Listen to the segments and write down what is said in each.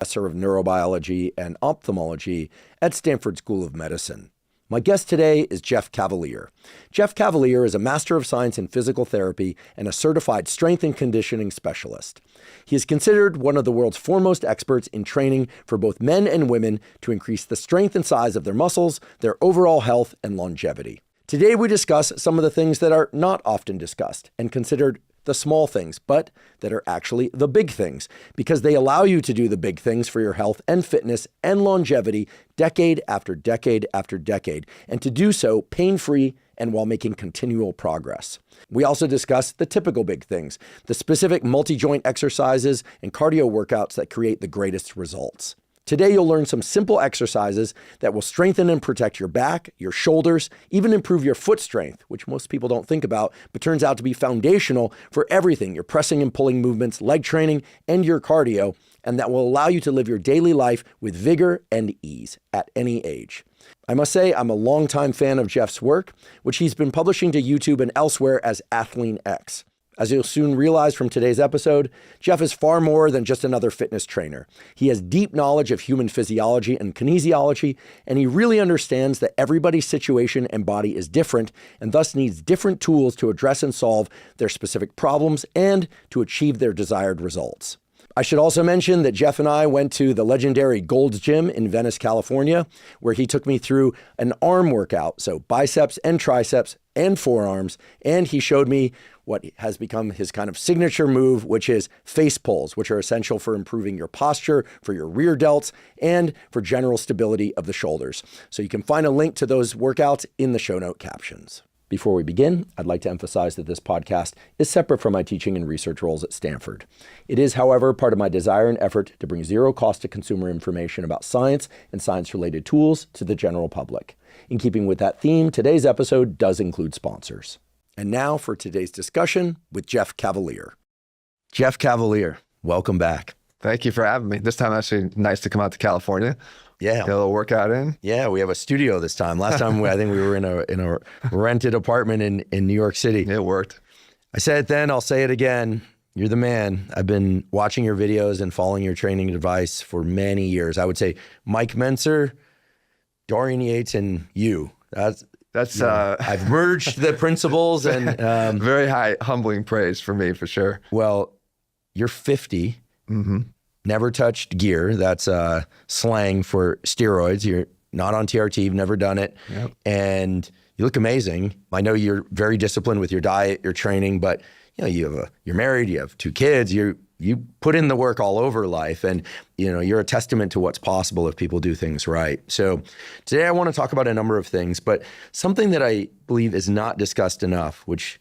Professor of Neurobiology and Ophthalmology at Stanford School of Medicine. My guest today is Jeff Cavaliere. Jeff Cavaliere is a Master of Science in Physical Therapy and a certified strength and conditioning specialist. He is considered one of the world's foremost experts in training for both men and women to increase the strength and size of their muscles, their overall health, and longevity. Today we discuss some of the things that are not often discussed and considered the small things, but that are actually the big things, because they allow you to do the big things for your health and fitness and longevity decade after decade after decade, and to do so pain-free and while making continual progress. We also discuss the typical big things, the specific multi-joint exercises and cardio workouts that create the greatest results. Today, you'll learn some simple exercises that will strengthen and protect your back, your shoulders, even improve your foot strength, which most people don't think about, but turns out to be foundational for everything, your pressing and pulling movements, leg training, and your cardio, and that will allow you to live your daily life with vigor and ease at any age. I must say, I'm a longtime fan of Jeff's work, which he's been publishing to YouTube and elsewhere as AthleanX. As you'll soon realize from today's episode, Jeff is far more than just another fitness trainer. He has deep knowledge of human physiology and kinesiology, and he really understands that everybody's situation and body is different, and thus needs different tools to address and solve their specific problems and to achieve their desired results. I should also mention that Jeff and I went to the legendary Gold's Gym in Venice, California, where he took me through an arm workout, so biceps and triceps and forearms, and he showed me what has become his kind of signature move, which is face pulls, which are essential for improving your posture, for your rear delts, and for general stability of the shoulders. So you can find a link to those workouts in the show note captions. Before we begin, I'd like to emphasize that this podcast is separate from my teaching and research roles at Stanford. It is, however, part of my desire and effort to bring zero cost to consumer information about science and science-related tools to the general public. In keeping with that theme, today's episode does include sponsors. And now for today's discussion with Jeff Cavaliere. Jeff Cavaliere, welcome back. Thank you for having me. This time, actually, nice to come out to California. Yeah. Get a little workout in. Yeah, we have a studio this time. Last time, I think we were in a rented apartment in New York City. It worked. I said it then, I'll say it again. You're the man. I've been watching your videos and following your training advice for many years. I would say Mike Menser, Dorian Yates, and you. That's I've merged the principles and very high, humbling praise for me, for sure. Well, you're 50. Mm-hmm. Never touched gear. That's slang for steroids. You're not on TRT. You've never done it. Yep. And you look amazing. I know you're very disciplined with your diet, your training, but you're married, you have 2 kids, you put in the work all over life, and you're a testament to what's possible if people do things right. So today I want to talk about a number of things, but something that I believe is not discussed enough, which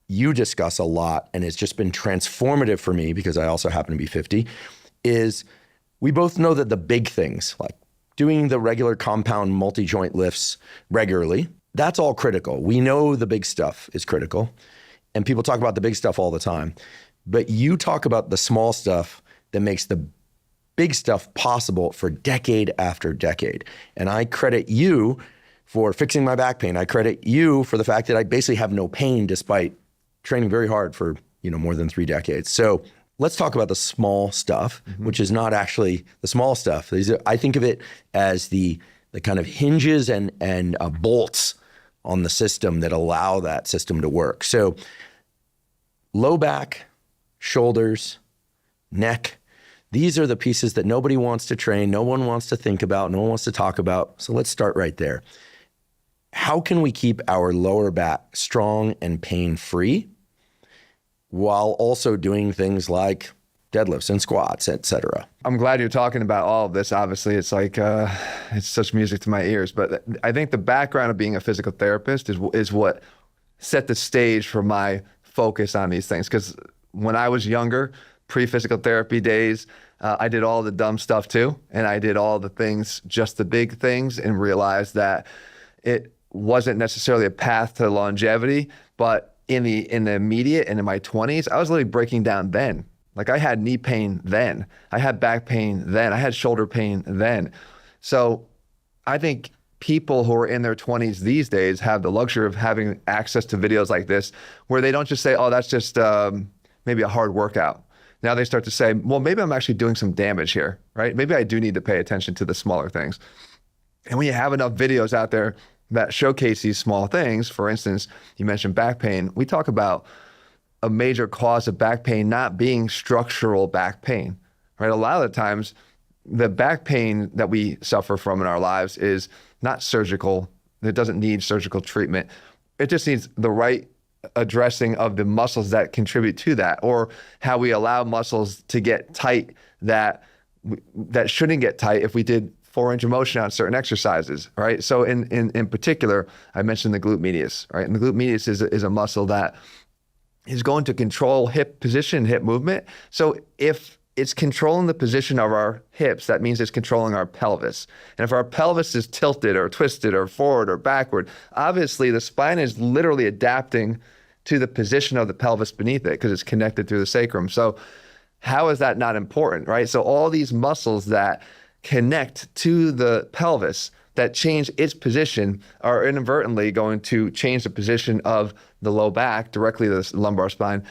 you discuss a lot and has just been transformative for me because I also happen to be 50, is we both know that the big things, like doing the regular compound multi-joint lifts regularly, that's all critical. We know the big stuff is critical, and people talk about the big stuff all the time. But you talk about the small stuff that makes the big stuff possible for decade after decade. And I credit you for fixing my back pain. I credit you for the fact that I basically have no pain despite training very hard for more than 3 decades. So let's talk about the small stuff, which is not actually the small stuff. I think of it as the kind of hinges and bolts on the system that allow that system to work. So low back, shoulders, neck, these are the pieces that nobody wants to train, no one wants to think about, no one wants to talk about. So let's start right there. How can we keep our lower back strong and pain-free while also doing things like deadlifts and squats, etc.? I'm glad you're talking about all of this. Obviously, it's like it's such music to my ears. But I think the background of being a physical therapist is what set the stage for my focus on these things. Because when I was younger, pre-physical therapy days, I did all the dumb stuff too. And I did all the things, just the big things, and realized that it wasn't necessarily a path to longevity. But in the immediate and in my 20s, I was literally breaking down then. Like I had knee pain then. I had back pain then. I had shoulder pain then. So I think people who are in their 20s these days have the luxury of having access to videos like this where they don't just say, oh, that's just maybe a hard workout. now they start to say, well, maybe I'm actually doing some damage here, right? Maybe I do need to pay attention to the smaller things. And when you have enough videos out there that showcase these small things, for instance, you mentioned back pain, we talk about a major cause of back pain not being structural back pain, right? A lot of the times, the back pain that we suffer from in our lives is not surgical. It doesn't need surgical treatment. It just needs the right addressing of the muscles that contribute to that, or how we allow muscles to get tight that shouldn't get tight if we did 4-range of motion on certain exercises, right? So in particular, I mentioned the glute medius, right? And the glute medius is a muscle that is going to control hip position, hip movement. So if it's controlling the position of our hips, that means it's controlling our pelvis. And if our pelvis is tilted or twisted or forward or backward, obviously the spine is literally adapting to the position of the pelvis beneath it because it's connected through the sacrum. So how is that not important, right? So all these muscles that connect to the pelvis that change its position are inadvertently going to change the position of the low back directly to the lumbar spine.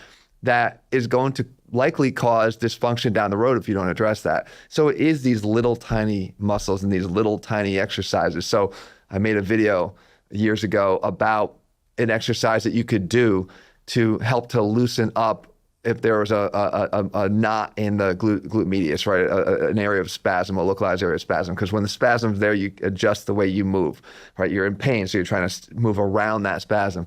That is going to likely cause dysfunction down the road if you don't address that. So it is these little tiny muscles and these little tiny exercises. So I made a video years ago about an exercise that you could do to help to loosen up if there was a knot in the glute medius, right? An area of spasm, a localized area of spasm. Because when the spasm's there, you adjust the way you move, right? You're in pain, so you're trying to move around that spasm.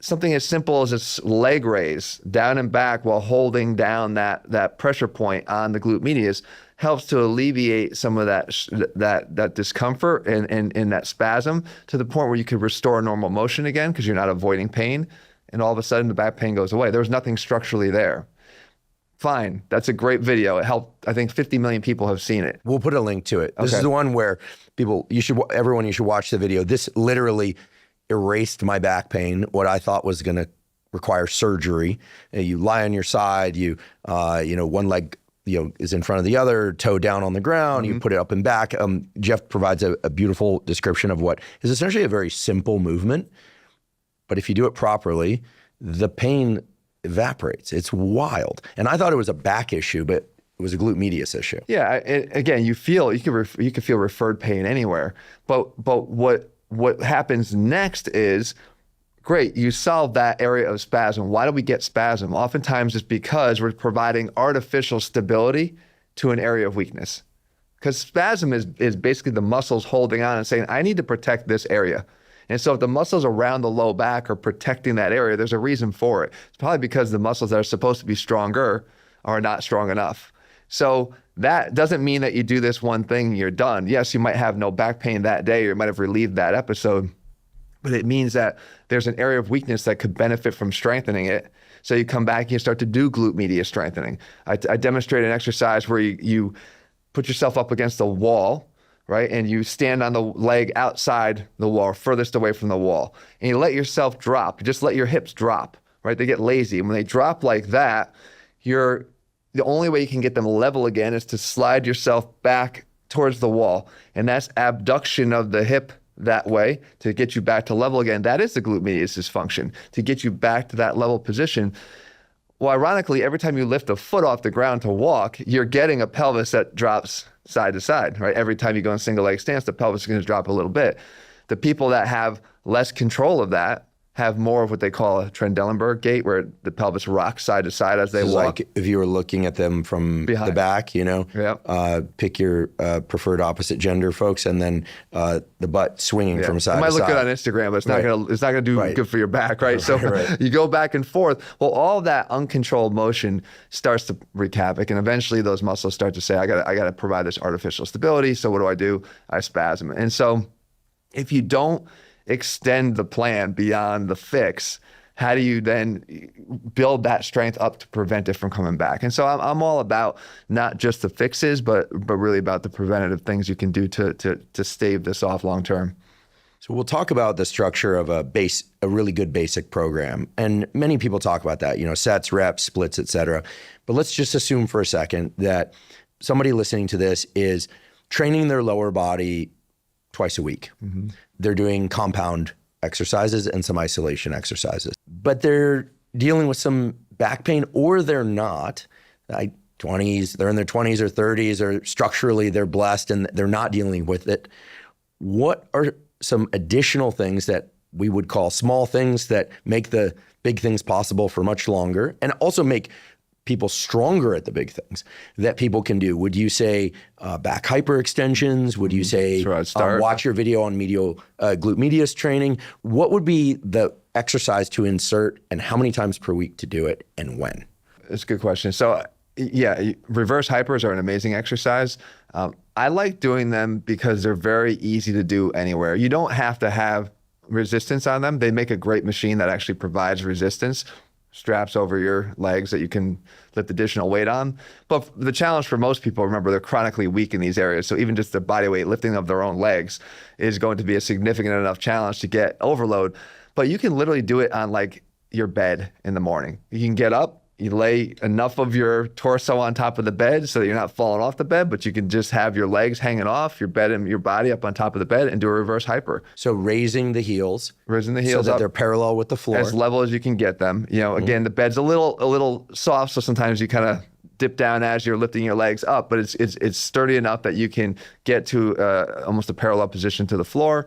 Something as simple as a leg raise down and back while holding down that pressure point on the glute medius helps to alleviate some of that discomfort and that spasm to the point where you could restore normal motion again because you're not avoiding pain. And all of a sudden the back pain goes away. There was nothing structurally there. Fine, that's a great video. It helped, I think 50 million people have seen it. We'll put a link to it. This is the one where you should watch the video. This literally erased my back pain, what I thought was going to require surgery. You lie on your side, one leg is in front of the other, toe down on the ground, you put it up and back. Jeff provides a beautiful description of what is essentially a very simple movement. But if you do it properly, the pain evaporates. It's wild. And I thought it was a back issue, but it was a glute medius issue. Yeah, again, you could feel referred pain anywhere. But what happens next is, great, you solve that area of spasm. Why do we get spasm? Oftentimes it's because we're providing artificial stability to an area of weakness. Because spasm is basically the muscles holding on and saying, I need to protect this area. And so if the muscles around the low back are protecting that area, there's a reason for it. It's probably because the muscles that are supposed to be stronger are not strong enough. So that doesn't mean that you do this one thing, you're done. Yes, you might have no back pain that day, or you might have relieved that episode, but it means that there's an area of weakness that could benefit from strengthening it. So you come back and you start to do glute medius strengthening. I demonstrate an exercise where you put yourself up against a wall, right? And you stand on the leg outside the wall, furthest away from the wall. And you let yourself drop. You just let your hips drop, right? They get lazy. And when they drop like that, the only way you can get them level again is to slide yourself back towards the wall. And that's abduction of the hip that way to get you back to level again. That is the glute medius dysfunction, to get you back to that level position. Well, ironically, every time you lift a foot off the ground to walk, you're getting a pelvis that drops side to side, right? Every time you go in single leg stance, the pelvis is going to drop a little bit. The people that have less control of that have more of what they call a Trendelenburg gait, where the pelvis rocks side to side as they walk. Like if you were looking at them from behind the back, pick your preferred opposite gender folks, and then the butt swinging from side to side. It might look good on Instagram, but it's not gonna do good for your back, right? So you go back and forth. Well, all that uncontrolled motion starts to wreak havoc, and eventually those muscles start to say, I gotta provide this artificial stability. So what do? I spasm. And so if you don't extend the plan beyond the fix, how do you then build that strength up to prevent it from coming back? And so I'm all about not just the fixes, but really about the preventative things you can do to stave this off long term. So we'll talk about the structure of a really good basic program. And many people talk about that, sets, reps, splits, et cetera. But let's just assume for a second that somebody listening to this is training their lower body twice a week. Mm-hmm. They're doing compound exercises and some isolation exercises, but they're dealing with some back pain, or they're not, they're in their 20s or 30s, or structurally they're blessed and they're not dealing with it, what are some additional things that we would call small things that make the big things possible for much longer, and also make people stronger at the big things that people can do? Would you say back hyperextensions? Would you say watch your video on glute medius training? What would be the exercise to insert, and how many times per week to do it, and when? It's a good question. So yeah, reverse hypers are an amazing exercise. I like doing them because they're very easy to do anywhere. You don't have to have resistance on them. They make a great machine that actually provides resistance, straps over your legs that you can lift additional weight on. But the challenge for most people, remember, they're chronically weak in these areas. So even just the body weight lifting of their own legs is going to be a significant enough challenge to get overload. But you can literally do it on like your bed in the morning. You can get up, you lay enough of your torso on top of the bed so that you're not falling off the bed, but you can just have your legs hanging off your bed and your body up on top of the bed and do a reverse hyper. So raising the heels so that they're parallel with the floor, as level as you can get them. Again, the bed's a little soft, so sometimes you kind of dip down as you're lifting your legs up, but it's sturdy enough that you can get to almost a parallel position to the floor.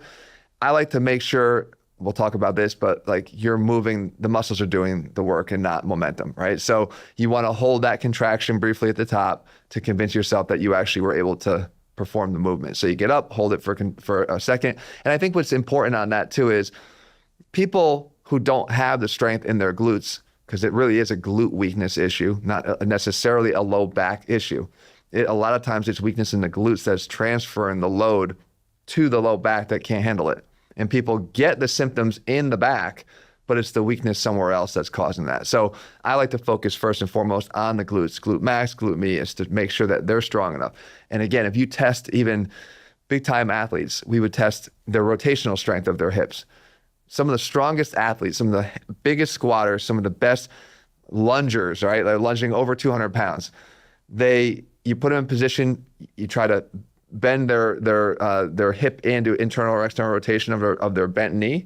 I like to make sure, we'll talk about this, but like you're moving, the muscles are doing the work and not momentum, right? So you want to hold that contraction briefly at the top to convince yourself that you actually were able to perform the movement. So you get up, hold it for a second. And I think what's important on that too is people who don't have the strength in their glutes, because it really is a glute weakness issue, not necessarily a low back issue. A lot of times it's weakness in the glutes that's transferring the load to the low back that can't handle it. And people get the symptoms in the back, but it's the weakness somewhere else that's causing that. So I like to focus first and foremost on the glutes, glute max, glute medius, to make sure that they're strong enough. And again, if you test even big time athletes, we would test their rotational strength of their hips. Some of the strongest athletes, some of the biggest squatters, some of the best lungers, right? They're lunging over 200 pounds. You put them in position, you try to bend their hip into internal or external rotation of their bent knee,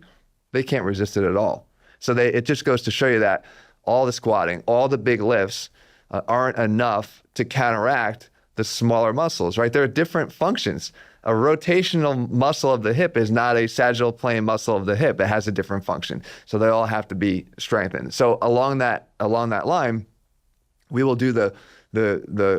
they can't resist it at all. So it just goes to show you that all the squatting, all the big lifts aren't enough to counteract the smaller muscles, right? There are different functions. A rotational muscle of the hip is not a sagittal plane muscle of the hip. It has a different function. So they all have to be strengthened. So along that line, we will do the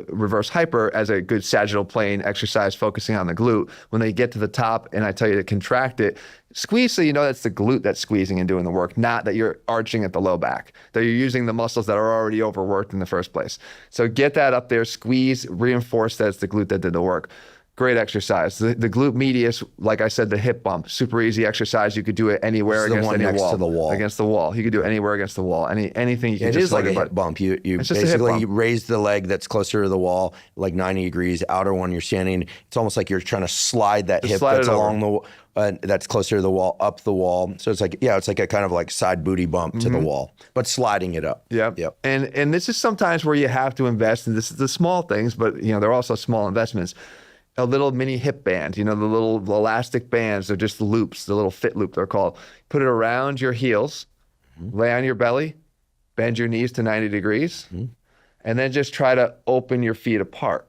reverse hyper as a good sagittal plane exercise focusing on the glute. When they get to the top and I tell you to contract it, squeeze so you know that's the glute that's squeezing and doing the work, not that you're arching at the low back, that you're using the muscles that are already overworked in the first place. So get that up there, squeeze, reinforce that it's the glute that did the work. Great exercise. The glute medius, like I said, the hip bump, super easy exercise. You could do it anywhere against any wall. To the wall. Against the wall. You could do it anywhere against the wall. Anything you can. It is like a hip bump. You basically raise the leg that's closer to the wall, like 90 degrees. Outer one, you're standing. It's almost like you're trying to slide that hip that's along the that's closer to the wall, up the wall. So it's like a kind of like side booty bump to the wall, but sliding it up. Yep. And this is sometimes where you have to invest, and this is the small things, but they're also small investments. A little mini hip band, the little elastic bands, they're just loops, the little fit loop they're called. Put it around your heels, lay on your belly, bend your knees to 90 degrees, and then just try to open your feet apart,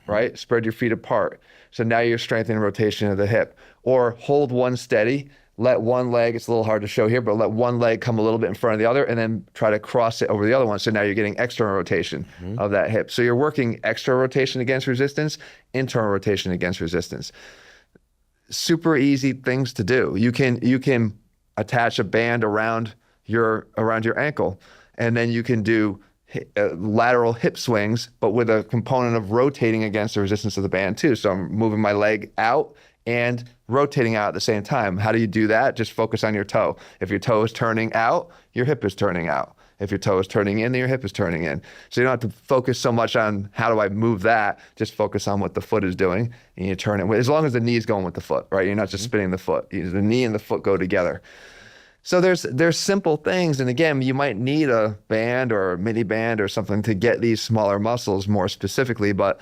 right? Spread your feet apart. So now you're strengthening rotation of the hip. Or hold one steady, let one leg, it's a little hard to show here, but let one leg come a little bit in front of the other and then try to cross it over the other one. So now you're getting external rotation of that hip. So you're working external rotation against resistance, internal rotation against resistance. Super easy things to do. You can attach a band around your ankle, and then you can do lateral hip swings, but with a component of rotating against the resistance of the band too. So I'm moving my leg out and rotating out at the same time. How do you do that? Just focus on your toe. If your toe is turning out, your hip is turning out. If your toe is turning in, then your hip is turning in. So you don't have to focus so much on how do I move that, just focus on what the foot is doing, and you turn it, as long as the knee is going with the foot, right? You're not just spinning the foot. The knee and the foot go together. So there's simple things, and again, you might need a band or a mini band or something to get these smaller muscles more specifically, but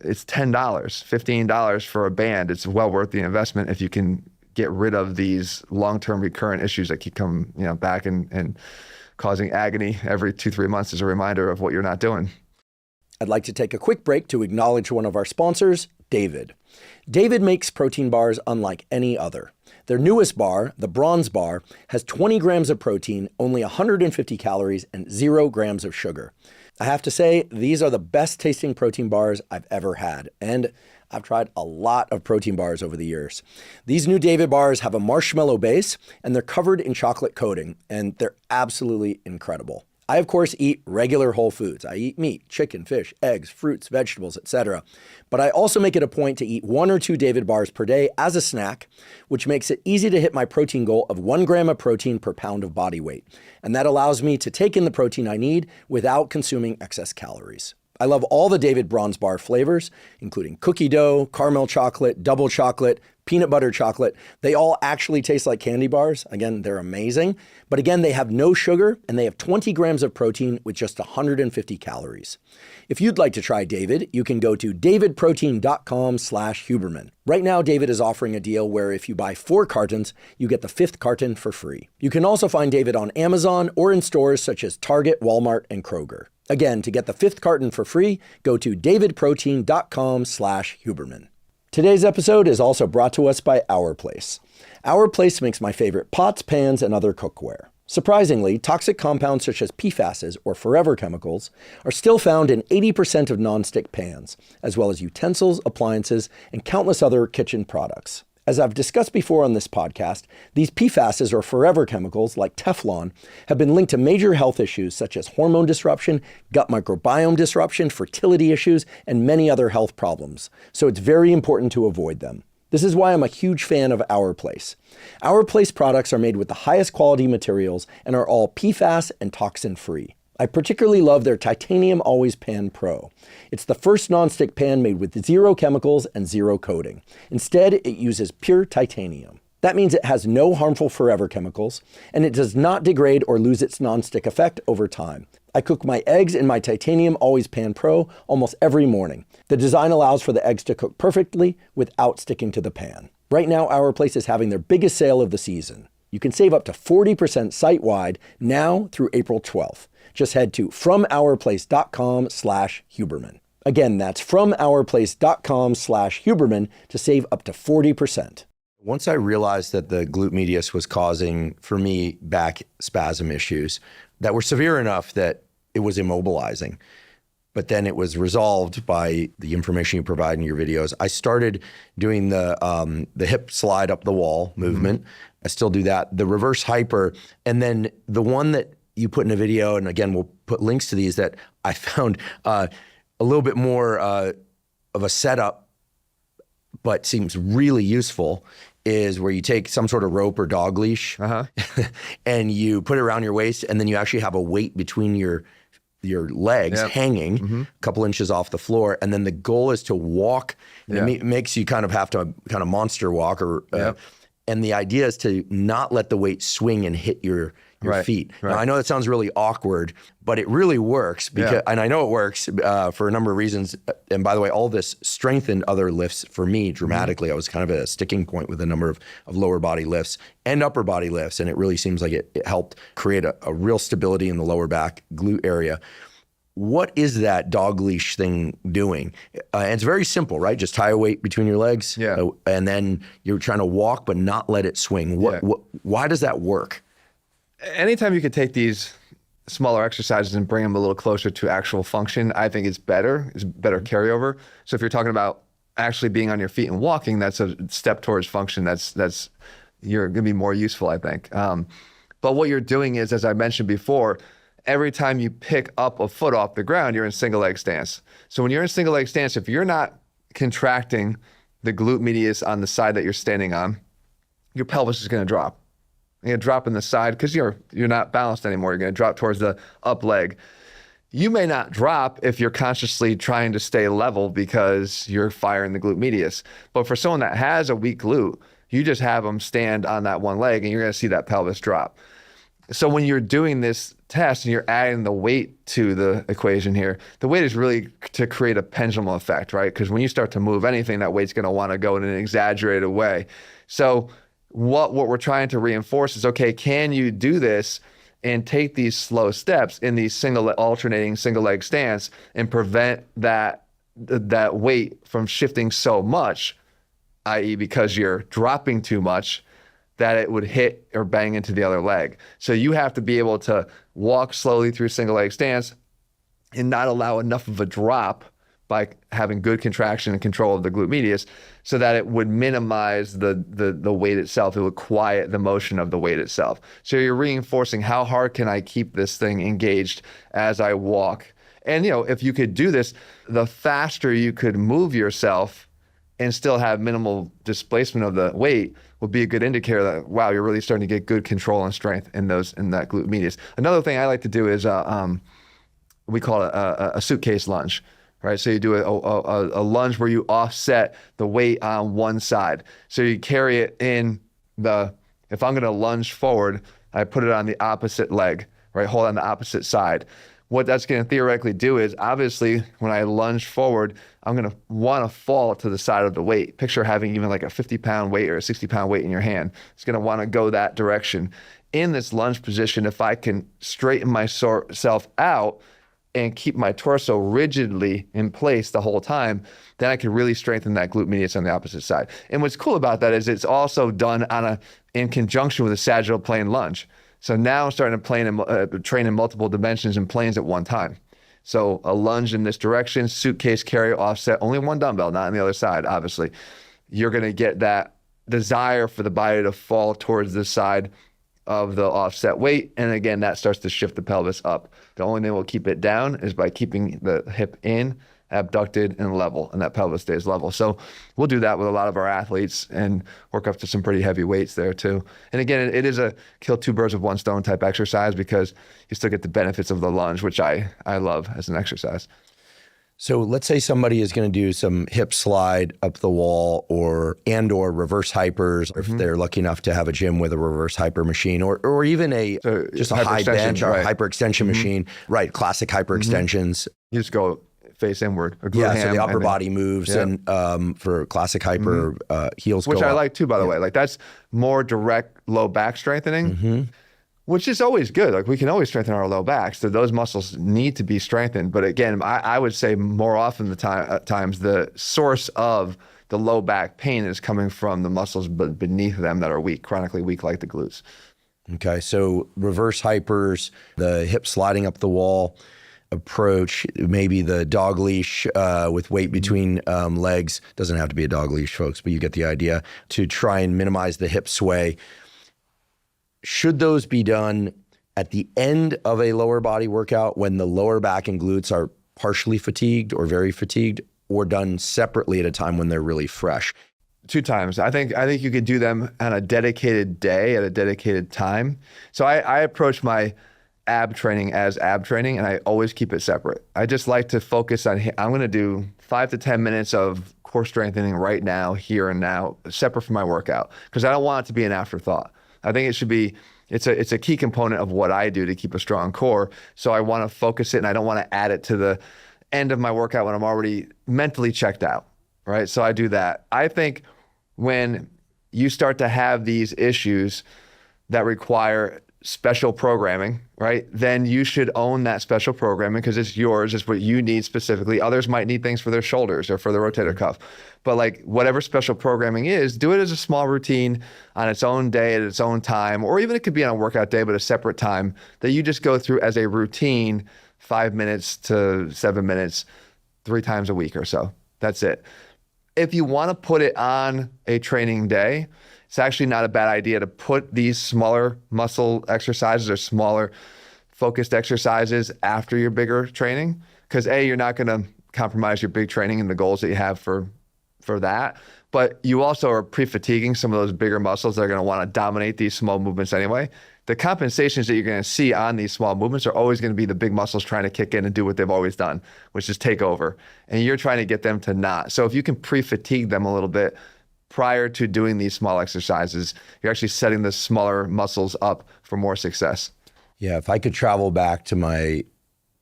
it's $10, $15 for a band. It's well worth the investment if you can get rid of these long-term recurrent issues that keep coming back and causing agony every 2-3 months as a reminder of what you're not doing. I'd like to take a quick break to acknowledge one of our sponsors, David. David makes protein bars unlike any other. Their newest bar, the Bronze Bar, has 20 grams of protein, only 150 calories, and 0 grams of sugar. I have to say, these are the best tasting protein bars I've ever had, and I've tried a lot of protein bars over the years. These new David bars have a marshmallow base, and they're covered in chocolate coating, and they're absolutely incredible. I, of course, eat regular whole foods. I eat meat, chicken, fish, eggs, fruits, vegetables, etc. But I also make it a point to eat 1 or 2 David bars per day as a snack, which makes it easy to hit my protein goal of 1 gram of protein per pound of body weight. And that allows me to take in the protein I need without consuming excess calories. I love all the David Bronze Bar flavors, including cookie dough, caramel chocolate, double chocolate, peanut butter chocolate. They all actually taste like candy bars. Again, they're amazing. But again, they have no sugar and they have 20 grams of protein with just 150 calories. If you'd like to try David, you can go to davidprotein.com/Huberman. Right now, David is offering a deal where if you buy 4 cartons, you get the 5th carton for free. You can also find David on Amazon or in stores such as Target, Walmart, and Kroger. Again, to get the 5th carton for free, go to davidprotein.com/Huberman. Today's episode is also brought to us by Our Place. Our Place makes my favorite pots, pans, and other cookware. Surprisingly, toxic compounds such as PFASs or forever chemicals are still found in 80% of nonstick pans, as well as utensils, appliances, and countless other kitchen products. As I've discussed before on this podcast, these PFASs or forever chemicals like Teflon have been linked to major health issues such as hormone disruption, gut microbiome disruption, fertility issues, and many other health problems. So it's very important to avoid them. This is why I'm a huge fan of Our Place. Our Place products are made with the highest quality materials and are all PFAS and toxin-free. I particularly love their Titanium Always Pan Pro. It's the first nonstick pan made with 0 chemicals and 0 coating. Instead, it uses pure titanium. That means it has no harmful forever chemicals, and it does not degrade or lose its nonstick effect over time. I cook my eggs in my Titanium Always Pan Pro almost every morning. The design allows for the eggs to cook perfectly without sticking to the pan. Right now, Our Place is having their biggest sale of the season. You can save up to 40% site-wide now through April 12th. Just head to FromOurPlace.com/Huberman. Again, that's FromOurPlace.com/Huberman to save up to 40%. Once I realized that the glute medius was causing, for me, back spasm issues that were severe enough that it was immobilizing, but then it was resolved by the information you provide in your videos, I started doing the hip slide up the wall movement. I still do that. The reverse hyper, and then the one that you put in a video, and again, we'll put links to these, that I found a little bit more of a setup, but seems really useful, is where you take some sort of rope or dog leash and you put it around your waist, and then you actually have a weight between your legs hanging a couple inches off the floor. And then the goal is to walk. And it makes you kind of have to kind of monster walk, or and the idea is to not let the weight swing and hit your feet. Right. Now, I know that sounds really awkward, but it really works, because, and I know it works for a number of reasons. And by the way, all this strengthened other lifts for me dramatically. I was kind of at a sticking point with a number of lower body lifts and upper body lifts, and it really seems like it helped create a real stability in the lower back glute area. What is that dog leash thing doing? And it's very simple, right? Just tie a weight between your legs, and then you're trying to walk but not let it swing. Why does that work? Anytime you could take these smaller exercises and bring them a little closer to actual function, I think it's better. It's better carryover. So if you're talking about actually being on your feet and walking, that's a step towards function. That's you're going to be more useful, I think. But what you're doing is, as I mentioned before, every time you pick up a foot off the ground, you're in single leg stance. So when you're in single leg stance, if you're not contracting the glute medius on the side that you're standing on, your pelvis is going to drop. You're going to drop in the side because you're not balanced anymore. You're going to drop towards the up leg. You may not drop if you're consciously trying to stay level because you're firing the glute medius. But for someone that has a weak glute, you just have them stand on that one leg and you're going to see that pelvis drop. So when you're doing this test and you're adding the weight to the equation here, the weight is really to create a pendulum effect, right? Because when you start to move anything, that weight's going to want to go in an exaggerated way. So what we're trying to reinforce is, okay, can you do this and take these slow steps in these alternating single leg stance and prevent that weight from shifting so much, i.e. because you're dropping too much, that it would hit or bang into the other leg. So you have to be able to walk slowly through single leg stance and not allow enough of a drop by having good contraction and control of the glute medius so that it would minimize the weight itself. It would quiet the motion of the weight itself. So you're reinforcing how hard can I keep this thing engaged as I walk. And if you could do this, the faster you could move yourself and still have minimal displacement of the weight would be a good indicator that, wow, you're really starting to get good control and strength in that glute medius. Another thing I like to do is we call it a suitcase lunge, right? So you do a lunge where you offset the weight on one side. So you carry it if I'm gonna lunge forward, I put it on the opposite leg, right? Hold on the opposite side. What that's going to theoretically do is, obviously, when I lunge forward, I'm going to want to fall to the side of the weight. Picture having even like a 50-pound weight or a 60-pound weight in your hand. It's going to want to go that direction. In this lunge position, if I can straighten myself out and keep my torso rigidly in place the whole time, then I can really strengthen that glute medius on the opposite side. And what's cool about that is it's also done in conjunction with a sagittal plane lunge. So now I'm starting to train in multiple dimensions and planes at one time. So a lunge in this direction, suitcase carry, offset, only one dumbbell, not on the other side, obviously. You're going to get that desire for the body to fall towards the side of the offset weight. And again, that starts to shift the pelvis up. The only thing that will keep it down is by keeping the hip in, abducted, and level, and that pelvis stays level. So we'll do that with a lot of our athletes and work up to some pretty heavy weights there too. And again, it is a kill two birds with one stone type exercise because you still get the benefits of the lunge, which I love as an exercise. So let's say somebody is going to do some hip slide up the wall or reverse hypers, or if they're lucky enough to have a gym with a reverse hyper machine, or even just a high bench or a hyperextension machine, right? Classic hyperextensions. You just go face inward. So the upper body moves, and for classic hyper, heels which go I up. like too, by the way. Like that's more direct low back strengthening. Which is always good. Like we can always strengthen our low backs. So those muscles need to be strengthened. But again, I would say more often times the source of the low back pain is coming from the muscles beneath them that are weak, chronically weak, like the glutes. Okay, so reverse hypers, the hip sliding up the wall approach, maybe the dog leash with weight between legs. Doesn't have to be a dog leash, folks, but you get the idea, to try and minimize the hip sway. Should those be done at the end of a lower body workout when the lower back and glutes are partially fatigued or very fatigued, or done separately at a time when they're really fresh? 2 times. I think you could do them on a dedicated day at a dedicated time. So I approach my ab training as ab training, and I always keep it separate. I just like to focus on, I'm going to do 5 to 10 minutes of core strengthening right now, here and now, separate from my workout, because I don't want it to be an afterthought. I think it should be, it's a key component of what I do to keep a strong core. So I want to focus it, and I don't want to add it to the end of my workout when I'm already mentally checked out, right? So I do that. I think when you start to have these issues that require special programming, right, then you should own that special programming because it's yours, it's what you need specifically. Others might need things for their shoulders or for the rotator cuff. But like whatever special programming is, do it as a small routine on its own day at its own time, or even it could be on a workout day, but a separate time that you just go through as a routine, 5 minutes to 7 minutes, 3 times a week or so. That's it. If you want to put it on a training day, it's actually not a bad idea to put these smaller muscle exercises or smaller focused exercises after your bigger training. Because A, you're not going to compromise your big training and the goals that you have for that. But you also are pre-fatiguing some of those bigger muscles that are going to want to dominate these small movements anyway. The compensations that you're going to see on these small movements are always going to be the big muscles trying to kick in and do what they've always done, which is take over. And you're trying to get them to not. So if you can pre-fatigue them a little bit prior to doing these small exercises, you're actually setting the smaller muscles up for more success. Yeah, if I could travel back to my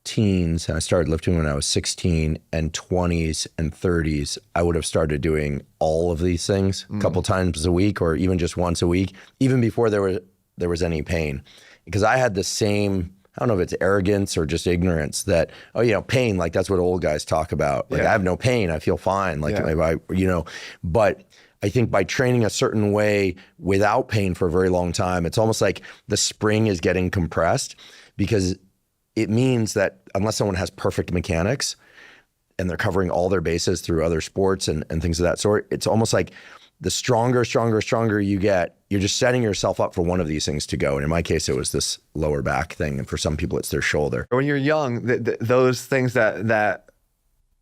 teens, and I started lifting when I was 16, and 20s and 30s, I would have started doing all of these things a couple times a week, or even just once a week, even before there was any pain. because I had the same, I don't know if it's arrogance or just ignorance that, oh, pain, like that's what old guys talk about. Like I have no pain, I feel fine. Like, but I think by training a certain way without pain for a very long time, it's almost like the spring is getting compressed, because it means that unless someone has perfect mechanics and they're covering all their bases through other sports and things of that sort, it's almost like the stronger you get, you're just setting yourself up for one of these things to go. And in my case, it was this lower back thing. And for some people, it's their shoulder. When you're young, those things that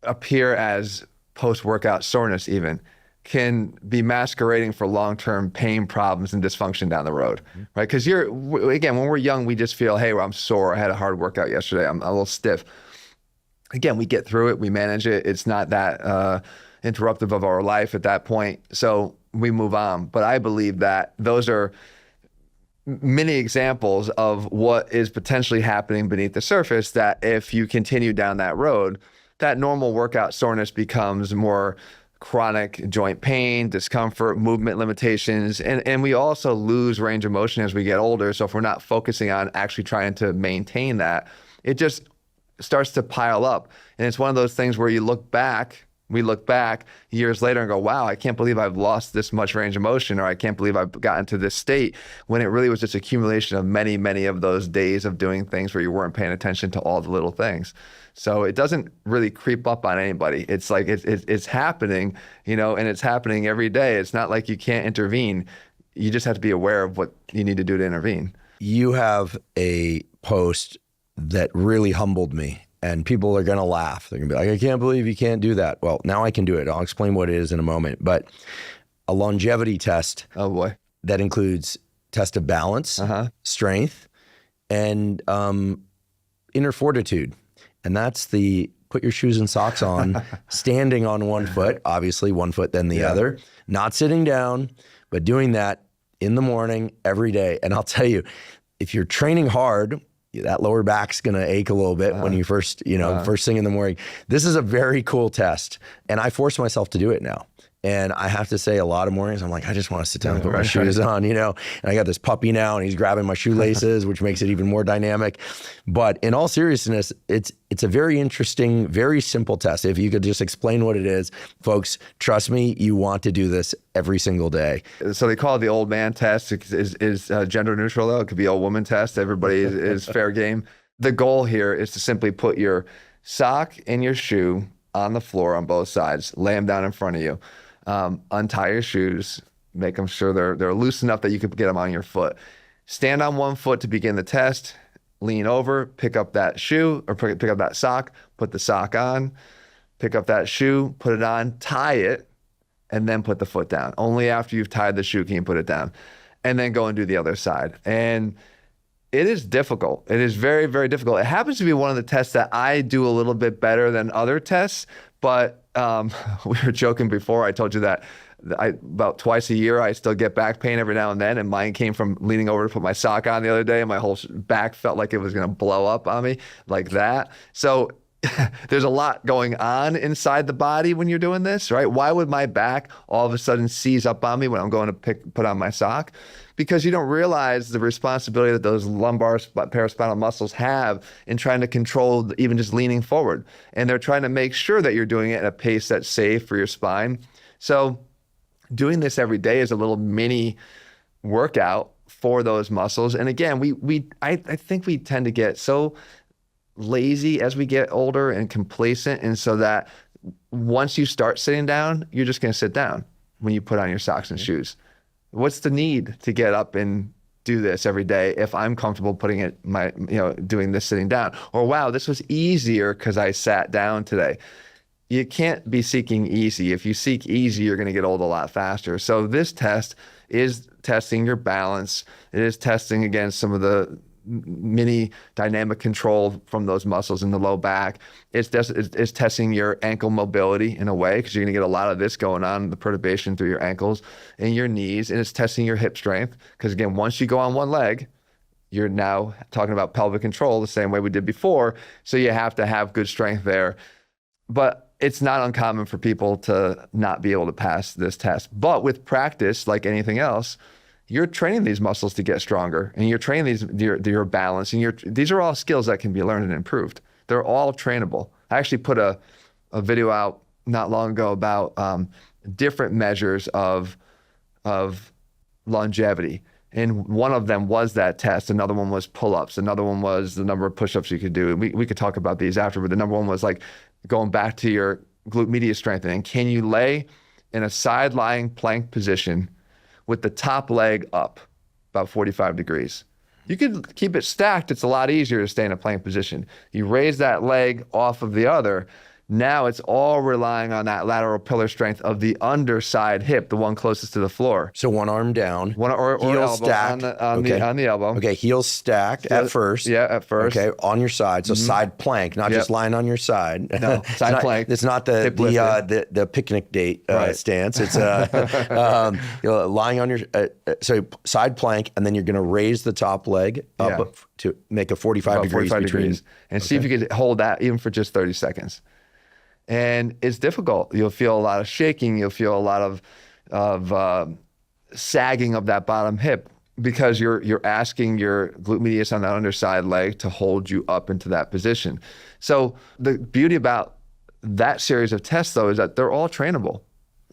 appear as post-workout soreness even can be masquerading for long-term pain problems and dysfunction down the road, right? Because again, when we're young, we just feel, hey, I'm sore. I had a hard workout yesterday. I'm a little stiff. Again, we get through it. We manage it. It's not that interruptive of our life at that point. So we move on. But I believe that those are many examples of what is potentially happening beneath the surface, that if you continue down that road, that normal workout soreness becomes more chronic joint pain, discomfort, movement limitations, and we also lose range of motion as we get older. So if we're not focusing on actually trying to maintain that, it just starts to pile up. And it's one of those things where we look back years later and go, wow, I can't believe I've lost this much range of motion, or I can't believe I've gotten to this state, when it really was just accumulation of many, many of those days of doing things where you weren't paying attention to all the little things. So it doesn't really creep up on anybody. It's like it's happening, and it's happening every day. It's not like you can't intervene. You just have to be aware of what you need to do to intervene. You have a post that really humbled me, and people are going to laugh. They're going to be like, I can't believe you can't do that. Well, now I can do it. I'll explain what it is in a moment. But a longevity test. Oh boy. That includes test of balance, strength, and inner fortitude. And that's the put your shoes and socks on, standing on one foot, obviously one foot then the other, not sitting down, but doing that in the morning every day. And I'll tell you, if you're training hard, that lower back's going to ache a little bit when you first thing in the morning. This is a very cool test. And I force myself to do it now. And I have to say, a lot of mornings, I'm like, I just want to sit down and put my shoes on, and I got this puppy now and he's grabbing my shoelaces, which makes it even more dynamic. But in all seriousness, it's a very interesting, very simple test. If you could just explain what it is, folks, trust me, you want to do this every single day. So they call it the old man test. Is gender neutral though. It could be old woman test. Everybody is fair game. The goal here is to simply put your sock and your shoe on the floor on both sides, lay them down in front of you. Untie your shoes, make them sure they're loose enough that you can get them on your foot. Stand on one foot to begin the test, lean over, pick up that shoe or pick up that sock, put the sock on, pick up that shoe, put it on, tie it, and then put the foot down. Only after you've tied the shoe can you put it down. And then go and do the other side. And it is difficult. It is very, very difficult. It happens to be one of the tests that I do a little bit better than other tests, but we were joking before. I told you that about twice a year, I still get back pain every now and then. And mine came from leaning over to put my sock on the other day, and my whole back felt like it was going to blow up on me like that. So there's a lot going on inside the body when you're doing this, right? Why would my back all of a sudden seize up on me when I'm going to put on my sock? Because you don't realize the responsibility that those lumbar paraspinal muscles have in trying to control even just leaning forward. And they're trying to make sure that you're doing it at a pace that's safe for your spine. So doing this every day is a little mini workout for those muscles. And again, I think we tend to get so lazy as we get older and complacent. And so that once you start sitting down, you're just going to sit down when you put on your socks and shoes. What's the need to get up and do this every day if I'm comfortable doing this sitting down? Or wow, this was easier because I sat down today. You can't be seeking easy. If you seek easy, you're going to get old a lot faster. So this test is testing your balance. It is testing against some of the mini dynamic control from those muscles in the low back. It's testing your ankle mobility in a way, because you're going to get a lot of this going on, the perturbation through your ankles and your knees. And it's testing your hip strength, because again, once you go on one leg, you're now talking about pelvic control the same way we did before. So you have to have good strength there. But it's not uncommon for people to not be able to pass this test. But with practice, like anything else, you're training these muscles to get stronger, and you're training your balance, and these are all skills that can be learned and improved. They're all trainable. I actually put a video out not long ago about different measures of longevity. And one of them was that test. Another one was pull-ups. Another one was the number of push-ups you could do. And we could talk about these after, but the number one was like going back to your glute medius strengthening. Can you lay in a side-lying plank position with the top leg up about 45 degrees? You could keep it stacked. It's a lot easier to stay in a plank position. You raise that leg off of the other. Now it's all relying on that lateral pillar strength of the underside hip, the one closest to the floor. So one arm down, or heel elbow stacked on the elbow. Okay, heels stacked at first. Yeah, at first. Okay, on your side. So side plank, not just lying on your side. No, side plank. It's not the picnic date stance. It's lying on your so side plank, and then you're going to raise the top leg up to make a 45 degrees. And see if you could hold that even for just 30 seconds. And it's difficult. You'll feel a lot of shaking. You'll feel a lot of sagging of that bottom hip because you're asking your glute medius on that underside leg to hold you up into that position. So the beauty about that series of tests, though, is that they're all trainable.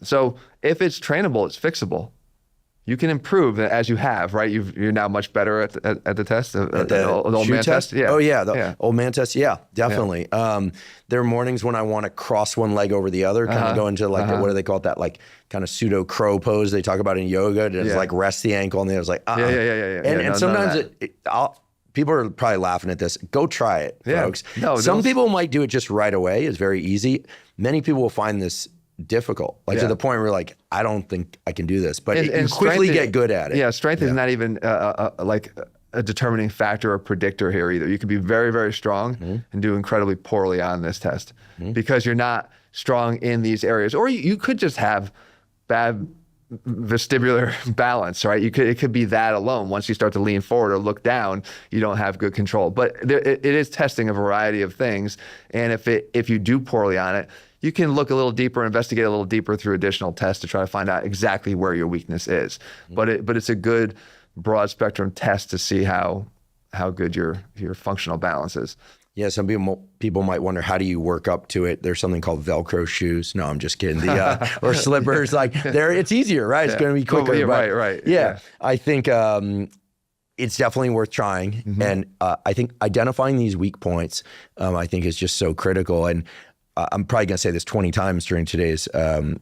So if it's trainable, it's fixable. You can improve as you have, right? You're now much better at the test, the old man test. Yeah. Oh yeah, old man test. Yeah, definitely. Yeah. There are mornings when I want to cross one leg over the other, kind of go into like what do they call it? That like kind of pseudo crow pose they talk about in yoga. To just like rest the ankle, and then it was like yeah. And sometimes people are probably laughing at this. Go try it, folks. No, some people might do it just right away. It's very easy. Many people will find this difficult, to the point where like, I don't think I can do this, but you quickly get good at it. Yeah, strength is not even like a determining factor or predictor here either. You can be very, very strong and do incredibly poorly on this test because you're not strong in these areas. Or you could just have bad vestibular balance, right? It could be that alone. Once you start to lean forward or look down, you don't have good control. But it is testing a variety of things. And if you do poorly on it, you can look a little deeper, investigate a little deeper through additional tests to try to find out exactly where your weakness is. But it's a good broad spectrum test to see how good your functional balance is. Yeah, some people might wonder, how do you work up to it? There's something called Velcro shoes. No, I'm just kidding. Or slippers. Like it's easier, right? It's going to be quicker. Right. Yeah, I think it's definitely worth trying. And I think identifying these weak points, I think is just so critical. And I'm probably going to say this 20 times during today's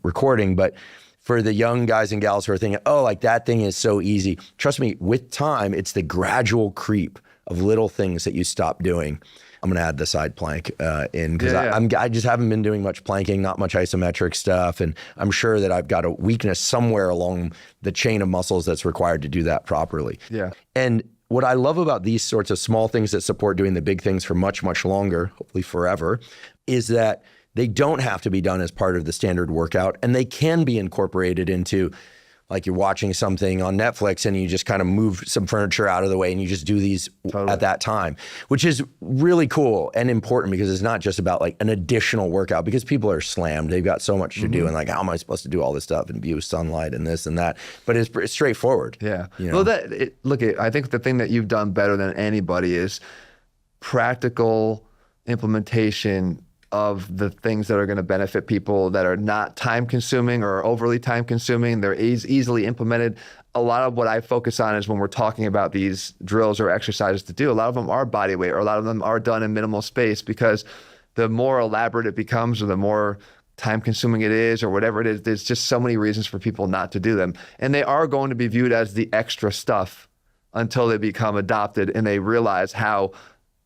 recording, but for the young guys and gals who are thinking, oh, like that thing is so easy. Trust me, with time, it's the gradual creep of little things that you stop doing. I'm going to add the side plank in because I just haven't been doing much planking, not much isometric stuff. And I'm sure that I've got a weakness somewhere along the chain of muscles that's required to do that properly. Yeah. And what I love about these sorts of small things that support doing the big things for much, much longer, hopefully forever, is that they don't have to be done as part of the standard workout, and they can be incorporated into, like you're watching something on Netflix and you just kind of move some furniture out of the way and you just do these at that time, which is really cool and important because it's not just about like an additional workout because people are slammed. They've got so much to do and like, how am I supposed to do all this stuff and view sunlight and this and that? But it's straightforward. Yeah. You know? Well, I think the thing that you've done better than anybody is practical implementation of the things that are going to benefit people that are not time consuming or overly time consuming. They're easily implemented. A lot of what I focus on is when we're talking about these drills or exercises to do, a lot of them are body weight or a lot of them are done in minimal space because the more elaborate it becomes or the more time consuming it is or whatever it is, there's just so many reasons for people not to do them. And they are going to be viewed as the extra stuff until they become adopted and they realize how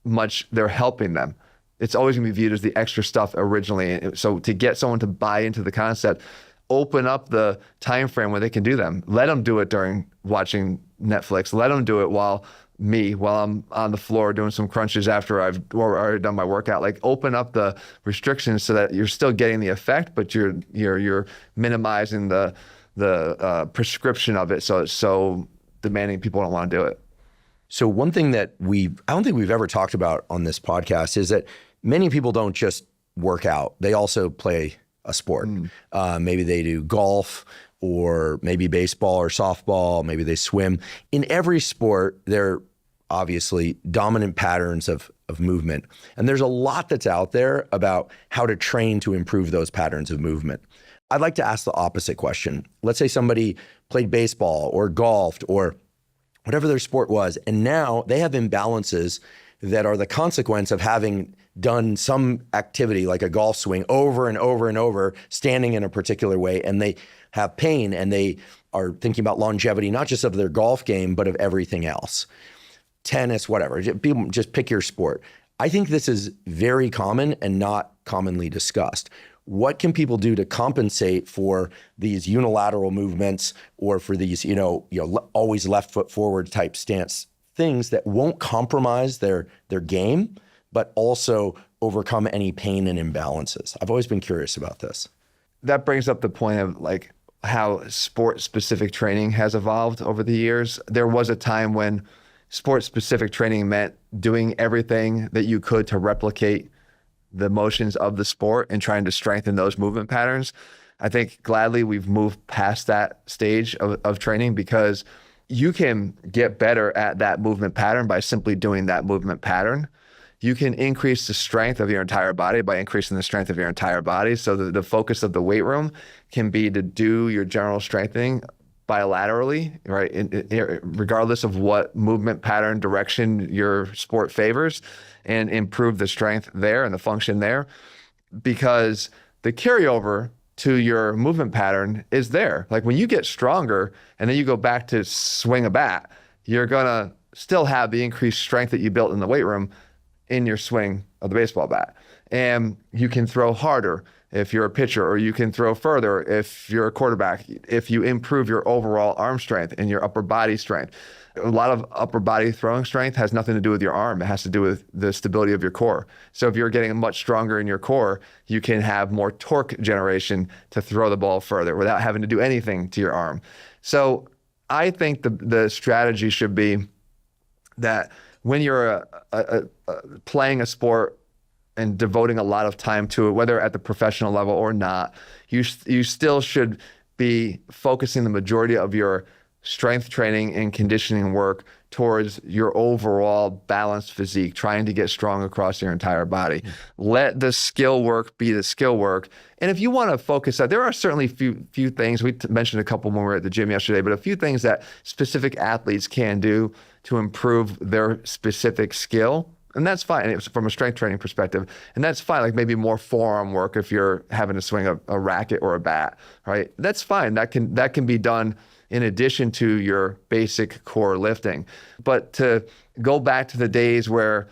much they're helping them. It's always going to be viewed as the extra stuff originally. So to get someone to buy into the concept, open up the time frame where they can do them. Let them do it during watching Netflix. Let them do it while I'm on the floor doing some crunches after I've already done my workout. Like open up the restrictions so that you're still getting the effect, but you're minimizing the prescription of it. So it's so demanding people don't want to do it. So one thing that I don't think we've ever talked about on this podcast is that many people don't just work out. They also play a sport. Maybe they do golf or maybe baseball or softball, maybe they swim. In every sport, there are obviously dominant patterns of movement. And there's a lot that's out there about how to train to improve those patterns of movement. I'd like to ask the opposite question. Let's say somebody played baseball or golfed or whatever their sport was, and now they have imbalances that are the consequence of having done some activity like a golf swing over and over and over, standing in a particular way, and they have pain and they are thinking about longevity, not just of their golf game, but of everything else. Tennis, whatever, people just pick your sport. I think this is very common and not commonly discussed. What can people do to compensate for these unilateral movements or for these, always left foot forward type stance things that won't compromise their game, but also overcome any pain and imbalances? I've always been curious about this. That brings up the point of like how sport-specific training has evolved over the years. There was a time when sport-specific training meant doing everything that you could to replicate the motions of the sport and trying to strengthen those movement patterns. I think gladly we've moved past that stage of training, because you can get better at that movement pattern by simply doing that movement pattern. You can increase the strength of your entire body by increasing the strength of your entire body. So the focus of the weight room can be to do your general strengthening bilaterally, right? Regardless of what movement pattern direction your sport favors, and improve the strength there and the function there, because the carryover to your movement pattern is there. Like when you get stronger and then you go back to swing a bat, you're gonna still have the increased strength that you built in the weight room in your swing of the baseball bat. And you can throw harder if you're a pitcher, or you can throw further if you're a quarterback, if you improve your overall arm strength and your upper body strength. A lot of upper body throwing strength has nothing to do with your arm. It has to do with the stability of your core. So if you're getting much stronger in your core, you can have more torque generation to throw the ball further without having to do anything to your arm. So I think the strategy should be that when you're playing a sport and devoting a lot of time to it, whether at the professional level or not, you still should be focusing the majority of your strength training and conditioning work towards your overall balanced physique, trying to get strong across your entire body. Let the skill work be the skill work. And if you want to focus on, there are certainly few things, we mentioned a couple when we were at the gym yesterday, but a few things that specific athletes can do to improve their specific skill. And that's fine. And it's from a strength training perspective. And that's fine. Like maybe more forearm work if you're having to swing a racket or a bat, right? That's fine. That can be done in addition to your basic core lifting. But to go back to the days where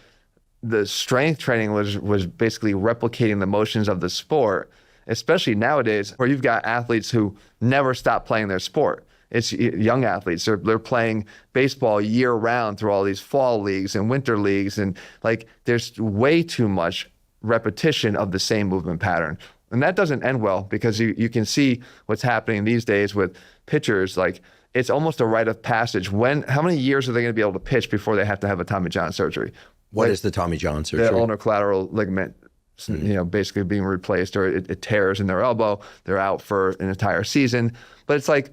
the strength training was basically replicating the motions of the sport, especially nowadays where you've got athletes who never stop playing their sport. It's young athletes. They're playing baseball year round through all these fall leagues and winter leagues. And like, there's way too much repetition of the same movement pattern. And that doesn't end well, because you can see what's happening these days with pitchers. Like, it's almost a rite of passage. How many years are they going to be able to pitch before they have to have a Tommy John surgery? What is the Tommy John surgery? The ulnar collateral ligament, basically being replaced, or it tears in their elbow. They're out for an entire season. But it's like,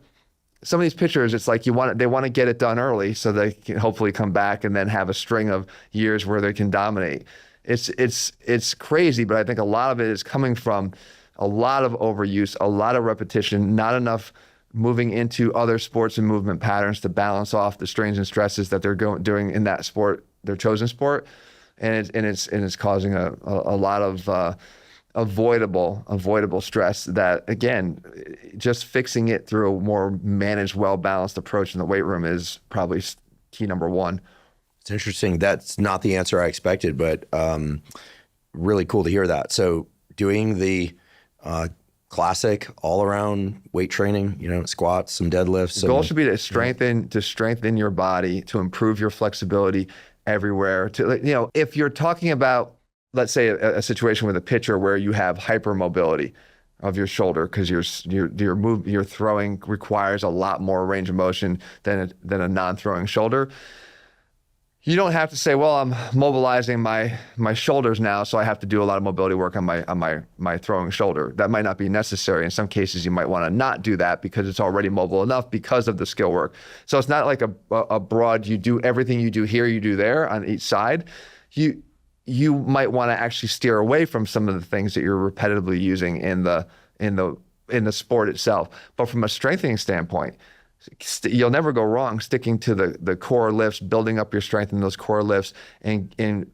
some of these pitchers, it's like they want to get it done early so they can hopefully come back and then have a string of years where they can dominate. It's crazy, but I think a lot of it is coming from a lot of overuse, a lot of repetition, not enough moving into other sports and movement patterns to balance off the strains and stresses that they're doing in that sport, their chosen sport, and it's causing a lot of avoidable stress that, again, just fixing it through a more managed, well-balanced approach in the weight room is probably key number one. It's interesting. That's not the answer I expected, but really cool to hear that. So doing the classic all-around weight training, squats, some deadlifts. The goal should be to strengthen your body, to improve your flexibility everywhere. If you're talking about, let's say, a situation with a pitcher where you have hypermobility of your shoulder because your throwing requires a lot more range of motion than a non-throwing shoulder. You don't have to say, well, I'm mobilizing my shoulders now, so I have to do a lot of mobility work on my throwing shoulder. That might not be necessary. In some cases, you might want to not do that because it's already mobile enough because of the skill work. So it's not like a broad, you do everything you do here, you do there on each side. You might want to actually steer away from some of the things that you're repetitively using in the sport itself. But from a strengthening standpoint, you'll never go wrong sticking to the core lifts, building up your strength in those core lifts, and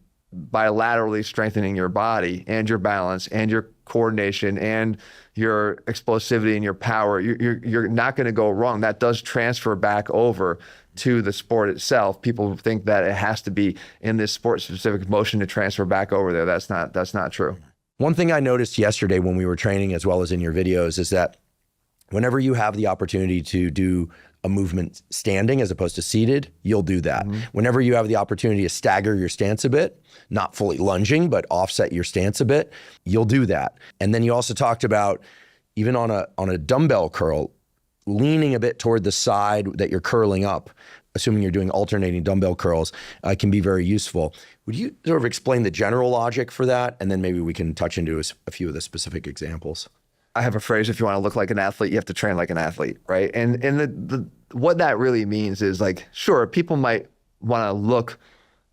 bilaterally strengthening your body and your balance and your coordination and your explosivity and your power. You're not going to go wrong. That does transfer back over to the sport itself. People think that it has to be in this sport-specific motion to transfer back over there. That's not true. One thing I noticed yesterday when we were training, as well as in your videos, is that whenever you have the opportunity to do a movement standing as opposed to seated, you'll do that. Mm-hmm. Whenever you have the opportunity to stagger your stance a bit, not fully lunging, but offset your stance a bit, you'll do that. And then you also talked about, even on a dumbbell curl, leaning a bit toward the side that you're curling up, assuming you're doing alternating dumbbell curls, can be very useful. Would you sort of explain the general logic for that? And then maybe we can touch into a few of the specific examples. I have a phrase: if you want to look like an athlete, you have to train like an athlete, right? And the what that really means is, like, sure, people might want to look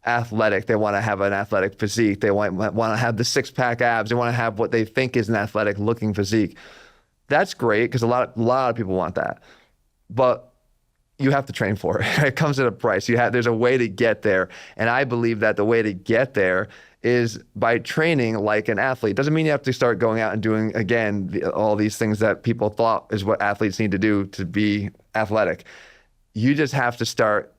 athletic. They want to have an athletic physique. They want to have the six-pack abs. They want to have what they think is an athletic looking physique. That's great, because a lot of people want that. But you have to train for it. It comes at a price. There's a way to get there. And I believe that the way to get there is by training like an athlete. Doesn't mean you have to start going out and doing, again, all these things that people thought is what athletes need to do to be athletic. You just have to start,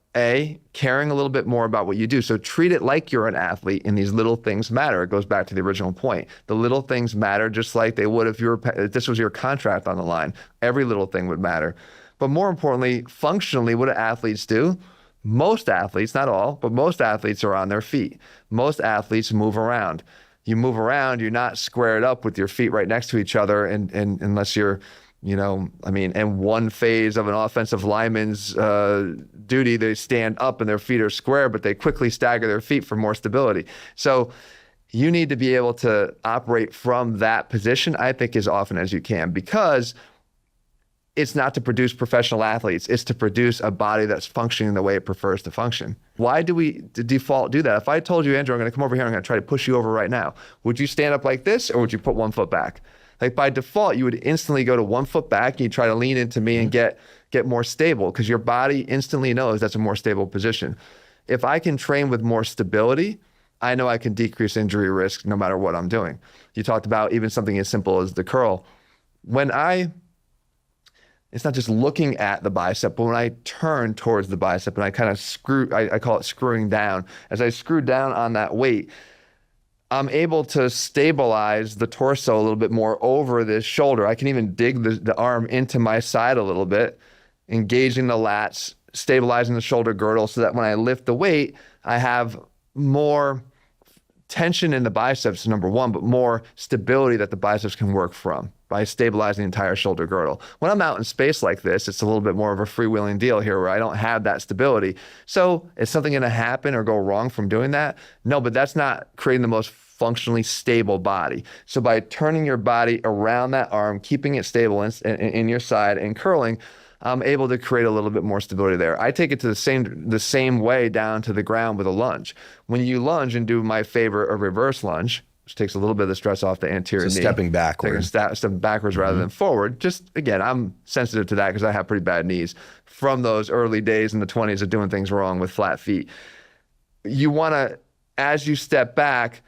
caring a little bit more about what you do. So treat it like you're an athlete, and these little things matter. It goes back to the original point. The little things matter just like they would if this was your contract on the line. Every little thing would matter. But more importantly, functionally, what do athletes do? Most athletes, not all, but most athletes are on their feet. Most athletes move around. You move around, you're not squared up with your feet right next to each other, and unless you're, in one phase of an offensive lineman's duty, they stand up and their feet are square, but they quickly stagger their feet for more stability. So you need to be able to operate from that position, I think, as often as you can, because it's not to produce professional athletes. It's to produce a body that's functioning the way it prefers to function. Why do we default do that? If I told you, Andrew, I'm going to come over here, I'm going to try to push you over right now, would you stand up like this, or would you put 1 foot back? Like, by default, you would instantly go to 1 foot back and you try to lean into me and get more stable, because your body instantly knows that's a more stable position. If I can train with more stability, I know I can decrease injury risk no matter what I'm doing. You talked about even something as simple as the curl. It's not just looking at the bicep, but when I turn towards the bicep and I kind of I call it screwing down. As I screw down on that weight, I'm able to stabilize the torso a little bit more over this shoulder. I can even dig the arm into my side a little bit, engaging the lats, stabilizing the shoulder girdle, so that when I lift the weight, I have more tension in the biceps, number one, but more stability that the biceps can work from by stabilizing the entire shoulder girdle. When I'm out in space like this, it's a little bit more of a freewheeling deal here where I don't have that stability. So is something going to happen or go wrong from doing that? No, but that's not creating the most functionally stable body. So by turning your body around that arm, keeping it stable in your side and curling, I'm able to create a little bit more stability there. I take it to the same way down to the ground with a lunge. When you lunge and do my favorite, a reverse lunge, which takes a little bit of the stress off the anterior knee. Stepping backwards. Stepping backwards rather than forward. Just, again, I'm sensitive to that because I have pretty bad knees from those early days in the 20s of doing things wrong with flat feet. You want to, as you step back,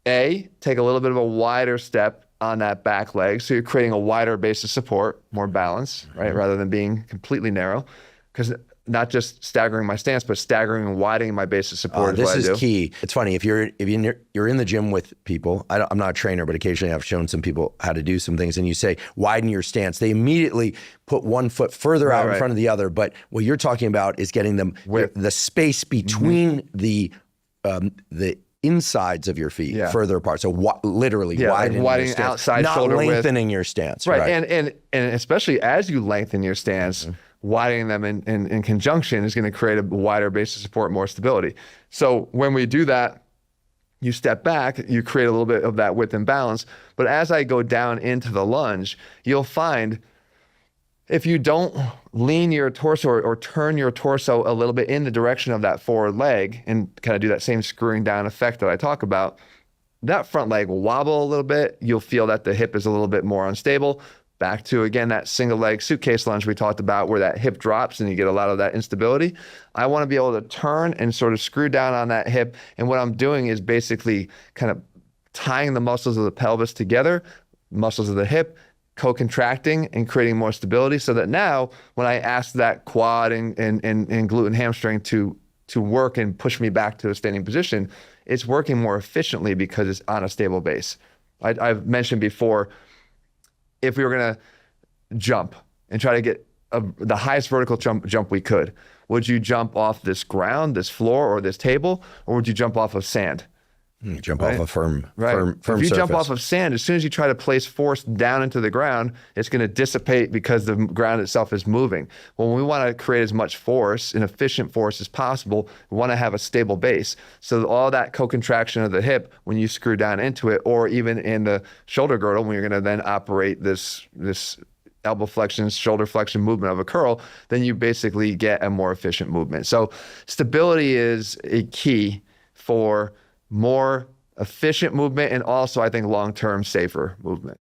take a little bit of a wider step on that back leg. So you're creating a wider base of support, more balance, right? Rather than being completely narrow. Because not just staggering my stance, but staggering and widening my base of support is what I do. This is key. It's funny, if you're in the gym with people, I'm not a trainer, but occasionally I've shown some people how to do some things, and you say, widen your stance. They immediately put 1 foot further out in front of the other. But what you're talking about is getting them the space between the insides of your feet further apart. So literally widening your stance, outside not shoulder lengthening your stance. Right. And especially as you lengthen your stance, widening them in conjunction is going to create a wider base of support, more stability. So when we do that, you step back, you create a little bit of that width and balance. But as I go down into the lunge, you'll find if you don't lean your torso or turn your torso a little bit in the direction of that forward leg and kind of do that same screwing down effect that I talk about, that front leg will wobble a little bit. You'll feel that the hip is a little bit more unstable. Back to, again, that single leg suitcase lunge we talked about where that hip drops and you get a lot of that instability. I want to be able to turn and sort of screw down on that hip. And what I'm doing is basically kind of tying the muscles of the pelvis together, muscles of the hip, co-contracting and creating more stability so that now when I ask that quad and glute and hamstring to work and push me back to a standing position, it's working more efficiently because it's on a stable base. I've mentioned before, if we were going to jump and try to get the highest vertical jump we could, would you jump off this ground, this floor, or this table, or would you jump off of sand? Jump off a firm If you surface. jump off of sand, as soon as you try to place force down into the ground, it's going to dissipate because the ground itself is moving. When we want to create as much force, an efficient force as possible, we want to have a stable base. So all that co-contraction of the hip, when you screw down into it, or even in the shoulder girdle, when you're going to then operate this elbow flexion, shoulder flexion movement of a curl, then you basically get a more efficient movement. So stability is a key for more efficient movement and also, I think, long-term safer movement.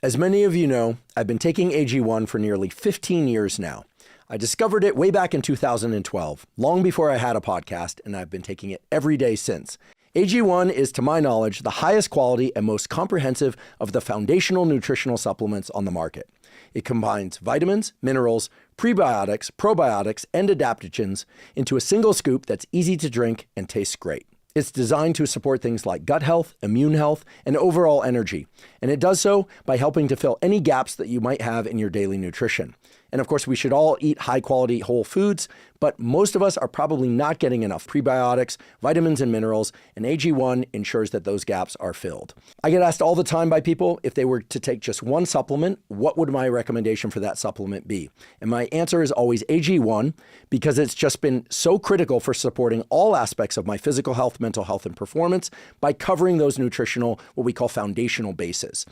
As many of you know, I've been taking AG1 for nearly 15 years now. I discovered it way back in 2012, long before I had a podcast, and I've been taking it every day since. AG1 is, to my knowledge, the highest quality and most comprehensive of the foundational nutritional supplements on the market. It combines vitamins, minerals, prebiotics, probiotics, and adaptogens into a single scoop that's easy to drink and tastes great. It's designed to support things like gut health, immune health, and overall energy. And it does so by helping to fill any gaps that you might have in your daily nutrition. And of course, we should all eat high-quality whole foods, but most of us are probably not getting enough prebiotics, vitamins, and minerals, and AG1 ensures that those gaps are filled. I get asked all the time by people if they were to take just one supplement, what would my recommendation for that supplement be? And my answer is always AG1, because it's just been so critical for supporting all aspects of my physical health, mental health, and performance by covering those nutritional, what we call foundational bases.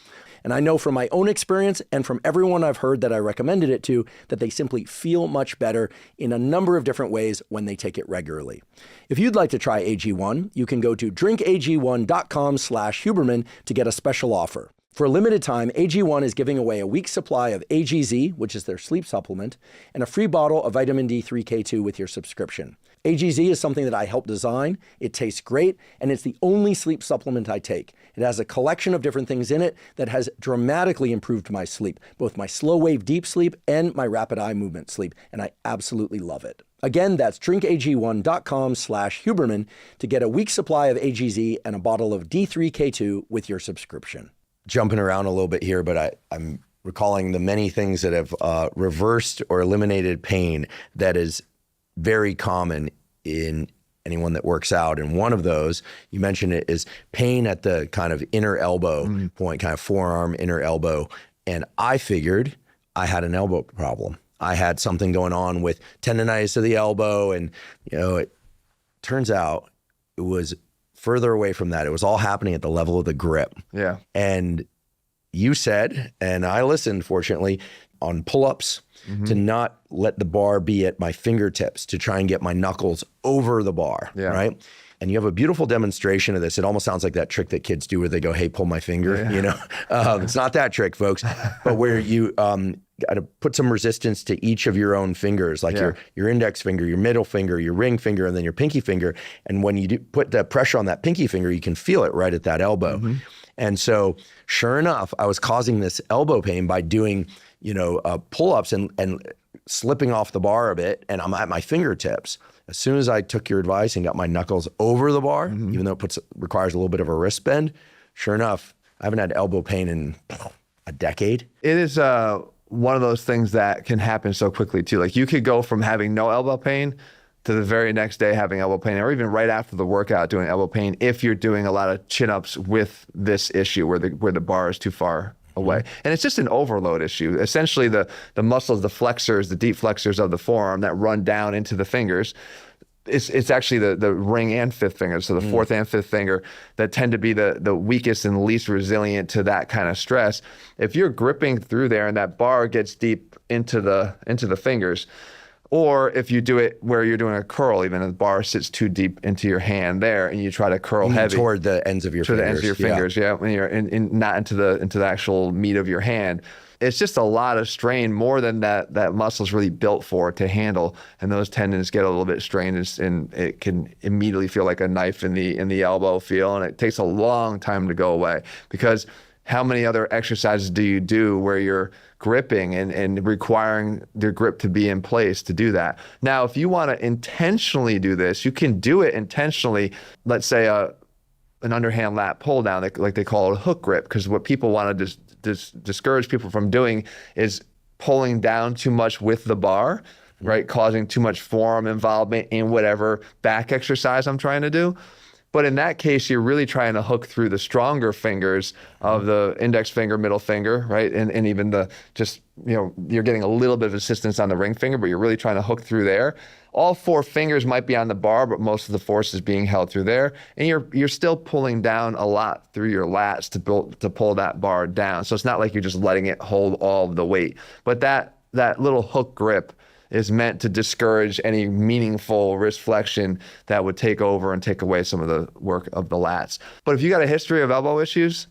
And I know from my own experience and from everyone I've heard that I recommended it to, that they simply feel much better in a number of different ways when they take it regularly. If you'd like to try AG1, you can go to drinkag1.com/Huberman to get a special offer. For a limited time, AG1 is giving away a week's supply of AGZ, which is their sleep supplement, and a free bottle of vitamin D3K2 with your subscription. AGZ is something that I helped design. It tastes great, and it's the only sleep supplement I take. It has a collection of different things in it that has dramatically improved my sleep, both my slow wave deep sleep and my rapid eye movement sleep, and I absolutely love it. Again, that's drinkag1.com/Huberman to get a week's supply of AGZ and a bottle of D3K2 with your subscription. Jumping around a little bit here, but I'm recalling the many things that have reversed or eliminated pain that is very common in anyone that works out. And one of those, you mentioned it, is pain at the kind of inner elbow point, kind of forearm, inner elbow. And I figured I had an elbow problem. I had something going on with tendonitis of the elbow. And, it turns out it was further away from that. It was all happening at the level of the grip. Yeah. And you said, and I listened, fortunately, on pull-ups, to not let the bar be at my fingertips, to try and get my knuckles over the bar, right? And you have a beautiful demonstration of this. It almost sounds like that trick that kids do where they go, hey, pull my finger, It's not that trick, folks, but where you got to put some resistance to each of your own fingers, like your index finger, your middle finger, your ring finger, and then your pinky finger. And when you do put the pressure on that pinky finger, you can feel it right at that elbow. And so sure enough, I was causing this elbow pain by doing pull-ups and slipping off the bar a bit, and I'm at my fingertips. As soon as I took your advice and got my knuckles over the bar, even though it requires a little bit of a wrist bend, sure enough, I haven't had elbow pain in a decade. It is one of those things that can happen so quickly too. Like you could go from having no elbow pain to the very next day having elbow pain, or even right after the workout doing elbow pain if you're doing a lot of chin-ups with this issue where the bar is too far away. And it's just an overload issue. Essentially, the muscles, the flexors, the deep flexors of the forearm that run down into the fingers, it's actually the ring and fifth finger, so the fourth and fifth finger, that tend to be the weakest and least resilient to that kind of stress. If you're gripping through there and that bar gets deep into the fingers, or if you do it where you're doing a curl, even the bar sits too deep into your hand there, and you try to curl heavy toward the ends of your fingers. To the ends of your fingers, yeah. When you're not into the actual meat of your hand. It's just a lot of strain, more than that muscle's really built for to handle, and those tendons get a little bit strained, and it can immediately feel like a knife in the elbow feel, and it takes a long time to go away. Because how many other exercises do you do where you're gripping and requiring your grip to be in place to do that? Now, if you want to intentionally do this, you can do it intentionally. Let's say an underhand lat pull down, like they call it a hook grip, because what people want to discourage people from doing is pulling down too much with the bar, right? Causing too much forearm involvement in whatever back exercise I'm trying to do. But in that case, you're really trying to hook through the stronger fingers of the index finger, middle finger, right? And even you're getting a little bit of assistance on the ring finger, but you're really trying to hook through there. All four fingers might be on the bar, but most of the force is being held through there. And you're still pulling down a lot through your lats to pull that bar down. So it's not like you're just letting it hold all of the weight. But that little hook grip is meant to discourage any meaningful wrist flexion that would take over and take away some of the work of the lats. But if you got a history of elbow issues,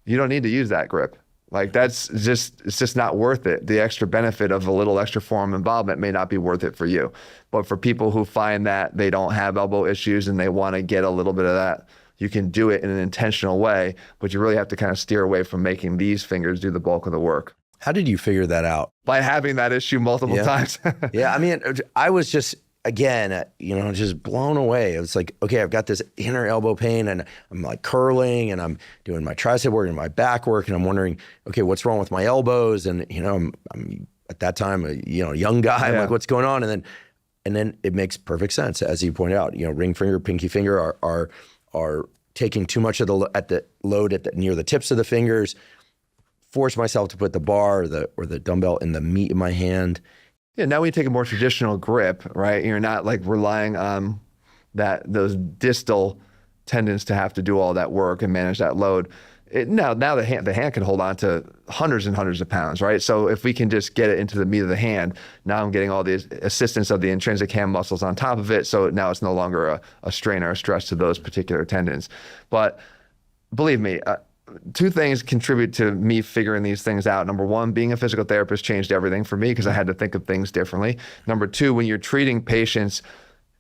you don't need to use that grip. Like it's just not worth it. The extra benefit of a little extra forearm involvement may not be worth it for you. But for people who find that they don't have elbow issues and they want to get a little bit of that, you can do it in an intentional way, but you really have to kind of steer away from making these fingers do the bulk of the work. How did you figure that out? By having that issue multiple times. Yeah, I mean, I was just, again, just blown away. It was like, okay, I've got this inner elbow pain, and I'm like curling, and I'm doing my tricep work and my back work, and I'm wondering, okay, what's wrong with my elbows? And I'm at that time a young guy. I'm like, what's going on? And then it makes perfect sense, as you pointed out. Ring finger, pinky finger are taking too much of the load near the tips of the fingers. Force myself to put the bar or the dumbbell in the meat of my hand. Yeah, now we take a more traditional grip, right? You're not like relying on those distal tendons to have to do all that work and manage that load. Now the hand can hold on to hundreds and hundreds of pounds, right? So if we can just get it into the meat of the hand, now I'm getting all the assistance of the intrinsic hand muscles on top of it. So now it's no longer a strain or a stress to those particular tendons. But believe me, two things contribute to me figuring these things out. Number one, being a physical therapist changed everything for me because I had to think of things differently. Number two, when you're treating patients,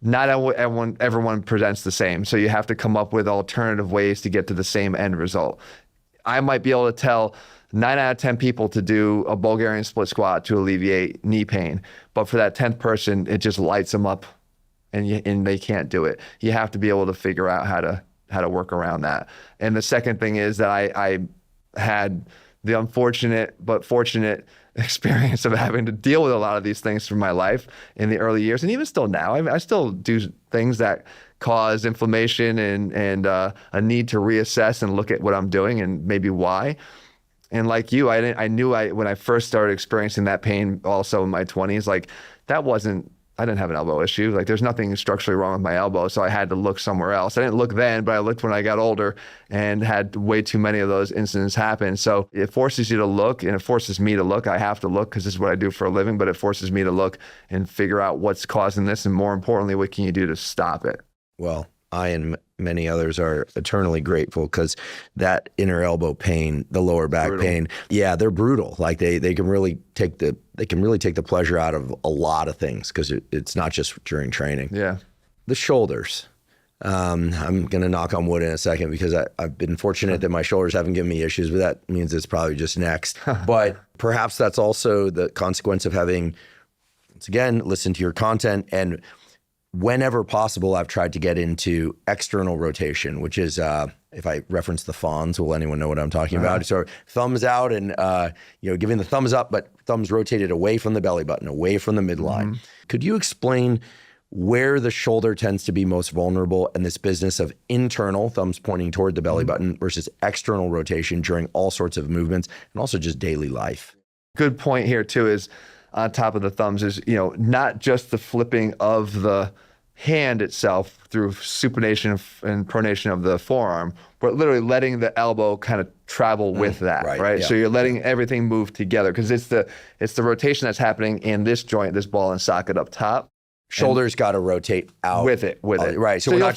not everyone presents the same. So you have to come up with alternative ways to get to the same end result. I might be able to tell 9 out of 10 people to do a Bulgarian split squat to alleviate knee pain. But for that 10th person, it just lights them up and they can't do it. You have to be able to figure out how to work around that. And the second thing is that I had the unfortunate but fortunate experience of having to deal with a lot of these things through my life in the early years, and even still now. I still do things that cause inflammation and a need to reassess and look at what I'm doing and maybe why. And like you, when I first started experiencing that pain also in my 20s, like I didn't have an elbow issue. Like there's nothing structurally wrong with my elbow, so I had to look somewhere else. I didn't look then, but I looked when I got older and had way too many of those incidents happen. So it forces you to look, and it forces me to look. I have to look because this is what I do for a living, but it forces me to look and figure out what's causing this, and more importantly, what can you do to stop it? Well, I and many others are eternally grateful because that inner elbow pain, the lower back pain, yeah, they're brutal. Like they can really take the pleasure out of a lot of things because it's not just during training. Yeah. The shoulders. I'm going to knock on wood in a second because I've been fortunate that my shoulders haven't given me issues, but that means it's probably just next. But perhaps that's also the consequence of having, once again, listened to your content, and whenever possible, I've tried to get into external rotation, which is, if I reference the Fonz, will anyone know what I'm talking about? So thumbs out and, giving the thumbs up, but thumbs rotated away from the belly button, away from the midline. Could you explain where the shoulder tends to be most vulnerable in this business of internal, thumbs pointing toward the belly button, versus external rotation during all sorts of movements and also just daily life. Good point here too is on top of the thumbs is, not just the flipping of the hand itself through supination and pronation of the forearm, but literally letting the elbow kind of travel with that, right? Yeah. So you're letting everything move together because it's the rotation that's happening in this joint, this ball and socket up top. Shoulders got to rotate out with it. Right. So we're not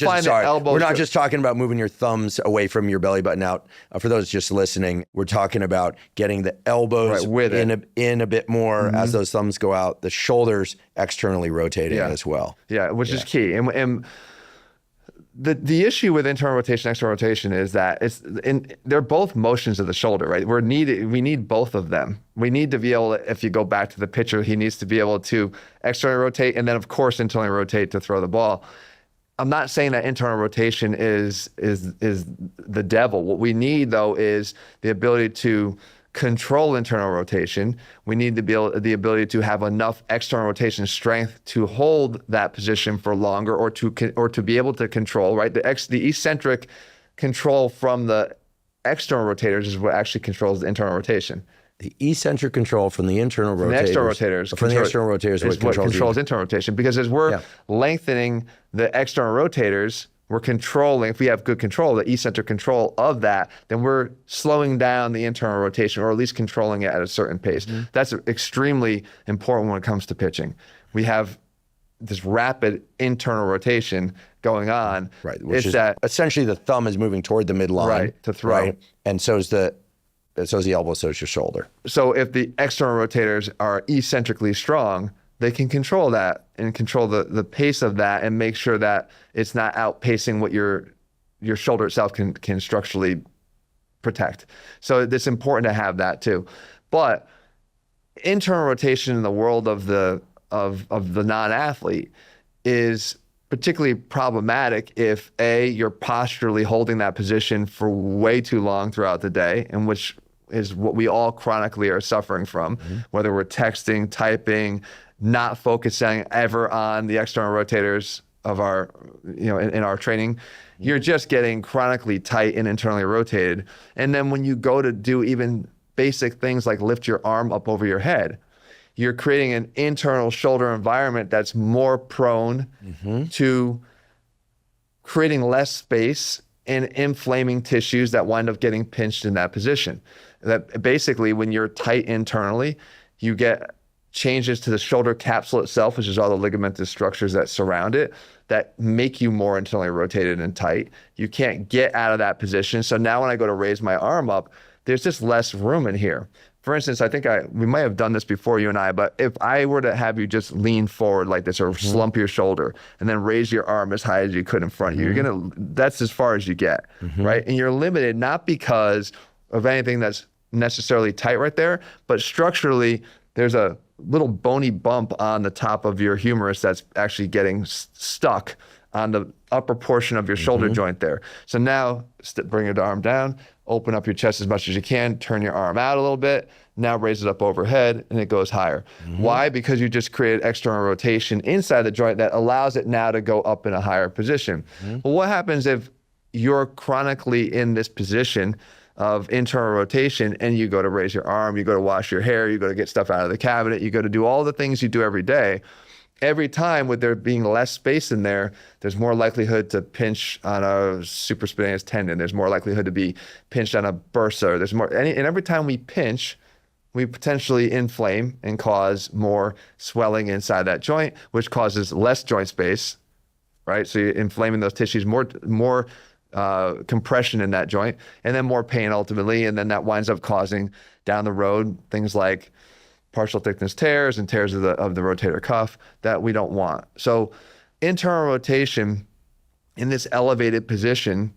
just talking about moving your thumbs away from your belly button out. For those just listening, we're talking about getting the elbows in a bit more as those thumbs go out, the shoulders externally rotating as well. Yeah, which is key. And the issue with internal rotation, external rotation is that they're both motions of the shoulder, right? We need both of them. We need to be able to, if you go back to the pitcher, he needs to be able to externally rotate and then of course internally rotate to throw the ball. I'm not saying that internal rotation is the devil. What we need though is the ability to control internal rotation. We need the ability to have enough external rotation strength to hold that position for longer, or to be able to control, right? The eccentric control from the external rotators is what actually controls the internal rotation. The eccentric control from the internal rotators. From the external rotators is what controls internal rotation. Because as we're lengthening the external rotators, we're controlling, if we have good control, the eccentric control of that, then we're slowing down the internal rotation, or at least controlling it at a certain pace. That's extremely important when it comes to pitching. We have this rapid internal rotation going on. Right, which is that essentially the thumb is moving toward the midline. Right, to throw. Right, and so's the elbow, so's your shoulder. So if the external rotators are eccentrically strong, they can control that and control the pace of that and make sure that it's not outpacing what your shoulder itself can structurally protect. So it's important to have that too. But internal rotation in the world of the non-athlete is particularly problematic if you're posturally holding that position for way too long throughout the day, and which is what we all chronically are suffering from, whether we're texting, typing, not focusing ever on the external rotators of our, in our training. You're just getting chronically tight and internally rotated. And then when you go to do even basic things like lift your arm up over your head, you're creating an internal shoulder environment that's more prone to creating less space and inflaming tissues that wind up getting pinched in that position. That basically, when you're tight internally, you get changes to the shoulder capsule itself, which is all the ligamentous structures that surround it, that make you more internally rotated and tight. You can't get out of that position. So now when I go to raise my arm up, there's just less room in here. For instance, I think we might have done this before, you and I, but if I were to have you just lean forward like this or slump your shoulder and then raise your arm as high as you could in front of you, that's as far as you get, right? And you're limited not because of anything that's necessarily tight right there, but structurally, there's a little bony bump on the top of your humerus that's actually getting stuck on the upper portion of your shoulder joint there. So now bring your arm down, open up your chest as much as you can, turn your arm out a little bit, now raise it up overhead and it goes higher. Why? Because you just created external rotation inside the joint that allows it now to go up in a higher position. Well, what happens if you're chronically in this position of internal rotation and you go to raise your arm, you go to wash your hair, you go to get stuff out of the cabinet, you go to do all the things you do every day? Every time, with there being less space in there, there's more likelihood to pinch on a supraspinatus tendon. There's more likelihood to be pinched on a bursa. There's more, and every time we pinch, we potentially inflame and cause more swelling inside that joint, which causes less joint space, right? So you're inflaming those tissues, more compression in that joint, and then more pain ultimately, and then that winds up causing down the road things like partial thickness tears and tears of the rotator cuff that we don't want. So internal rotation in this elevated position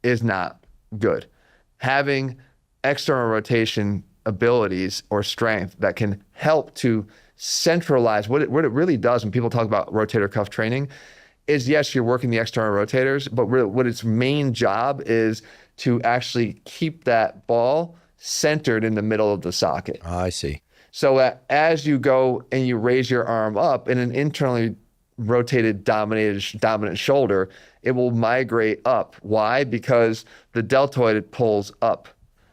is not good. Having external rotation abilities or strength that can help to centralize what it really does when people talk about rotator cuff training is, yes, you're working the external rotators, but what its main job is to actually keep that ball centered in the middle of the socket. I see. So as you go and you raise your arm up in an internally rotated dominant shoulder, it will migrate up. Why? Because the deltoid pulls up.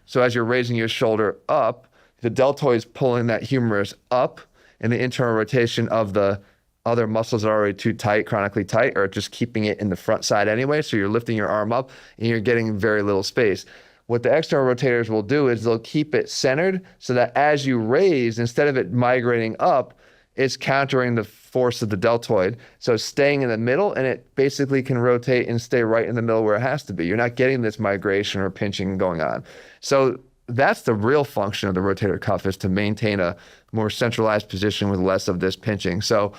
So as you're raising your shoulder up, the deltoid is pulling that humerus up, and the internal rotation of the other muscles that are already too tight, chronically tight, are just keeping it in the front side anyway. So you're lifting your arm up and you're getting very little space. What the external rotators will do is they'll keep it centered so that as you raise, instead of it migrating up, it's countering the force of the deltoid. So it's staying in the middle, and it basically can rotate and stay right in the middle where it has to be. You're not getting this migration or pinching going on. So that's the real function of the rotator cuff, is to maintain a more centralized position with less of this pinching. So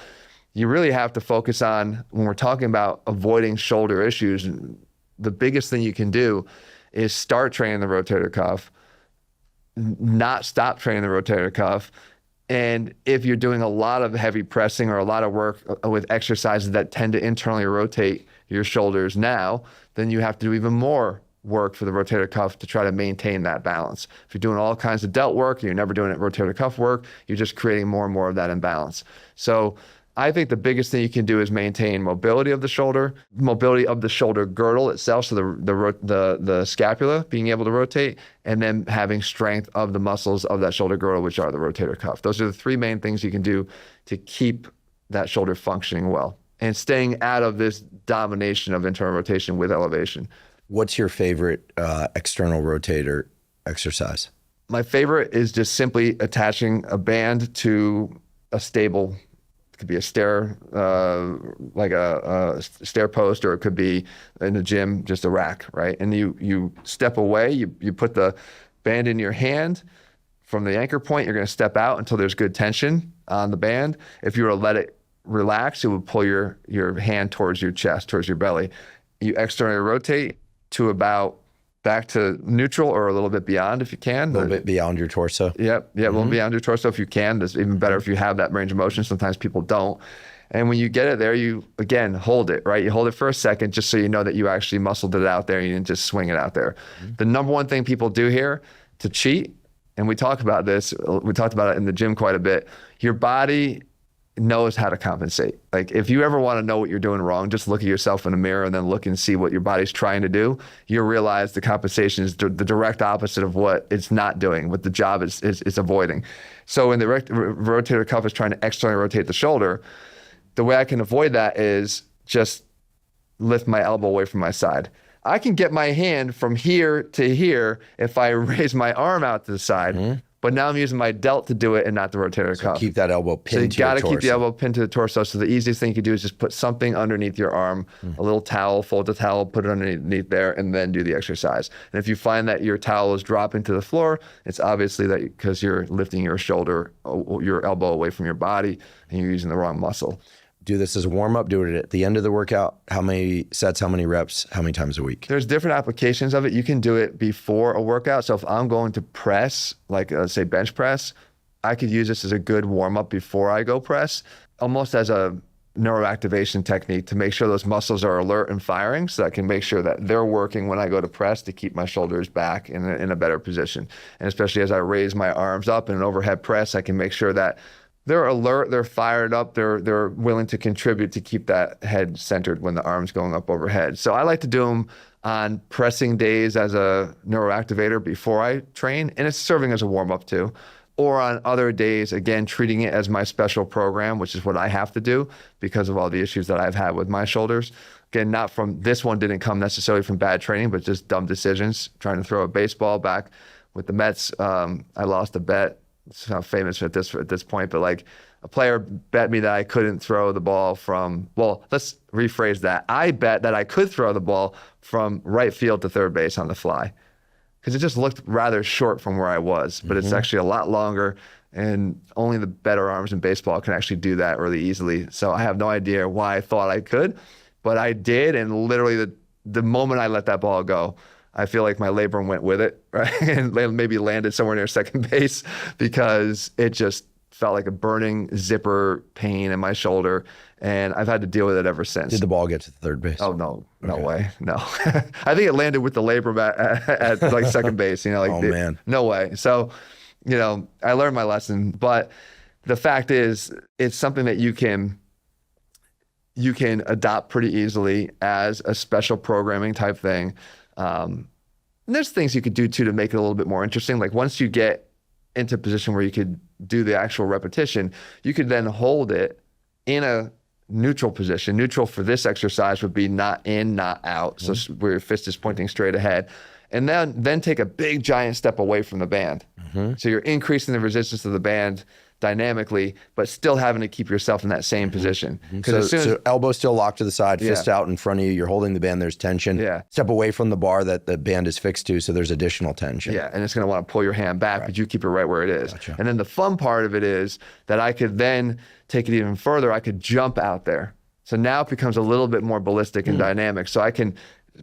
you really have to focus on, when we're talking about avoiding shoulder issues, the biggest thing you can do is start training the rotator cuff, not stop training the rotator cuff. And if you're doing a lot of heavy pressing or a lot of work with exercises that tend to internally rotate your shoulders now, then you have to do even more work for the rotator cuff to try to maintain that balance. If you're doing all kinds of delt work, you're never doing rotator cuff work, you're just creating more and more of that imbalance. So I think the biggest thing you can do is maintain mobility of the shoulder girdle itself, so the scapula being able to rotate, and then having strength of the muscles of that shoulder girdle, which are the rotator cuff. Those are the three main things you can do to keep that shoulder functioning well and staying out of this domination of internal rotation with elevation. What's your favorite external rotator exercise? My favorite is just simply attaching a band to a stable. Could be a stair, like a stair post, or it could be in the gym, just a rack, right? And you step away, you put the band in your hand. From the anchor point, you're gonna step out until there's good tension on the band. If you were to let it relax, it would pull your hand towards your chest, towards your belly. You externally rotate to about back to neutral or a little bit beyond if you can. A little bit beyond your torso. Yep, a little beyond your torso if you can. That's even better if you have that range of motion. Sometimes people don't. And when you get it there, you, again, hold it, right? You hold it for a second just so you know that you actually muscled it out there and you didn't just swing it out there. The number one thing people do here to cheat, and we talked about this, we talked about it in the gym quite a bit, your body knows how to compensate. Like, if you ever want to know what you're doing wrong, just look at yourself in the mirror and then look and see what your body's trying to do. You'll realize the compensation is the direct opposite of what it's not doing, what the job is avoiding. So when the rotator cuff is trying to externally rotate the shoulder, the way I can avoid that is just lift my elbow away from my side. I can get my hand from here to here if I raise my arm out to the side. But now I'm using my delt to do it and not the rotator cuff. Keep that elbow pinned to your torso. So you got to keep the elbow pinned to the torso. So the easiest thing you can do is just put something underneath your arm, a little towel, fold the towel, put it underneath there, and then do the exercise. And if you find that your towel is dropping to the floor, it's obviously that because you're lifting your shoulder, your elbow away from your body, and you're using the wrong muscle. Do this as a warm-up, do it at the end of the workout. How many sets, how many reps, how many times a week? There's different applications of it. You can do it before a workout. So if I'm going to press, like say bench press, I could use this as a good warm-up before I go press, almost as a neuroactivation technique to make sure those muscles are alert and firing, so I can make sure that they're working when I go to press to keep my shoulders back in a better position. And especially as I raise my arms up in an overhead press, I can make sure that they're alert, they're fired up, they're willing to contribute to keep that head centered when the arm's going up overhead. So I like to do them on pressing days as a neuroactivator before I train, and it's serving as a warm-up too. Or on other days, again, treating it as my special program, which is what I have to do because of all the issues that I've had with my shoulders. Again, this one didn't come necessarily from bad training, but just dumb decisions, trying to throw a baseball back with the Mets. I lost a bet. It's not famous at this point, but like a player bet me that I couldn't throw the ball let's rephrase that. I bet that I could throw the ball from right field to third base on the fly because it just looked rather short from where I was, but it's actually a lot longer, and only the better arms in baseball can actually do that really easily. So I have no idea why I thought I could, but I did, and literally the moment I let that ball go, I feel like my labrum went with it, right? And maybe landed somewhere near second base because it just felt like a burning zipper pain in my shoulder. And I've had to deal with it ever since. Did the ball get to the third base? Oh, no way. No. I think it landed with the labrum at like second base, man. No way. So, I learned my lesson, but the fact is it's something that you can you can adopt pretty easily as a special programming type thing. And there's things you could do too to make it a little bit more interesting. Like once you get into a position where you could do the actual repetition, you could then hold it in a neutral position. Neutral for this exercise would be not in, not out. So where your fist is pointing straight ahead. And then take a big giant step away from the band. So you're increasing the resistance of the band dynamically, but still having to keep yourself in that same position. So elbow still locked to the side, fist out in front of you. You're holding the band. There's tension. Step away from the bar that the band is fixed to, so there's additional tension. And it's going to want to pull your hand back, but you keep it right where it is. And then the fun part of it is that I could then take it even further. I could jump out there. So now it becomes a little bit more ballistic and dynamic. So I can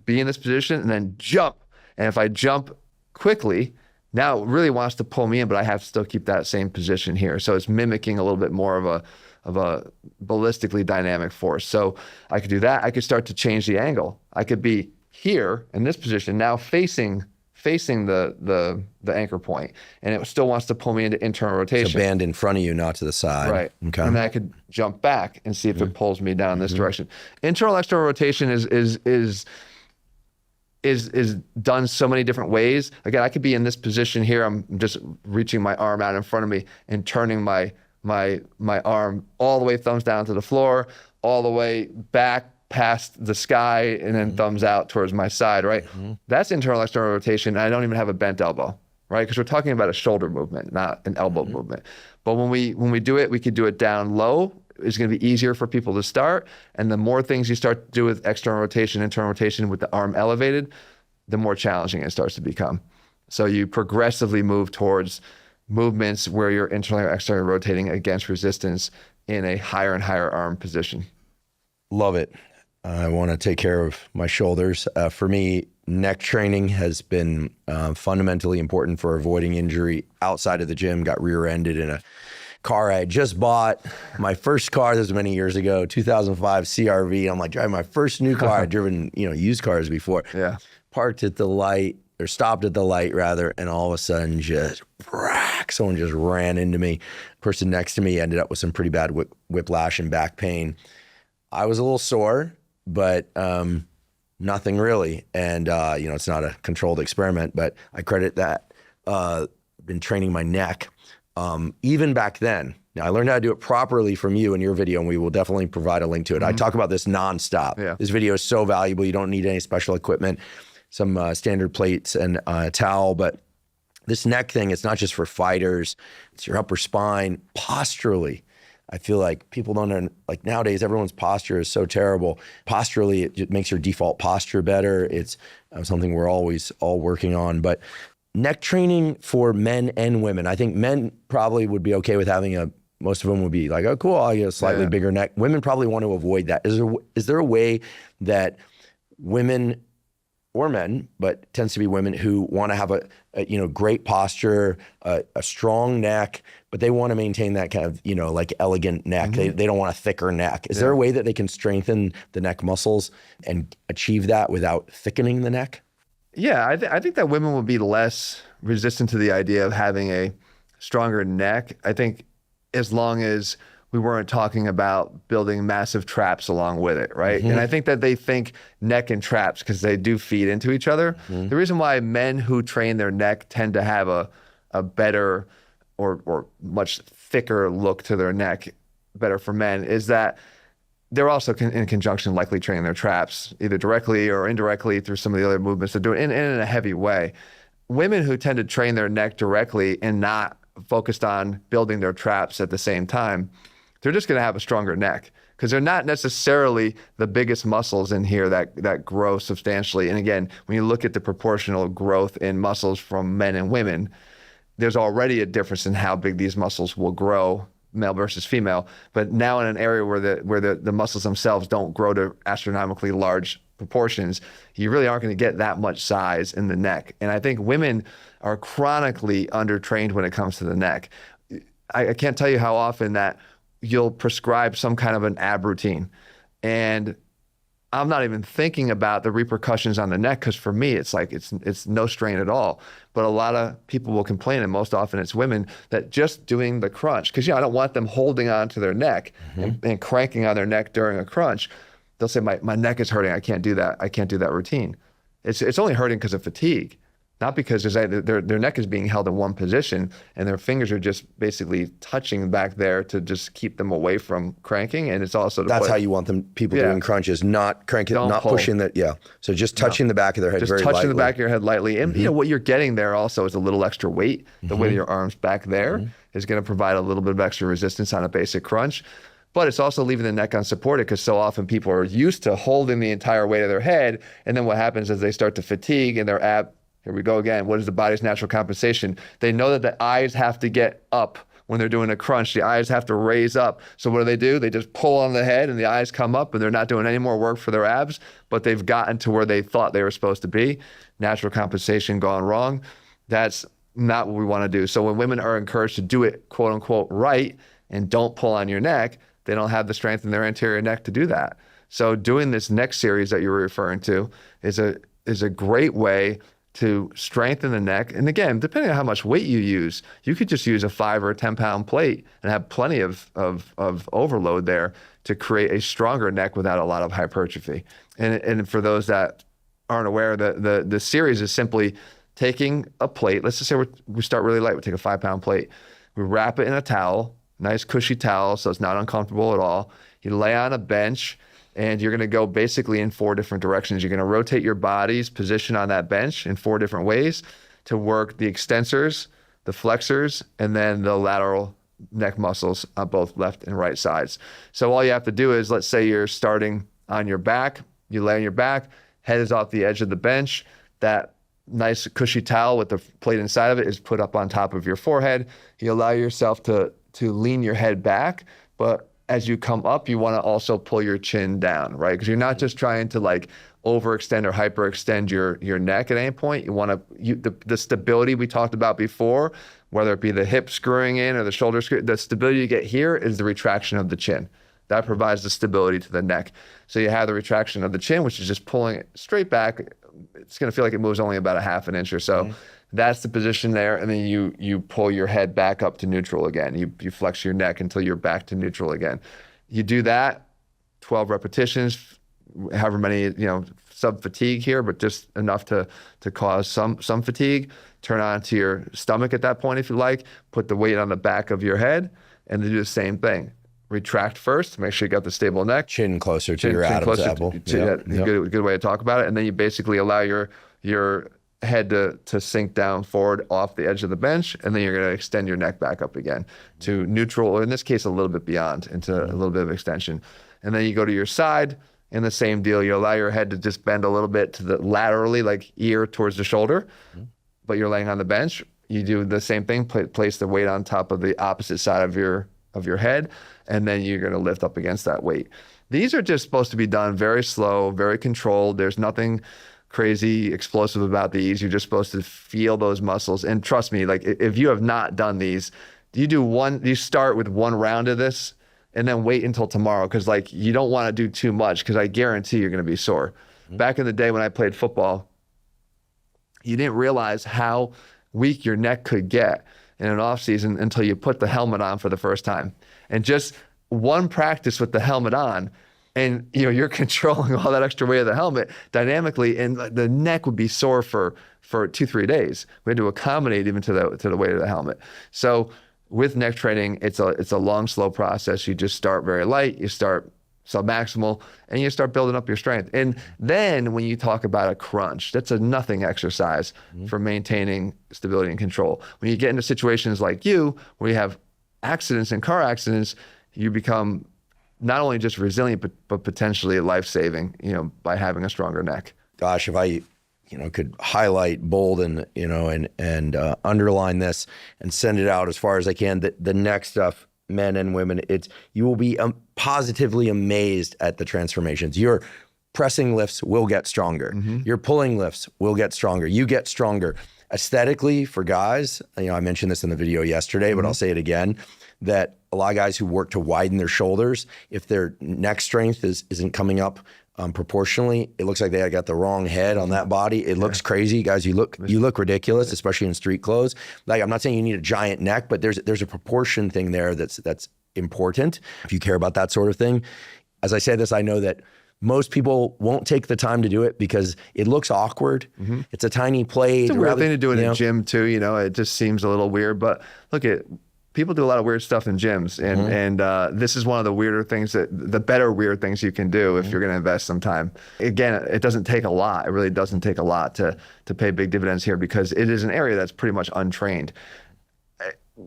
be in this position and then jump. And if I jump quickly, now it really wants to pull me in, but I have to still keep that same position here. So it's mimicking a little bit more of a ballistically dynamic force. So I could do that. I could start to change the angle. I could be here in this position, now facing the anchor point, and it still wants to pull me into internal rotation. So band in front of you, not to the side. Right. Okay. And then I could jump back and see if it pulls me down this direction. Internal external rotation is done so many different ways. Again, I could be in this position here. I'm just reaching my arm out in front of me and turning my arm all the way, thumbs down to the floor, all the way back past the sky, and then thumbs out towards my side, right? That's internal external rotation. And I don't even have a bent elbow, right? Because we're talking about a shoulder movement, not an elbow movement. But when we do it, we could do it down low. It's going to be easier for people to start. And the more things you start to do with external rotation, internal rotation with the arm elevated, the more challenging it starts to become. So you progressively move towards movements where you're internally or externally rotating against resistance in a higher and higher arm position. Love it. I want to take care of my shoulders. For me, neck training has been fundamentally important for avoiding injury outside of the gym. Got rear-ended in a car I had just bought. My first car, this was many years ago, 2005 CRV. I'm like driving my first new car. I'd driven, used cars before. Parked at the light, or stopped at the light rather, and all of a sudden just someone just ran into me. Person next to me ended up with some pretty bad whiplash and back pain. I was a little sore, but nothing really. And it's not a controlled experiment, but I credit that. Been training my neck. Even back then. Now, I learned how to do it properly from you in your video, and we will definitely provide a link to it. I talk about this nonstop. This video is so valuable. You don't need any special equipment, some standard plates and a towel. But this neck thing, it's not just for fighters. It's your upper spine. Posturally, I feel like people don't, like nowadays, everyone's posture is so terrible. Posturally, it makes your default posture better. It's something we're always all working on. But neck training for men and women. I think men probably would be okay with having most of them would be like, oh, cool, I'll get a slightly bigger neck. Women probably want to avoid that. Is there a way that women or men, but tends to be women who want to have a great posture, a strong neck, but they want to maintain that kind of, like elegant neck. They don't want a thicker neck. Is there a way that they can strengthen the neck muscles and achieve that without thickening the neck? Yeah, I think that women would be less resistant to the idea of having a stronger neck. I think as long as we weren't talking about building massive traps along with it, right? And I think that they think neck and traps because they do feed into each other. The reason why men who train their neck tend to have a better or much thicker look to their neck, better for men, is that they're also in conjunction likely training their traps, either directly or indirectly through some of the other movements they're doing, and in a heavy way. Women who tend to train their neck directly and not focused on building their traps at the same time, they're just going to have a stronger neck because they're not necessarily the biggest muscles in here that grow substantially. And again, when you look at the proportional growth in muscles from men and women, there's already a difference in how big these muscles will grow, male versus female, but now in an area where the muscles themselves don't grow to astronomically large proportions, you really aren't going to get that much size in the neck. And I think women are chronically undertrained when it comes to the neck. I can't tell you how often that you'll prescribe some kind of an ab routine, and I'm not even thinking about the repercussions on the neck, because for me, it's like it's no strain at all. But a lot of people will complain, and most often it's women, that just doing the crunch, because I don't want them holding on to their neck and cranking on their neck during a crunch. They'll say, my neck is hurting. I can't do that. I can't do that routine. It's only hurting because of fatigue. Not because their neck is being held in one position and their fingers are just basically touching back there to just keep them away from cranking. And it's also that's how you want them, people doing crunches, not cranking, not pull. Pushing that. Yeah. So just touching the back of their head very lightly. Just touching the back of your head lightly. And what you're getting there also is a little extra weight. The weight of your arms back there is going to provide a little bit of extra resistance on a basic crunch. But it's also leaving the neck unsupported, because so often people are used to holding the entire weight of their head. And then what happens is they start to fatigue and their here we go again. What is the body's natural compensation? They know that the eyes have to get up when they're doing a crunch. The eyes have to raise up. So what do? They just pull on the head and the eyes come up, and they're not doing any more work for their abs, but they've gotten to where they thought they were supposed to be. Natural compensation gone wrong. That's not what we want to do. So when women are encouraged to do it, quote unquote, right, and don't pull on your neck, they don't have the strength in their anterior neck to do that. So doing this neck series that you were referring to is a great way to strengthen the neck. And again, depending on how much weight you use, you could just use a 5 or 10 pound plate and have plenty of overload there to create a stronger neck without a lot of hypertrophy. And for those that aren't aware, the series is simply taking a plate. Let's just say we start really light. We take a 5 pound plate. We wrap it in a towel, nice cushy towel, so it's not uncomfortable at all. You lay on a bench, and you're going to go basically in 4 different directions. You're going to rotate your body's position on that bench in 4 different ways to work the extensors, the flexors, and then the lateral neck muscles on both left and right sides. So all you have to do is, let's say you're starting on your back, you lay on your back, head is off the edge of the bench, that nice cushy towel with the plate inside of it is put up on top of your forehead. You allow yourself to lean your head back, but as you come up, you want to also pull your chin down, right? Because you're not just trying to like overextend or hyperextend your neck at any point. You want the stability we talked about before, whether it be the hip screwing in or the shoulder screw, the stability you get here is the retraction of the chin. That provides the stability to the neck. So you have the retraction of the chin, which is just pulling it straight back. It's going to feel like it moves only about a half an inch or so. That's the position there, and then you pull your head back up to neutral again. You flex your neck until you're back to neutral again. You do that, 12 repetitions, however many, sub fatigue here, but just enough to cause some fatigue. Turn on to your stomach at that point if you like. Put the weight on the back of your head, and then do the same thing. Retract first, make sure you got the stable neck. Chin closer to your Adam's apple. Good way to talk about it. And then you basically allow your head to sink down forward off the edge of the bench, and then you're going to extend your neck back up again to neutral, or in this case, a little bit beyond, into a little bit of extension. And then you go to your side, and the same deal. You allow your head to just bend a little bit to the laterally, like ear towards the shoulder, but you're laying on the bench. You do the same thing, place the weight on top of the opposite side of your head, and then you're going to lift up against that weight. These are just supposed to be done very slow, very controlled. There's nothing crazy explosive about these. You're just supposed to feel those muscles. And trust me, like if you have not done these, you start with 1 round of this and then wait until tomorrow, because like you don't want to do too much, because I guarantee you're going to be sore. Back in the day when I played football, you didn't realize how weak your neck could get in an off season until you put the helmet on for the first time. And just one practice with the helmet on, and you're controlling all that extra weight of the helmet dynamically, and the neck would be sore for 2-3 days. We had to accommodate even to the weight of the helmet. So with neck training, it's a long, slow process. You just start very light, you start submaximal, and you start building up your strength. And then when you talk about a crunch, that's a nothing exercise for maintaining stability and control. When you get into situations like where you have accidents and car accidents, you become not only just resilient, but potentially life-saving, by having a stronger neck. Gosh, if I, could highlight, bold, and underline this and send it out as far as I can, the neck stuff, men and women, you will be positively amazed at the transformations. Your pressing lifts will get stronger. Your pulling lifts will get stronger. You get stronger. Aesthetically, for guys, I mentioned this in the video yesterday, but I'll say it again, that a lot of guys who work to widen their shoulders, if their neck strength isn't coming up proportionally. It looks like they got the wrong head on that body. It looks crazy, guys. You look ridiculous, especially in street clothes. Like, I'm not saying you need a giant neck, but there's a proportion thing there that's important if you care about that sort of thing. As I say this, I know that most people won't take the time to do it because it looks awkward. It's a tiny plate. It's a weird thing to do in a gym too. It just seems a little weird. But look, people do a lot of weird stuff in gyms, and this is one of the weirder things the better weird things you can do if you're going to invest some time. Again, it doesn't take a lot. It really doesn't take a lot to pay big dividends here because it is an area that's pretty much untrained.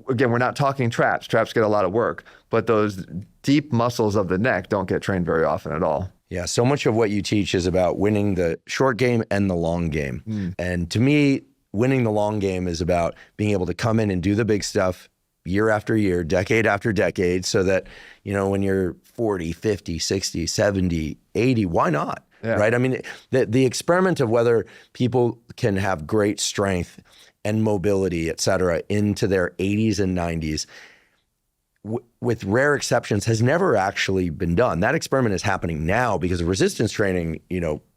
Again, we're not talking traps. Traps get a lot of work, but those deep muscles of the neck don't get trained very often at all. Yeah, so much of what you teach is about winning the short game and the long game. And to me, winning the long game is about being able to come in and do the big stuff year after year, decade after decade, so that, when you're 40, 50, 60, 70, 80, why not? Yeah. Right? I mean, the experiment of whether people can have great strength and mobility, et cetera, into their 80s and 90s, with rare exceptions, has never actually been done. That experiment is happening now because of resistance training,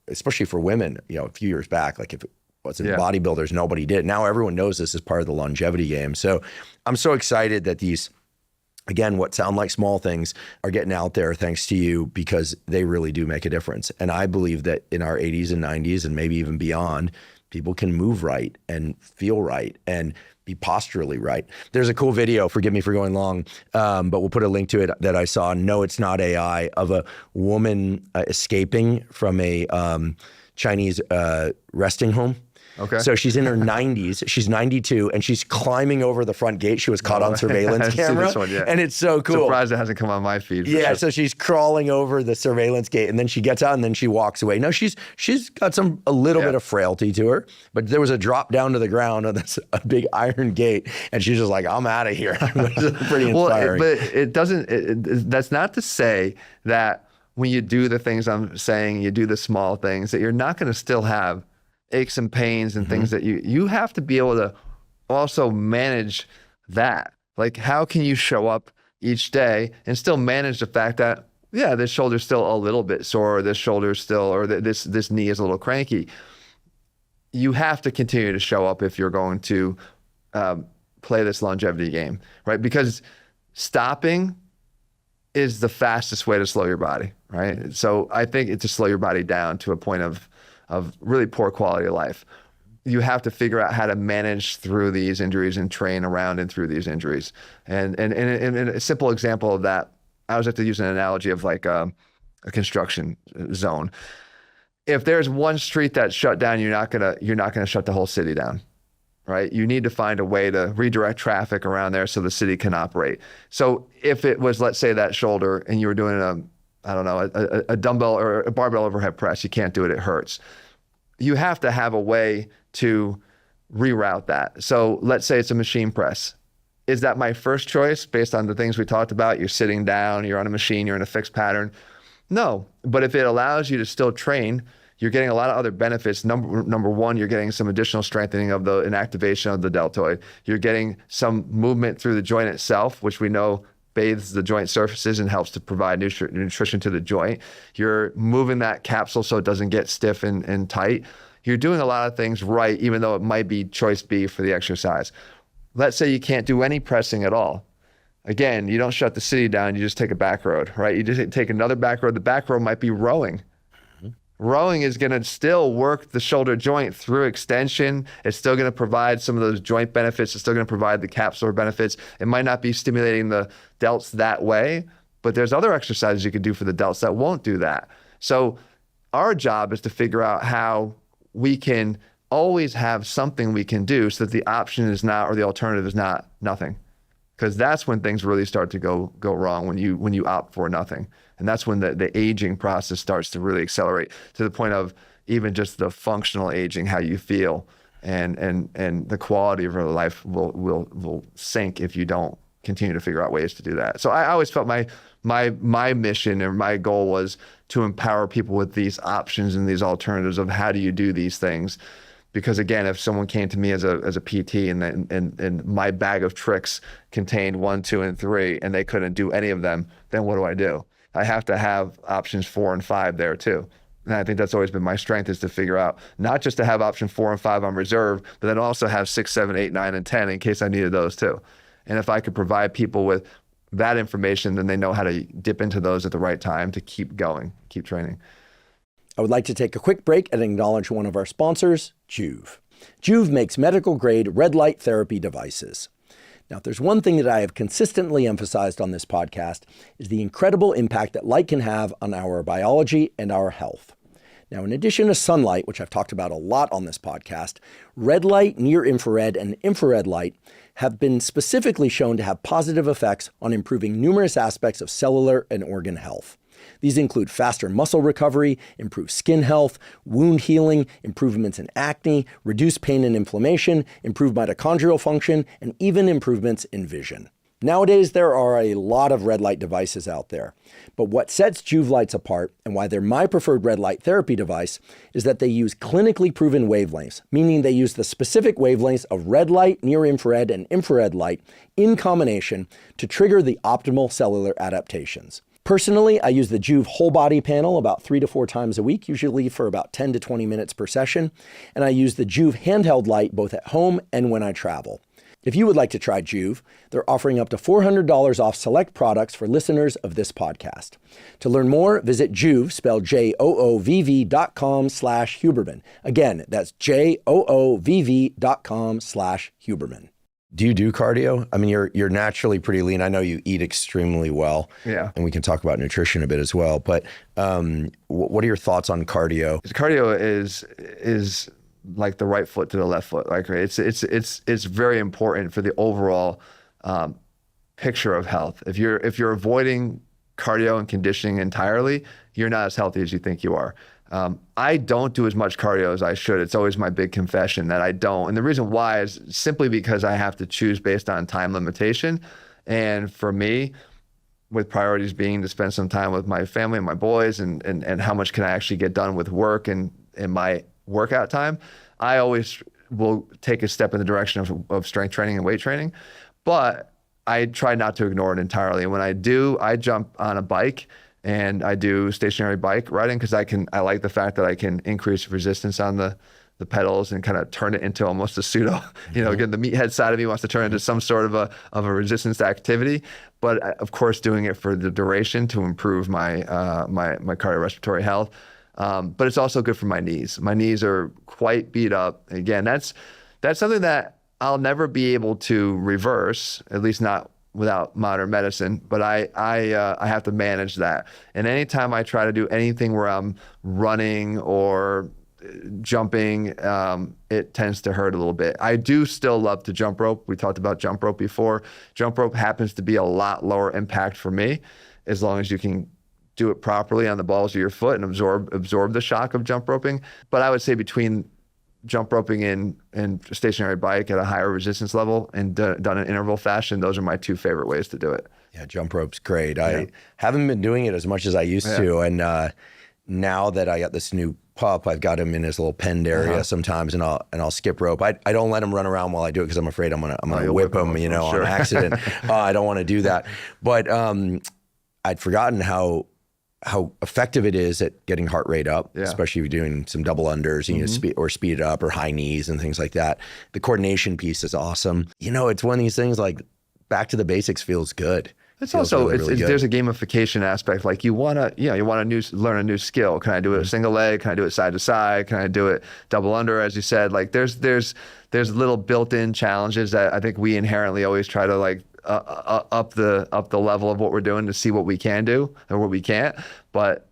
especially for women, a few years back, like if it wasn't bodybuilders, nobody did. Now everyone knows this is part of the longevity game. So I'm so excited that these, again, what sound like small things are getting out there thanks to you, because they really do make a difference. And I believe that in our 80s and 90s and maybe even beyond, people can move right and feel right and be posturally right. There's a cool video, forgive me for going long, but we'll put a link to it, that I saw, no, it's not AI, of a woman escaping from a Chinese resting home. Okay. So she's in her 90s, she's 92, and she's climbing over the front gate. She was caught on surveillance camera. This one, yeah. And it's so cool. Surprised it hasn't come on my feed. Yeah, sure. So she's crawling over the surveillance gate, and then she gets out, and then she walks away. No, she's got a little bit of frailty to her, but there was a drop down to the ground of a big iron gate, and she's just like, I'm out of here. It's pretty inspiring. Well, but it doesn't, that's not to say that when you do the things I'm saying, you do the small things, that you're not going to still have aches and pains and things that you have to be able to also manage that. Like, how can you show up each day and still manage the fact that, yeah, this shoulder's still a little bit sore, or this shoulder's still, or this knee is a little cranky. You have to continue to show up if you're going to play this longevity game, right? Because stopping is the fastest way to slow your body, right? So I think it's to slow your body down to a point of really poor quality of life. You have to figure out how to manage through these injuries and train around and through these injuries. And a simple example of that, I always have to use an analogy of like a construction zone. If there's one street that's shut down, you're not gonna shut the whole city down, right? You need to find a way to redirect traffic around there so the city can operate. So if it was, let's say, that shoulder, and you were doing a dumbbell or a barbell overhead press, you can't do it, it hurts. You have to have a way to reroute that. So let's say it's a machine press. Is that my first choice based on the things we talked about? You're sitting down, you're on a machine, you're in a fixed pattern. No, but if it allows you to still train, you're getting a lot of other benefits. Number one, you're getting some additional strengthening of and activation of the deltoid. You're getting some movement through the joint itself, which we know bathes the joint surfaces and helps to provide nutrition to the joint. You're moving that capsule so it doesn't get stiff and tight. You're doing a lot of things right, even though it might be choice B for the exercise. Let's say you can't do any pressing at all. Again, you don't shut the city down, you just take a back road, right? You just take another back road. The back road might be rowing. Rowing is going to still work the shoulder joint through extension. It's still going to provide some of those joint benefits. It's still going to provide the capsular benefits. It might not be stimulating the delts that way, but there's other exercises you can do for the delts that won't do that. So our job is to figure out how we can always have something we can do so that the option is not, or the alternative is not, nothing. Because that's when things really start to go wrong, when you opt for nothing. And that's when the aging process starts to really accelerate, to the point of even just the functional aging, how you feel, and the quality of your life will sink if you don't continue to figure out ways to do that. So I always felt my mission or my goal was to empower people with these options and these alternatives of how do you do these things. Because again, if someone came to me as a PT and my bag of tricks contained 1, 2, and 3, and they couldn't do any of them, then what do? I have to have options 4 and 5 there too, And I think that's always been my strength, is to figure out not just to have option 4 and 5 on reserve, but then also have 6, 7, 8, 9, and 10 in case I needed those too. And if I could provide people with that information, then they know how to dip into those at the right time to keep going, keep training. I would like to take a quick break and acknowledge one of our sponsors, Juve. Juve makes medical-grade red light therapy devices. Now, if there's one thing that I have consistently emphasized on this podcast, is the incredible impact that light can have on our biology and our health. Now, in addition to sunlight, which I've talked about a lot on this podcast, red light, near-infrared, and infrared light have been specifically shown to have positive effects on improving numerous aspects of cellular and organ health. These include faster muscle recovery, improved skin health, wound healing, improvements in acne, reduced pain and inflammation, improved mitochondrial function, and even improvements in vision. Nowadays, there are a lot of red light devices out there, but what sets Juve lights apart and why they're my preferred red light therapy device is that they use clinically proven wavelengths, meaning they use the specific wavelengths of red light, near-infrared, and infrared light in combination to trigger the optimal cellular adaptations. Personally, I use the Juve whole body panel about 3 to 4 times a week, usually for about 10 to 20 minutes per session, and I use the Juve handheld light both at home and when I travel. If you would like to try Juve, they're offering up to $400 off select products for listeners of this podcast. To learn more, visit Juve, spelled JOOVV.com/Huberman. Again, that's JOOVV.com/Huberman. Do you do cardio? I mean, you're naturally pretty lean. I know you eat extremely well. Yeah. And we can talk about nutrition a bit as well. But what are your thoughts on cardio? Cardio is like the right foot to the left foot. Like, it's very important for the overall picture of health. If you're avoiding cardio and conditioning entirely, you're not as healthy as you think you are. I don't do as much cardio as I should. It's always my big confession that I don't. And the reason why is simply because I have to choose based on time limitation. And for me, with priorities being to spend some time with my family and my boys and how much can I actually get done with work and my workout time, I always will take a step in the direction of strength training and weight training. But I try not to ignore it entirely. And when I do, I jump on a bike and I do stationary bike riding because I like the fact that I can increase resistance on the pedals and kind of turn it into almost a pseudo, again, the meathead side of me wants to turn it into some sort of a resistance activity. But of course, doing it for the duration to improve my cardiorespiratory health. But it's also good for my knees. My knees are quite beat up. Again, that's something that I'll never be able to reverse, at least not without modern medicine, but I have to manage that. And anytime I try to do anything where I'm running or jumping, it tends to hurt a little bit. I do still love to jump rope. We talked about jump rope before. Jump rope happens to be a lot lower impact for me, as long as you can do it properly on the balls of your foot and absorb the shock of jump roping. But I would say between jump roping and stationary bike at a higher resistance level and done in interval fashion, those are my 2 favorite ways to do it. Yeah, jump rope's great. Yeah. I haven't been doing it as much as I used to. And now that I got this new pup, I've got him in his little penned area sometimes, and I'll skip rope. I don't let him run around while I do it because I'm afraid I'm gonna whip him, on accident. I don't want to do that. But I'd forgotten how effective it is at getting heart rate up, especially if you're doing some double unders, speed it up, or high knees and things like that. The coordination piece is awesome. It's one of these things, like, back to the basics feels good. It's also really there's a gamification aspect. Like, you want to learn a new skill. Can I do it single leg? Can I do it side to side? Can I do it double under? As you said, like, there's little built-in challenges that I think we inherently always try to, like, up the level of what we're doing to see what we can do or what we can't. But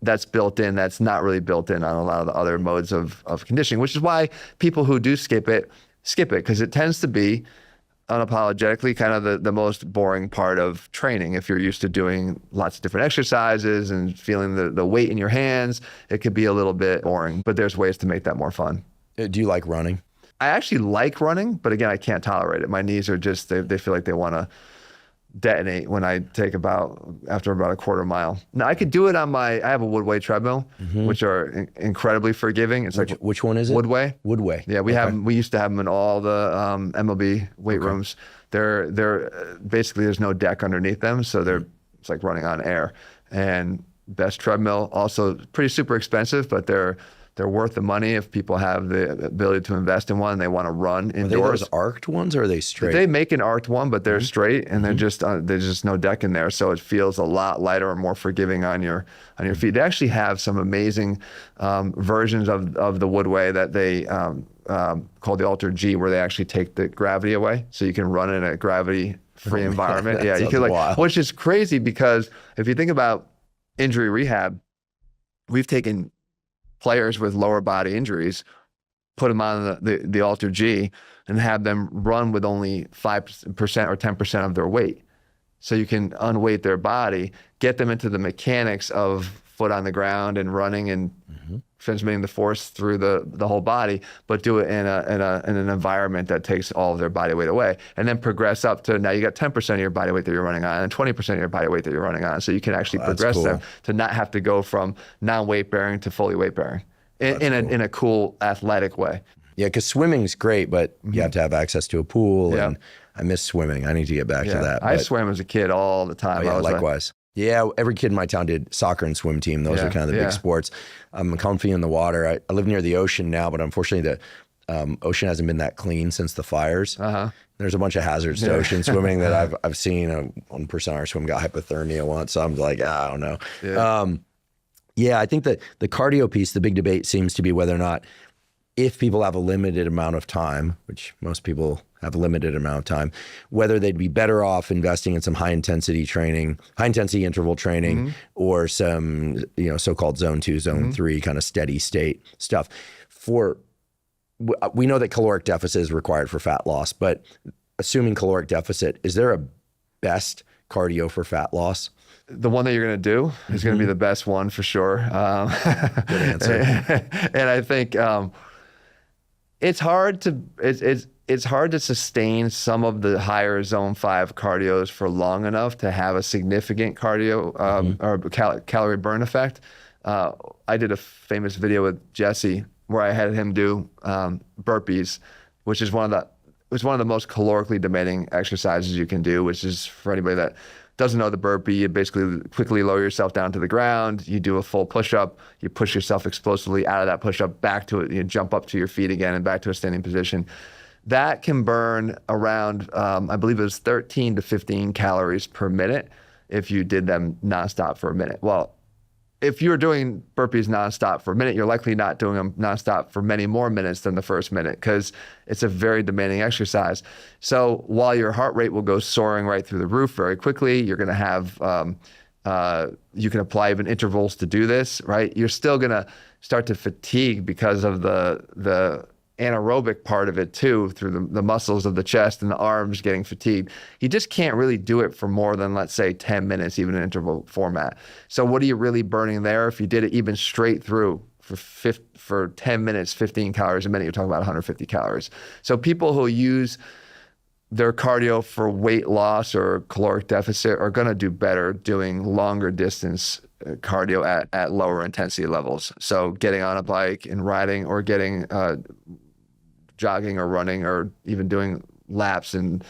that's built in. That's not really built in on a lot of the other modes of conditioning, which is why people who do skip it, because it tends to be unapologetically kind of the most boring part of training. If you're used to doing lots of different exercises and feeling the weight in your hands, it could be a little bit boring, but there's ways to make that more fun. Do you like running? I actually like running, but again, I can't tolerate it. My knees are just, they feel like they want to detonate when I take after about a quarter mile. Now, I could do it I have a Woodway treadmill, which are incredibly forgiving. It's which one is it? Woodway. Woodway. Yeah, we used to have them in all the MLB weight rooms. They're basically, there's no deck underneath them, so it's like running on air. And best treadmill. Also pretty super expensive, but they're worth the money if people have the ability to invest in one and they want to run indoors. Are they those arced ones or are they straight? They make an arced one, but they're straight, and there's just no deck in there, so it feels a lot lighter and more forgiving on your feet. They actually have some amazing versions of the Woodway that they called the Ultra G, where they actually take the gravity away, so you can run in a gravity-free environment. Yeah, you can which is crazy because if you think about injury rehab, we've taken players with lower body injuries, put them on the Ultra G, and have them run with only 5% or 10% of their weight. So you can unweight their body, get them into the mechanics of foot on the ground and running and transmitting the force through the whole body, but do it in an environment that takes all of their body weight away, and then progress up to now you got 10% of your body weight that you're running on and 20% of your body weight that you're running on. So you can actually progress them to not have to go from non-weight bearing to fully weight bearing in a cool athletic way. Yeah, because swimming's great, but you have to have access to a pool, and I miss swimming. I need to get back to that. I swam as a kid all the time. Oh, yeah, likewise. Yeah, every kid in my town did soccer and swim team. Those are kind of the big sports. I'm comfy in the water. I live near the ocean now, but unfortunately the ocean hasn't been that clean since the fires. There's a bunch of hazards to ocean swimming that I've seen. One person on our swim got hypothermia once, so I'm like, I don't know. Yeah, I think that the cardio piece, the big debate seems to be whether or not, if people have a limited amount of time, which most people have a limited amount of time, whether they'd be better off investing in some high intensity interval training, or some, so-called zone 2, zone 3 kind of steady state stuff. We know that caloric deficit is required for fat loss, but assuming caloric deficit, is there a best cardio for fat loss? The one that you're going to do is going to be the best one for sure. Good answer. And I think it's hard to sustain some of the higher zone 5 cardios for long enough to have a significant cardio or calorie burn effect. I did a famous video with Jesse where I had him do burpees, which is one of the most calorically demanding exercises you can do, which is, for anybody that doesn't know the burpee, you basically quickly lower yourself down to the ground, you do a full push-up, you push yourself explosively out of that push-up back to it, you jump up to your feet again and back to a standing position. That can burn around, I believe it was 13 to 15 calories per minute if you did them nonstop for a minute. Well, if you're doing burpees nonstop for a minute, you're likely not doing them nonstop for many more minutes than the first minute, because it's a very demanding exercise. So while your heart rate will go soaring right through the roof very quickly, you're going to have, you can apply even intervals to do this, right? You're still going to start to fatigue because of the anaerobic part of it too, through the muscles of the chest and the arms getting fatigued. You just can't really do it for more than, let's say, 10 minutes, even in interval format. So what are you really burning there? If you did it even straight through for 10 minutes, 15 calories a minute, you're talking about 150 calories. So people who use their cardio for weight loss or caloric deficit are going to do better doing longer distance cardio at lower intensity levels. So getting on a bike and riding, or getting jogging or running, or even doing laps in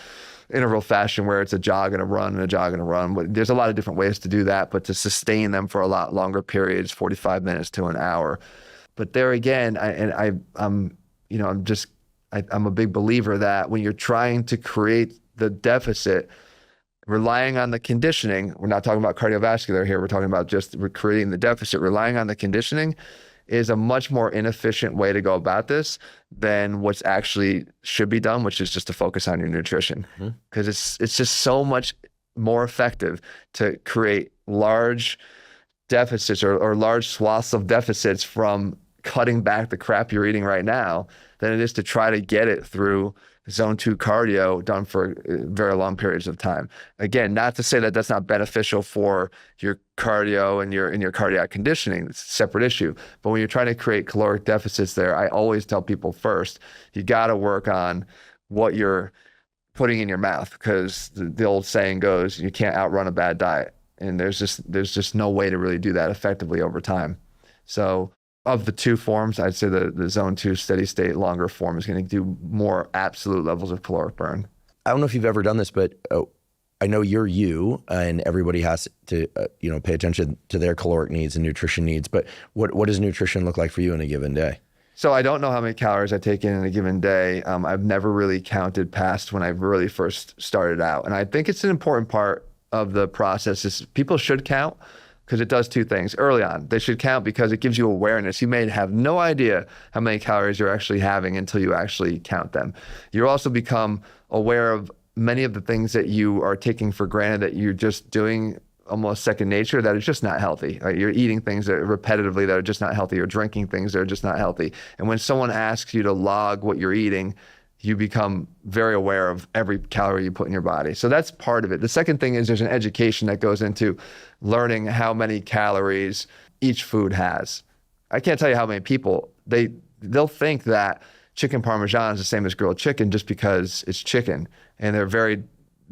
interval fashion where it's a jog and a run and a jog and a run. There's a lot of different ways to do that, but to sustain them for a lot longer periods, 45 minutes to an hour. But there again, I'm a big believer that when you're trying to create the deficit, relying on the conditioning, we're not talking about cardiovascular here, we're talking about just creating the deficit, relying on the conditioning is a much more inefficient way to go about this than what's actually should be done, which is just to focus on your nutrition. Because it's just so much more effective to create large deficits or large swaths of deficits from cutting back the crap you're eating right now than it is to try to get it through zone 2 cardio done for very long periods of time. Again, not to say that that's not beneficial for your cardio and your cardiac conditioning. It's a separate issue. But when you're trying to create caloric deficits there, I always tell people first, you got to work on what you're putting in your mouth, because the old saying goes, you can't outrun a bad diet. And there's just no way to really do that effectively over time. So of the two forms, I'd say the zone 2 steady state longer form is going to do more absolute levels of caloric burn. I don't know if you've ever done this, but I know you're you, and everybody has to, pay attention to their caloric needs and nutrition needs. But what does nutrition look like for you in a given day? So I don't know how many calories I take in a given day. I've never really counted past when I really first started out. And I think it's an important part of the process is people should count because it does two things. Early on, they should count because it gives you awareness. You may have no idea how many calories you're actually having until you actually count them. You also become aware of many of the things that you are taking for granted that you're just doing almost second nature that is just not healthy. Right? You're eating things that repetitively that are just not healthy. You're drinking things that are just not healthy. And when someone asks you to log what you're eating, you become very aware of every calorie you put in your body. So that's part of it. The second thing is there's an education that goes into learning how many calories each food has. I can't tell you how many people, they'll think that chicken Parmesan is the same as grilled chicken just because it's chicken. And they're very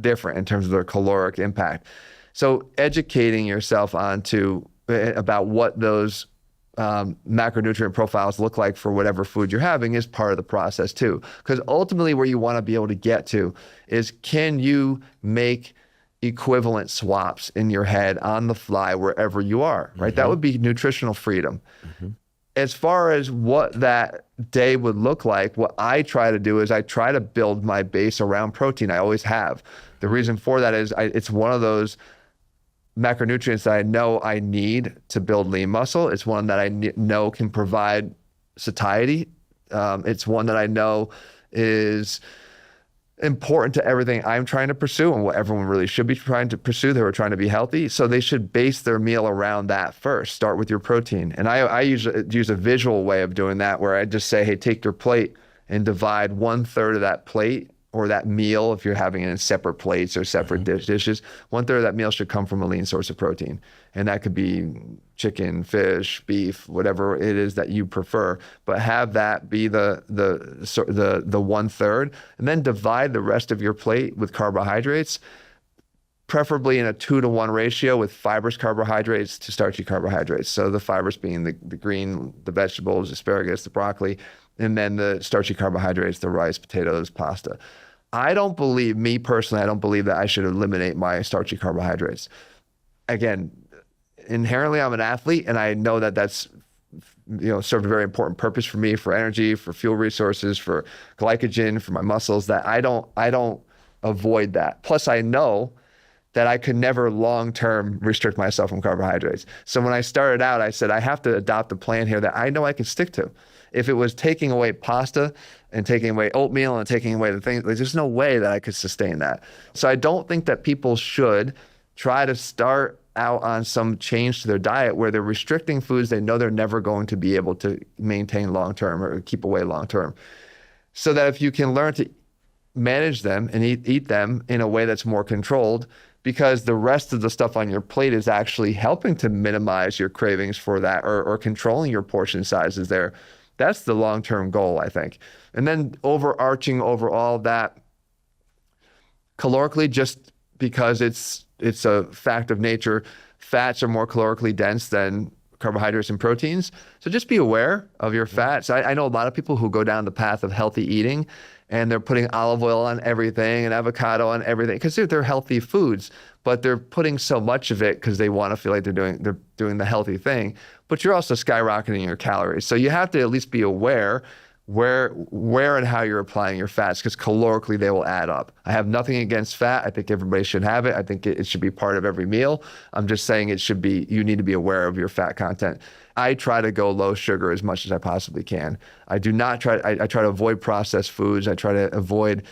different in terms of their caloric impact. So educating yourself about what those macronutrient profiles look like for whatever food you're having is part of the process too. Because ultimately where you want to be able to get to is, can you make equivalent swaps in your head on the fly wherever you are, right? Mm-hmm. That would be nutritional freedom. Mm-hmm. As far as what that day would look like, what I try to do is I try to build my base around protein. I always have. The reason for that is it's one of those macronutrients that I know I need to build lean muscle. It's one that I know can provide satiety. It's one that I know is important to everything I'm trying to pursue and what everyone really should be trying to pursue. They were trying to be healthy. So they should base their meal around that first. Start with your protein. And I usually use a visual way of doing that where I just say, hey, take your plate and divide 1/3 of that plate or that meal, if you're having it in separate plates or separate dishes, 1/3 of that meal should come from a lean source of protein. And that could be chicken, fish, beef, whatever it is that you prefer, but have that be the 1/3, and then divide the rest of your plate with carbohydrates, preferably in a 2-to-1 ratio with fibrous carbohydrates to starchy carbohydrates. So the fibers being the green, the vegetables, asparagus, the broccoli, and then the starchy carbohydrates, the rice, potatoes, pasta. Me personally, I don't believe that I should eliminate my starchy carbohydrates. Again, inherently I'm an athlete and I know that that's served a very important purpose for me, for energy, for fuel resources, for glycogen, for my muscles, that I don't avoid that. Plus I know that I could never long-term restrict myself from carbohydrates. So when I started out, I said, I have to adopt a plan here that I know I can stick to. If it was taking away pasta and taking away oatmeal and taking away the things, there's no way that I could sustain that. So I don't think that people should try to start out on some change to their diet where they're restricting foods they know they're never going to be able to maintain long-term or keep away long-term. So that if you can learn to manage them and eat them in a way that's more controlled, because the rest of the stuff on your plate is actually helping to minimize your cravings for that or controlling your portion sizes there. That's the long-term goal, I think. And then overarching over all that, calorically, just because it's a fact of nature, fats are more calorically dense than carbohydrates and proteins. So just be aware of your fats. I know a lot of people who go down the path of healthy eating and they're putting olive oil on everything and avocado on everything because they're healthy foods, but they're putting so much of it because they want to feel like they're doing the healthy thing. But you're also skyrocketing your calories. So you have to at least be aware where and how you're applying your fats, because calorically they will add up. I have nothing against fat. I think everybody should have it. I think it should be part of every meal. I'm just saying you need to be aware of your fat content. I try to go low sugar as much as I possibly can. I try to avoid processed foods. I try to avoid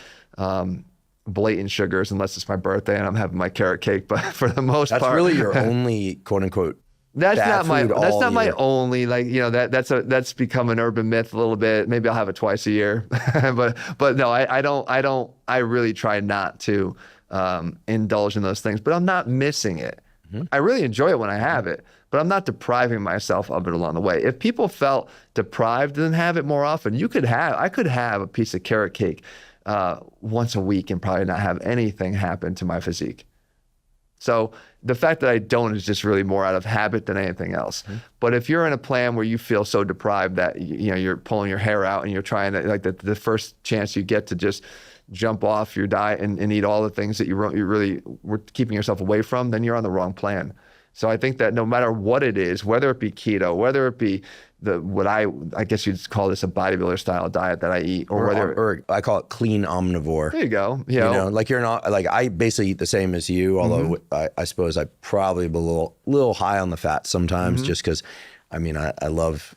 blatant sugars unless it's my birthday and I'm having my carrot cake. But for the most part, that's really your only quote unquote. That's not my only, that's become an urban myth a little bit. Maybe I'll have it twice a year, but no, I really try not to indulge in those things, but I'm not missing it. Mm-hmm. I really enjoy it when I have it, but I'm not depriving myself of it along the way. If people felt deprived and have it more often, I could have a piece of carrot cake once a week and probably not have anything happen to my physique. So the fact that I don't is just really more out of habit than anything else. But if you're in a plan where you feel so deprived that you're pulling your hair out and you're trying to, like, the first chance you get to just jump off your diet and eat all the things that you really were keeping yourself away from, then you're on the wrong plan. So I think that no matter what it is, whether it be keto, whether it be what I guess you'd call this a bodybuilder style diet that I eat, or I call it clean omnivore. There you go. You know, like you're not, like I basically eat the same as you, although I suppose I probably am a little high on the fat sometimes, just because, I mean, I love,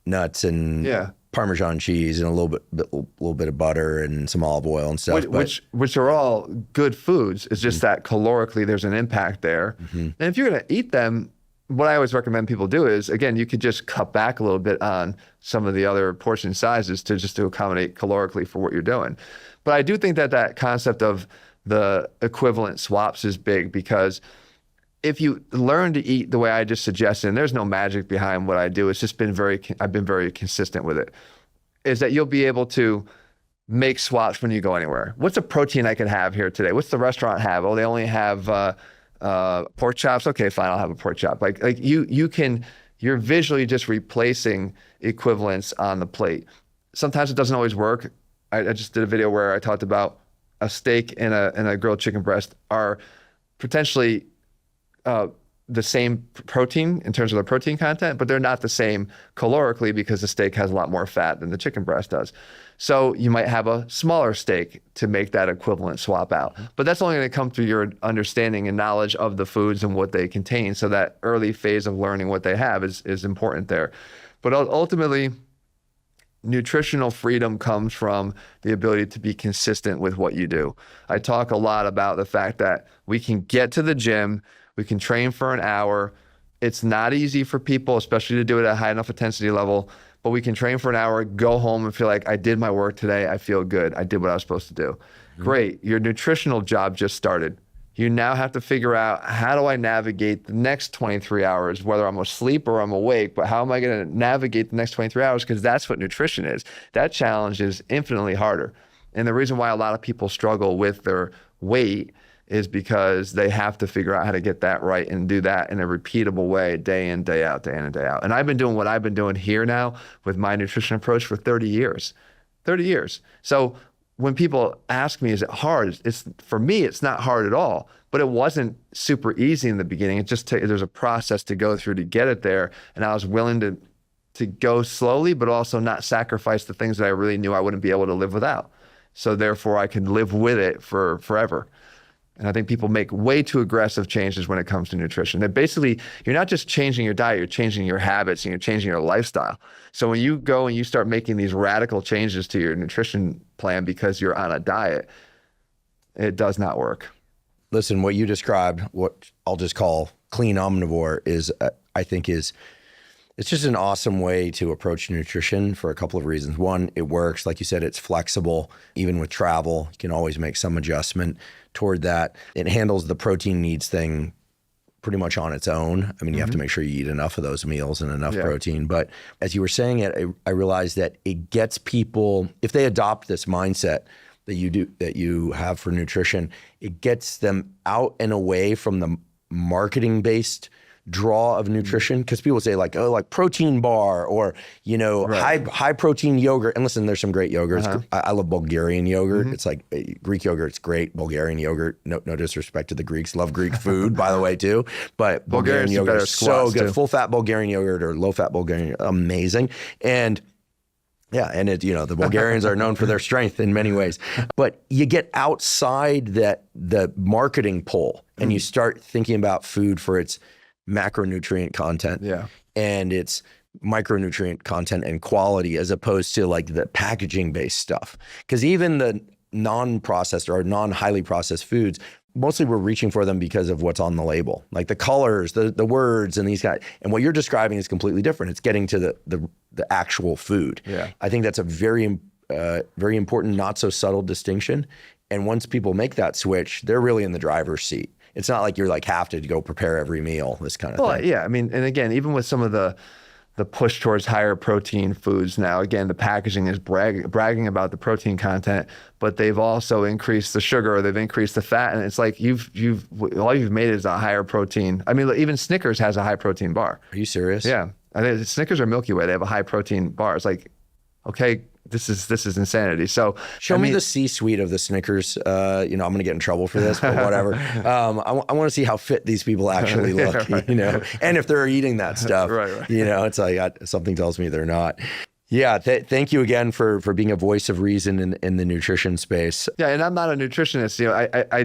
nuts and Parmesan cheese and a little bit of butter and some olive oil and stuff. Which are all good foods. It's just that calorically there's an impact there. And if you're going to eat them, what I always recommend people do is, again, you could just cut back a little bit on some of the other portion sizes to accommodate calorically for what you're doing. But I do think that concept of the equivalent swaps is big, because if you learn to eat the way I just suggested, and there's no magic behind what I do, it's just I've been very consistent with it, is that you'll be able to make swaps when you go anywhere. What's a protein I can have here today? What's the restaurant have? Oh, they only have pork chops. Okay, fine, I'll have a pork chop. Like you're visually just replacing equivalents on the plate. Sometimes it doesn't always work. I just did a video where I talked about a steak and a grilled chicken breast are potentially the same protein in terms of the protein content, but they're not the same calorically, because the steak has a lot more fat than the chicken breast does. So you might have a smaller steak to make that equivalent swap out. But that's only going to come through your understanding and knowledge of the foods and what they contain. So that early phase of learning what they have is important there. But ultimately, nutritional freedom comes from the ability to be consistent with what you do. I talk a lot about the fact that we can get to the gym, we can train for an hour. It's not easy for people, especially to do it at a high enough intensity level, but we can train for an hour, go home and feel like I did my work today. I feel good. I did what I was supposed to do. Great. Your nutritional job just started. You now have to figure out, how do I navigate the next 23 hours, whether I'm asleep or I'm awake, but how am I going to navigate the next 23 hours? Because that's what nutrition is. That challenge is infinitely harder. And the reason why a lot of people struggle with their weight is because they have to figure out how to get that right and do that in a repeatable way, day in, day out, day in and day out. And I've been doing what I've been doing here now with my nutrition approach for 30 years. 30 years. So when people ask me, is it hard? For me, it's not hard at all, but it wasn't super easy in the beginning. It just there's a process to go through to get it there. And I was willing to go slowly, but also not sacrifice the things that I really knew I wouldn't be able to live without. So therefore I could live with it for forever. And I think people make way too aggressive changes when it comes to nutrition. That basically, you're not just changing your diet, you're changing your habits and you're changing your lifestyle. So when you go and you start making these radical changes to your nutrition plan because you're on a diet, it does not work. Listen, what you described, what I'll just call clean omnivore, is, I think it's just an awesome way to approach nutrition for a couple of reasons. One, it works. Like you said, it's flexible. Even with travel, you can always make some adjustment toward that. It handles the protein needs thing pretty much on its own. I mean, you have to make sure you eat enough of those meals and enough protein. But as you were saying it, I realized that it gets people, if they adopt this mindset that you have for nutrition, it gets them out and away from the marketing-based draw of nutrition, because people say like, oh, like protein bar or, high protein yogurt. And listen, there's some great yogurts. I love Bulgarian yogurt. It's like Greek yogurt's great. Bulgarian yogurt, no disrespect to the Greeks, love Greek food, by the way, too. But Bulgarian yogurt is so good. Full fat Bulgarian yogurt or low fat Bulgarian, amazing. And yeah, and the Bulgarians are known for their strength in many ways. But you get outside the marketing pull and you start thinking about food for its macronutrient content and its micronutrient content and quality, as opposed to like the packaging based stuff. Because even the non-processed or non-highly processed foods, mostly we're reaching for them because of what's on the label, like the colors, the words, and these guys. And what you're describing is completely different. It's getting to the actual food. I think that's a very important, not so subtle distinction. And once people make that switch, they're really in the driver's seat. It's not like you're like have to go prepare every meal, this kind of thing. Yeah, I mean, and again, even with some of the the push towards higher protein foods now. Again, the packaging is bragging about the protein content, but they've also increased the sugar, or they've increased the fat, and it's like all you've made is a higher protein. I mean, even Snickers has a high protein bar. Are you serious? Yeah, I think Snickers or Milky Way, they have a high protein bar. It's like, okay, this is insanity. So show me the C-suite of the Snickers. I'm going to get in trouble for this, but whatever. I want to see how fit these people actually look, right. and if they're eating that stuff. Right. It's like something tells me they're not. Yeah, thank you again for being a voice of reason in the nutrition space. Yeah, and I'm not a nutritionist.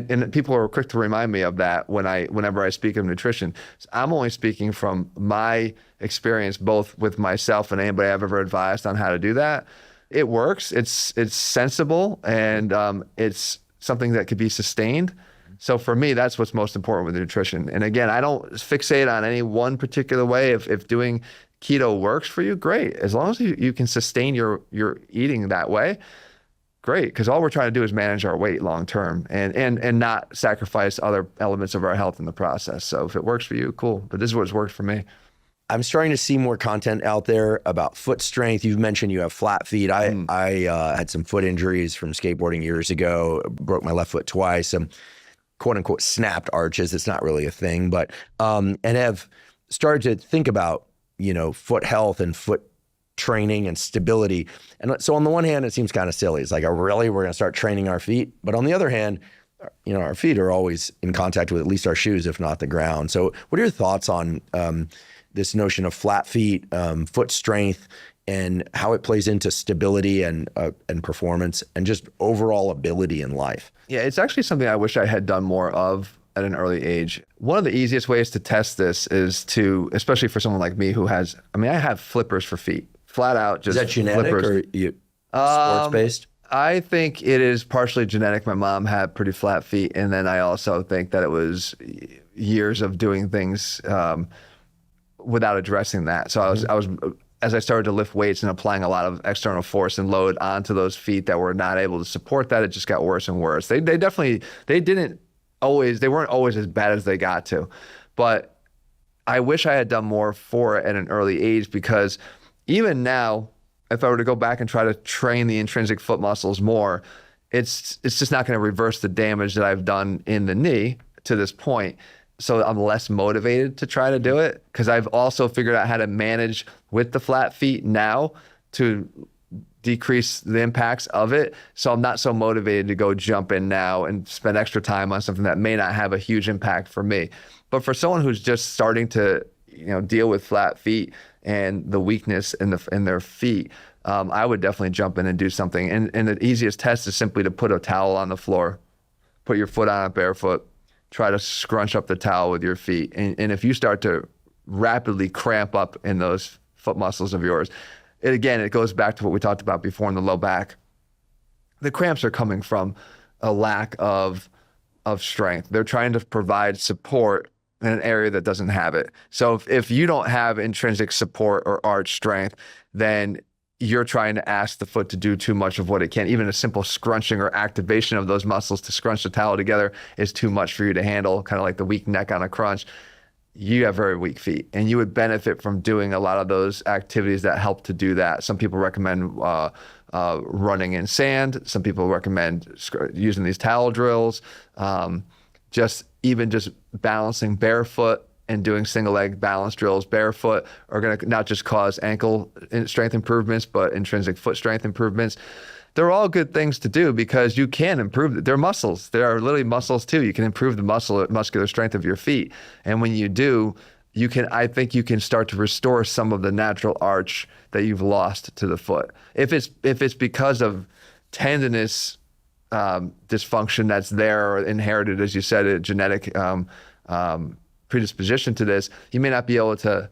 And people are quick to remind me of that whenever I speak of nutrition. I'm only speaking from my experience, both with myself and anybody I've ever advised on how to do that. It works. It's sensible, and it's something that could be sustained. So for me, that's what's most important with nutrition. And again, I don't fixate on any one particular way. If doing keto works for you, great. As long as you can sustain your eating that way, great. Because all we're trying to do is manage our weight long term, and not sacrifice other elements of our health in the process. So if it works for you, cool. But this is what's worked for me. I'm starting to see more content out there about foot strength. You've mentioned you have flat feet. I had some foot injuries from skateboarding years ago, broke my left foot twice, quote unquote snapped arches. It's not really a thing, but and have started to think about, foot health and foot training and stability. And so on the one hand, it seems kind of silly. It's like, we're going to start training our feet. But on the other hand, our feet are always in contact with at least our shoes, if not the ground. So what are your thoughts on this notion of flat feet, foot strength, and how it plays into stability and performance and just overall ability in life? Yeah, it's actually something I wish I had done more of at an early age. One of the easiest ways to test this is to, especially for someone like me who has, I have flippers for feet, flat out. Just is that genetic flippers. Or sports-based? I think it is partially genetic. My mom had pretty flat feet, and then I also think that it was years of doing things without addressing that. So I was as I started to lift weights and applying a lot of external force and load onto those feet that were not able to support that, it just got worse and worse. They weren't always as bad as they got to, but I wish I had done more for it at an early age, because even now, if I were to go back and try to train the intrinsic foot muscles more, it's just not going to reverse the damage that I've done in the knee to this point. So I'm less motivated to try to do it, because I've also figured out how to manage with the flat feet now to decrease the impacts of it. So I'm not so motivated to go jump in now and spend extra time on something that may not have a huge impact for me. But for someone who's just starting to deal with flat feet and the weakness in their feet, I would definitely jump in and do something. And the easiest test is simply to put a towel on the floor, put your foot on it barefoot, try to scrunch up the towel with your feet. And if you start to rapidly cramp up in those foot muscles of yours, it goes back to what we talked about before in the low back. The cramps are coming from a lack of strength. They're trying to provide support in an area that doesn't have it. So if you don't have intrinsic support or arch strength, then you're trying to ask the foot to do too much of what it can. Even a simple scrunching or activation of those muscles to scrunch the towel together is too much for you to handle, kind of like the weak neck on a crunch. You have very weak feet, and you would benefit from doing a lot of those activities that help to do that. Some people recommend running in sand. Some people recommend using these towel drills. Just balancing barefoot and doing single leg balance drills barefoot are going to not just cause ankle strength improvements, but intrinsic foot strength improvements. They're all good things to do because you can improve. They're muscles. They are literally muscles too. You can improve the muscular strength of your feet. And when you do, I think you can start to restore some of the natural arch that you've lost to the foot. If it's because of tendinous dysfunction that's there, or inherited, as you said, a genetic predisposition to this, you may not be able to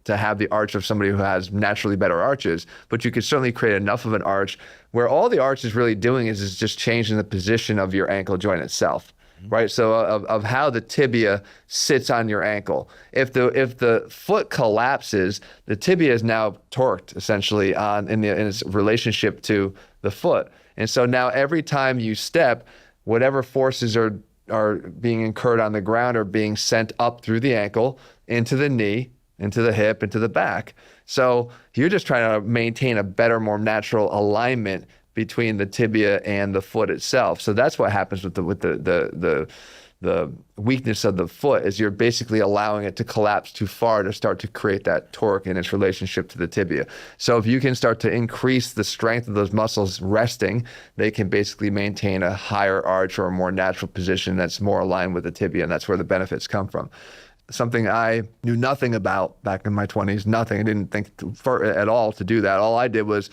have the arch of somebody who has naturally better arches, but you could certainly create enough of an arch where all the arch is really doing is just changing the position of your ankle joint itself, right? So of how the tibia sits on your ankle. If the foot collapses, the tibia is now torqued essentially in its relationship to the foot. And so now every time you step, whatever forces are being incurred on the ground are being sent up through the ankle into the knee, into the hip, into the back. So you're just trying to maintain a better, more natural alignment between the tibia and the foot itself. So that's what happens with the weakness of the foot, is you're basically allowing it to collapse too far to start to create that torque in its relationship to the tibia. So if you can start to increase the strength of those muscles resting, they can basically maintain a higher arch or a more natural position that's more aligned with the tibia, and that's where the benefits come from. Something I knew nothing about back in my 20s, nothing. I didn't think at all to do that. All I did was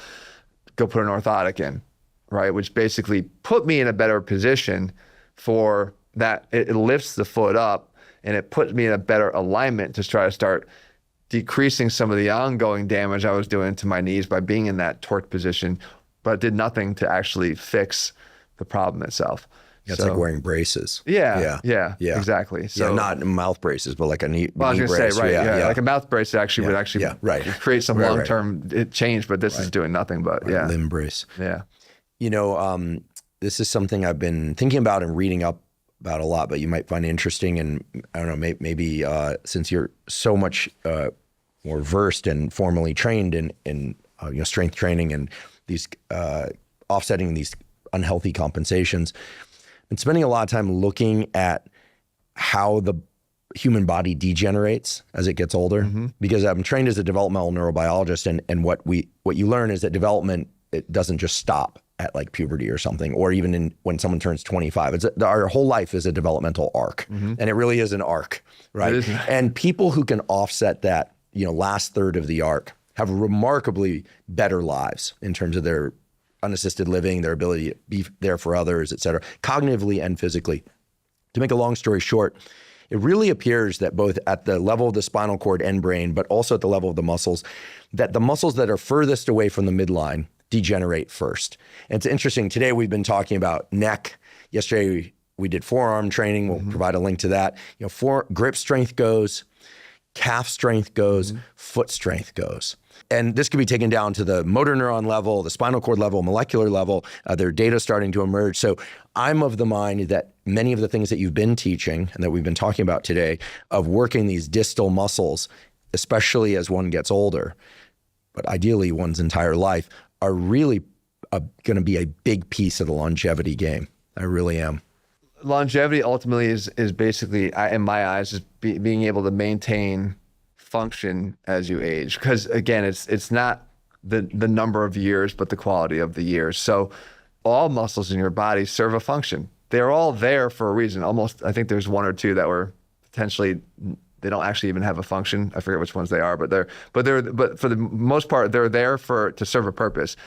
go put an orthotic in, right? Which basically put me in a better position for that. It lifts the foot up and it puts me in a better alignment to try to start decreasing some of the ongoing damage I was doing to my knees by being in that torque position, but it did nothing to actually fix the problem itself. It's like wearing braces. Yeah, exactly. So not mouth braces, but like a knee well, I was knee going to brace. say, right, like a mouth brace actually would actually create some long-term change, but this is doing nothing but, limb brace. Yeah. You know, this is something I've been thinking about and reading up about a lot, but you might find it interesting. And I don't know, maybe since you're so much more versed and formally trained in strength training and these offsetting these unhealthy compensations, been spending a lot of time looking at how the human body degenerates as it gets older, because I'm trained as a developmental neurobiologist, and what you learn is that development, it doesn't just stop at like puberty or something, or even when someone turns 25. Our whole life is a developmental arc, and it really is an arc, right? And people who can offset that, last third of the arc have remarkably better lives in terms of their unassisted living, their ability to be there for others, et cetera, cognitively and physically. To make a long story short, it really appears that both at the level of the spinal cord and brain, but also at the level of the muscles, that the muscles that are furthest away from the midline degenerate first. And it's interesting, today we've been talking about neck. Yesterday we did forearm training. We'll provide a link to that. Grip strength goes, calf strength goes, foot strength goes. And this can be taken down to the motor neuron level, the spinal cord level, molecular level. There are data starting to emerge. So I'm of the mind that many of the things that you've been teaching and that we've been talking about today of working these distal muscles, especially as one gets older, but ideally one's entire life, are really going to be a big piece of the longevity game. I really am. Longevity ultimately is basically, in my eyes, is being able to maintain function as you age. Because again, it's not the number of years, but the quality of the years. So all muscles in your body serve a function. They're all there for a reason. Almost, I think there's one or two that were potentially, they don't actually even have a function. I forget which ones they are, but for the most part, they're there to serve a purpose.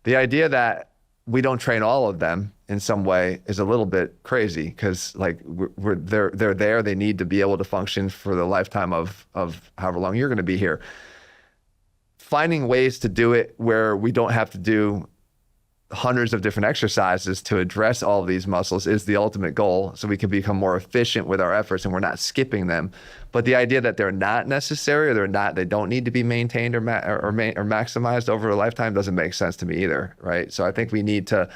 The idea that we don't train all of them in some way is a little bit crazy, because like they're there. They need to be able to function for the lifetime of however long you're going to be here. Finding ways to do it where we don't have to do hundreds of different exercises to address all of these muscles is the ultimate goal, so we can become more efficient with our efforts and we're not skipping them. But the idea that they're not necessary, or they don't need to be maintained or maximized over a lifetime doesn't make sense to me either, right? So I think we need to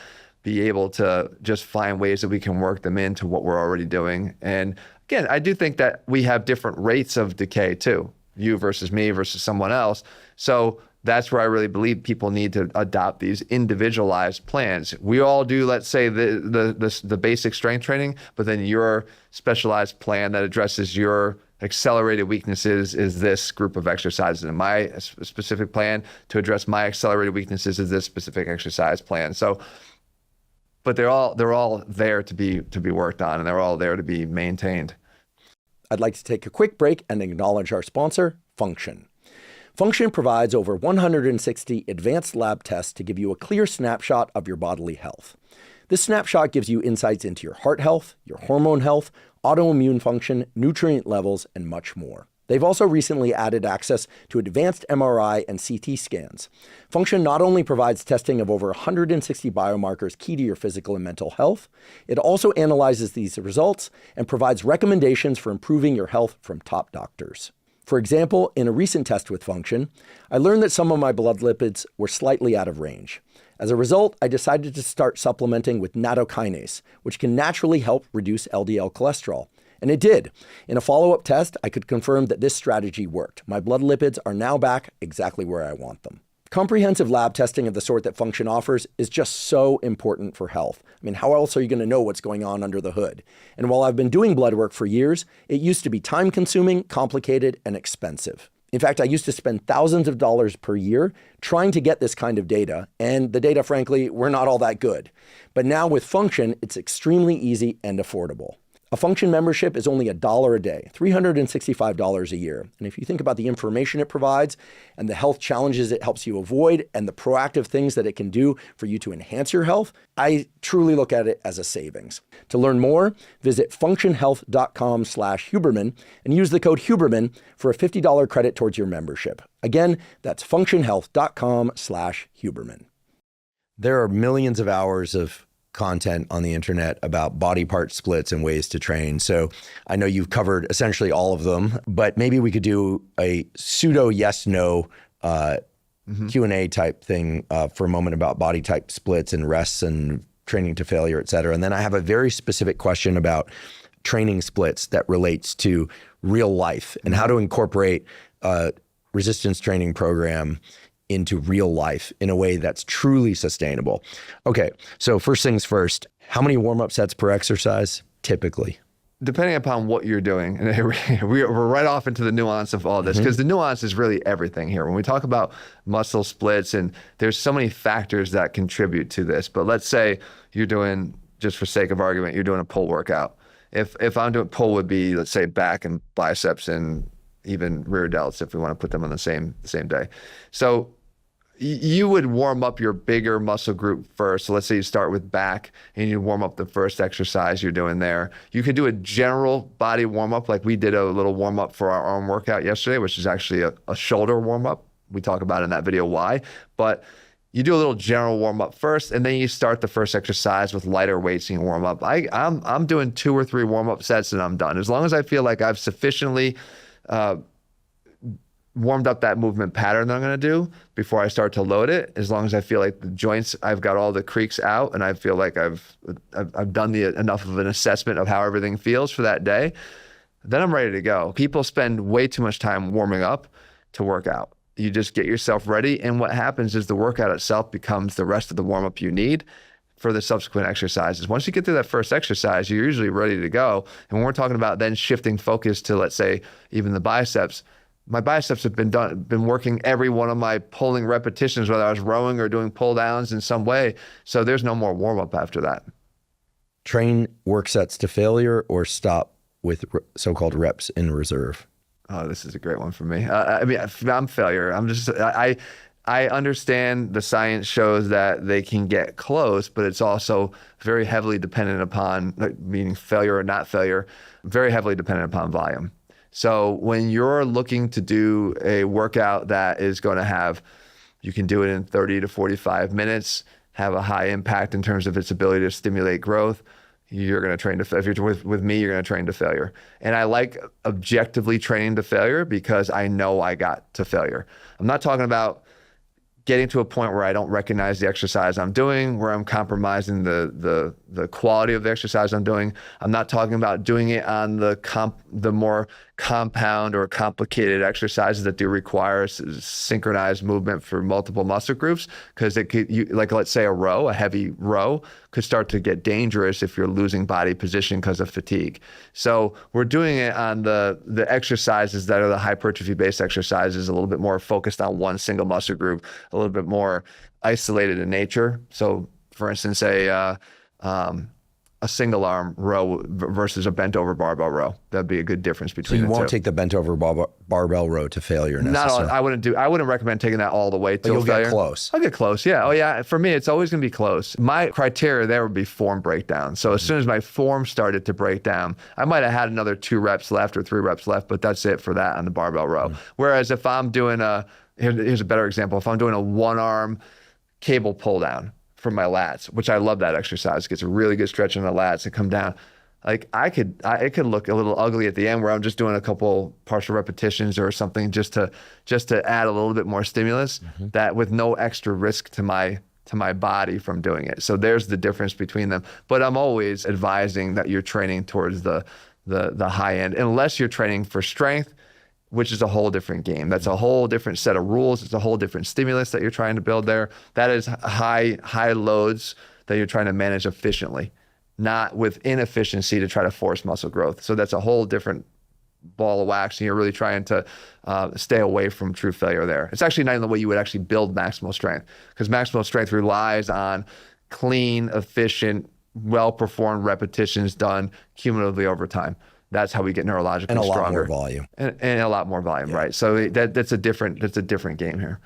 be able to just find ways that we can work them into what we're already doing. And again, I do think that we have different rates of decay too, you versus me versus someone else. So that's where I really believe people need to adopt these individualized plans. We all do, let's say, the basic strength training, but then your specialized plan that addresses your accelerated weaknesses is this group of exercises. And my specific plan to address my accelerated weaknesses is this specific exercise plan. So, but they're all there to be worked on, and they're all there to be maintained. I'd like to take a quick break and acknowledge our sponsor, Function. Function provides over 160 advanced lab tests to give you a clear snapshot of your bodily health. This snapshot gives you insights into your heart health, your hormone health, autoimmune function, nutrient levels, and much more. They've also recently added access to advanced MRI and CT scans. Function not only provides testing of over 160 biomarkers key to your physical and mental health, it also analyzes these results and provides recommendations for improving your health from top doctors. For example, in a recent test with Function, I learned that some of my blood lipids were slightly out of range. As a result, I decided to start supplementing with nattokinase, which can naturally help reduce LDL cholesterol. And it did. In a follow-up test, I could confirm that this strategy worked. My blood lipids are now back exactly where I want them. Comprehensive lab testing of the sort that Function offers is just so important for health. I mean, how else are you going to know what's going on under the hood? And while I've been doing blood work for years, it used to be time-consuming, complicated, and expensive. In fact, I used to spend thousands of dollars per year trying to get this kind of data, and the data, frankly, were not all that good. But now with Function, it's extremely easy and affordable. A Function membership is only $1 a day, $365 a year. And if you think about the information it provides and the health challenges it helps you avoid and the proactive things that it can do for you to enhance your health, I truly look at it as a savings. To learn more, visit functionhealth.com/Huberman and use the code Huberman for a $50 credit towards your membership. Again, that's functionhealth.com/Huberman. There are millions of hours of content on the internet about body part splits and ways to train. So I know you've covered essentially all of them, but maybe we could do a pseudo yes/no Q&A type thing for a moment about body type splits and rests and training to failure, et cetera. And then I have a very specific question about training splits that relates to real life and how to incorporate a resistance training program into real life in a way that's truly sustainable. Okay, so first things first, how many warm-up sets per exercise typically? Depending upon what you're doing, and we're right off into the nuance of all this, because the nuance is really everything here. When we talk about muscle splits, and there's so many factors that contribute to this, but let's say you're doing, just for sake of argument, you're doing a pull workout. If I'm doing pull would be, let's say, back and biceps and even rear delts if we want to put them on the same day. So you would warm up your bigger muscle group first. So let's say you start with back and you warm up the first exercise you're doing there. You could do a general body warm up, like we did a little warm up for our arm workout yesterday, which is actually a shoulder warm up. We talk about in that video why, but you do a little general warm up first, and then you start the first exercise with lighter weights and you warm up. I'm doing 2 or 3 warm up sets and I'm done. As long as I feel like I've sufficiently warmed up that movement pattern that I'm going to do before I start to load it, as long as I feel like the joints, I've got all the creaks out and I feel like I've done enough of an assessment of how everything feels for that day, then I'm ready to go. People spend way too much time warming up to work out. You just get yourself ready, and what happens is the workout itself becomes the rest of the warm-up you need for the subsequent exercises. Once you get through that first exercise, you're usually ready to go. And when we're talking about then shifting focus to, let's say, even the biceps, my biceps have been working every one of my pulling repetitions, whether I was rowing or doing pull downs in some way. So there's no more warm up after that. Train work sets to failure or stop with so-called reps in reserve? Oh, this is a great one for me. I mean, I'm failure. I understand the science shows that they can get close, but it's also very heavily dependent upon, meaning failure or not failure, very heavily dependent upon volume. So when you're looking to do a workout that is going to have, you can do it in 30 to 45 minutes, have a high impact in terms of its ability to stimulate growth, you're going to train to, if you're with me, you're going to train to failure. And I like objectively training to failure because I know I got to failure. I'm not talking about getting to a point where I don't recognize the exercise I'm doing, where I'm compromising the quality of the exercise I'm doing. I'm not talking about doing it on the more compound or complicated exercises that do require synchronized movement for multiple muscle groups, because it could, like let's say a heavy row could start to get dangerous if you're losing body position because of fatigue. So we're doing it on the exercises that are the hypertrophy based exercises, a little bit more focused on one single muscle group, a little bit more isolated in nature. So for instance, a single arm row versus a bent over barbell row. That'd be a good difference between the two. So you won't take the bent over barbell row to failure necessarily? Not all, I wouldn't recommend taking that all the way till failure. You'll get close. I'll get close, yeah. Oh yeah, for me, it's always gonna be close. My criteria there would be form breakdown. So as soon as my form started to break down, I might have had another 2 reps left or 3 reps left, but that's it for that on the barbell row. Whereas if I'm doing here's a better example. If I'm doing a 1-arm cable pull down for my lats, which I love that exercise. It gets a really good stretch in the lats and come down. Like it could look a little ugly at the end where I'm just doing a couple partial repetitions or something just to add a little bit more stimulus, that with no extra risk to my body from doing it. So there's the difference between them. But I'm always advising that you're training towards the the high end, unless you're training for strength, which is a whole different game. That's a whole different set of rules. It's a whole different stimulus that you're trying to build there. That is high loads that you're trying to manage efficiently, not with inefficiency to try to force muscle growth. So that's a whole different ball of wax, and you're really trying to stay away from true failure there. It's actually not in the way you would actually build maximal strength, because maximal strength relies on clean, efficient, well-performed repetitions done cumulatively over time. That's how we get neurologically and a lot stronger. more volume. And a lot more volume, right? So that's a different game here.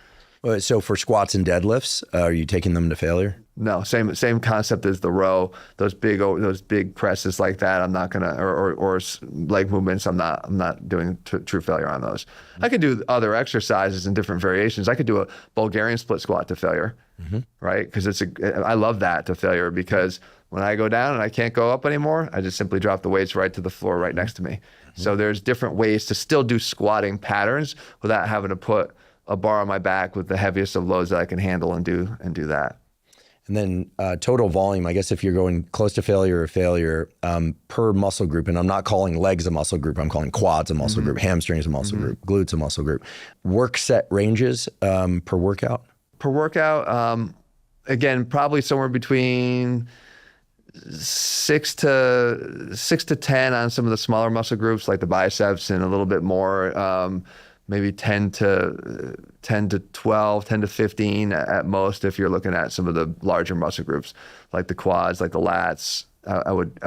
So for squats and deadlifts, are you taking them to failure? No, same concept as the row. Those big presses like that, I'm not gonna, or leg movements, I'm not doing true failure on those. I could do other exercises and different variations. I could do a Bulgarian split squat to failure, right? Because I love that to failure, because when I go down and I can't go up anymore, I just simply drop the weights right to the floor right next to me. So there's different ways to still do squatting patterns without having to put a bar on my back with the heaviest of loads that I can handle and do that. And then total volume, I guess if you're going close to failure or failure per muscle group, and I'm not calling legs a muscle group, I'm calling quads a muscle group, hamstrings a muscle group, glutes a muscle group. Work set ranges per workout? Per workout, again, probably somewhere between 6 to 10 on some of the smaller muscle groups like the biceps, and a little bit more, maybe 10 to 12, 10 to 15 at most if you're looking at some of the larger muscle groups like the quads, like the lats. I would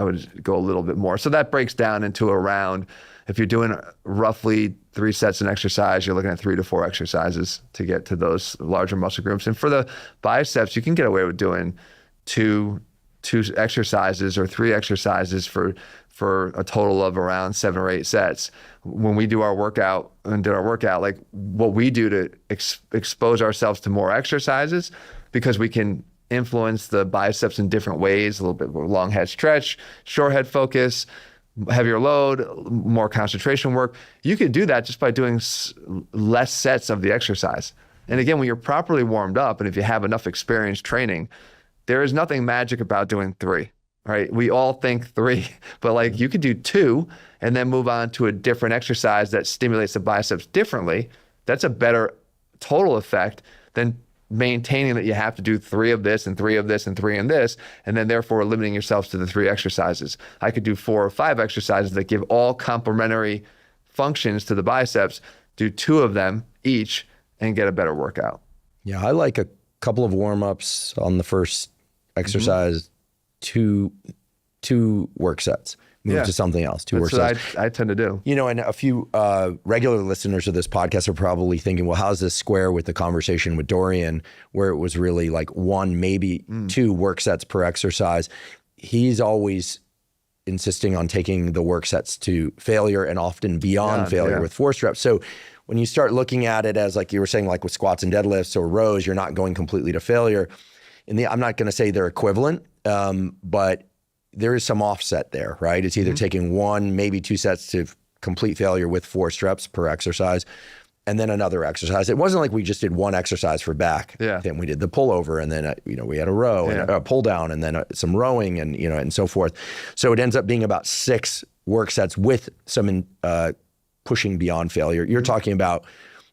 go a little bit more. So that breaks down into around, if you're doing roughly 3 sets an exercise, you're looking at 3 to 4 exercises to get to those larger muscle groups. And for the biceps, you can get away with doing two exercises or 3 exercises for a total of around 7 or 8 sets. When we do our workout, like what we do to expose ourselves to more exercises, because we can influence the biceps in different ways, a little bit more long head stretch, short head focus, heavier load, more concentration work. You can do that just by doing less sets of the exercise. And again, when you're properly warmed up, and if you have enough experience training, there is nothing magic about doing 3, right? We all think 3, but like you could do 2 and then move on to a different exercise that stimulates the biceps differently. That's a better total effect than maintaining that you have to do 3 of this and 3 of this and 3 of this, and then therefore limiting yourselves to the 3 exercises. I could do 4 or 5 exercises that give all complementary functions to the biceps, do 2 of them each, and get a better workout. Yeah, I like a couple of warm-ups on the first exercise, 2 work sets, move to something else, 2 work sets. That's what I tend to do. You know, and a few regular listeners of this podcast are probably thinking, well, how's this square with the conversation with Dorian, where it was really like 1, maybe 2 work sets per exercise? He's always insisting on taking the work sets to failure and often beyond failure with force reps. So when you start looking at it as, like you were saying, like with squats and deadlifts or rows, you're not going completely to failure. I'm not going to say they're equivalent, but there is some offset there, right? It's either taking 1, maybe 2 sets to complete failure with force reps per exercise, and then another exercise. It wasn't like we just did 1 exercise for back. Yeah. Then we did the pullover, and then we had a row and a pull down, and then some rowing, and and so forth. So it ends up being about 6 work sets with some pushing beyond failure. You're talking about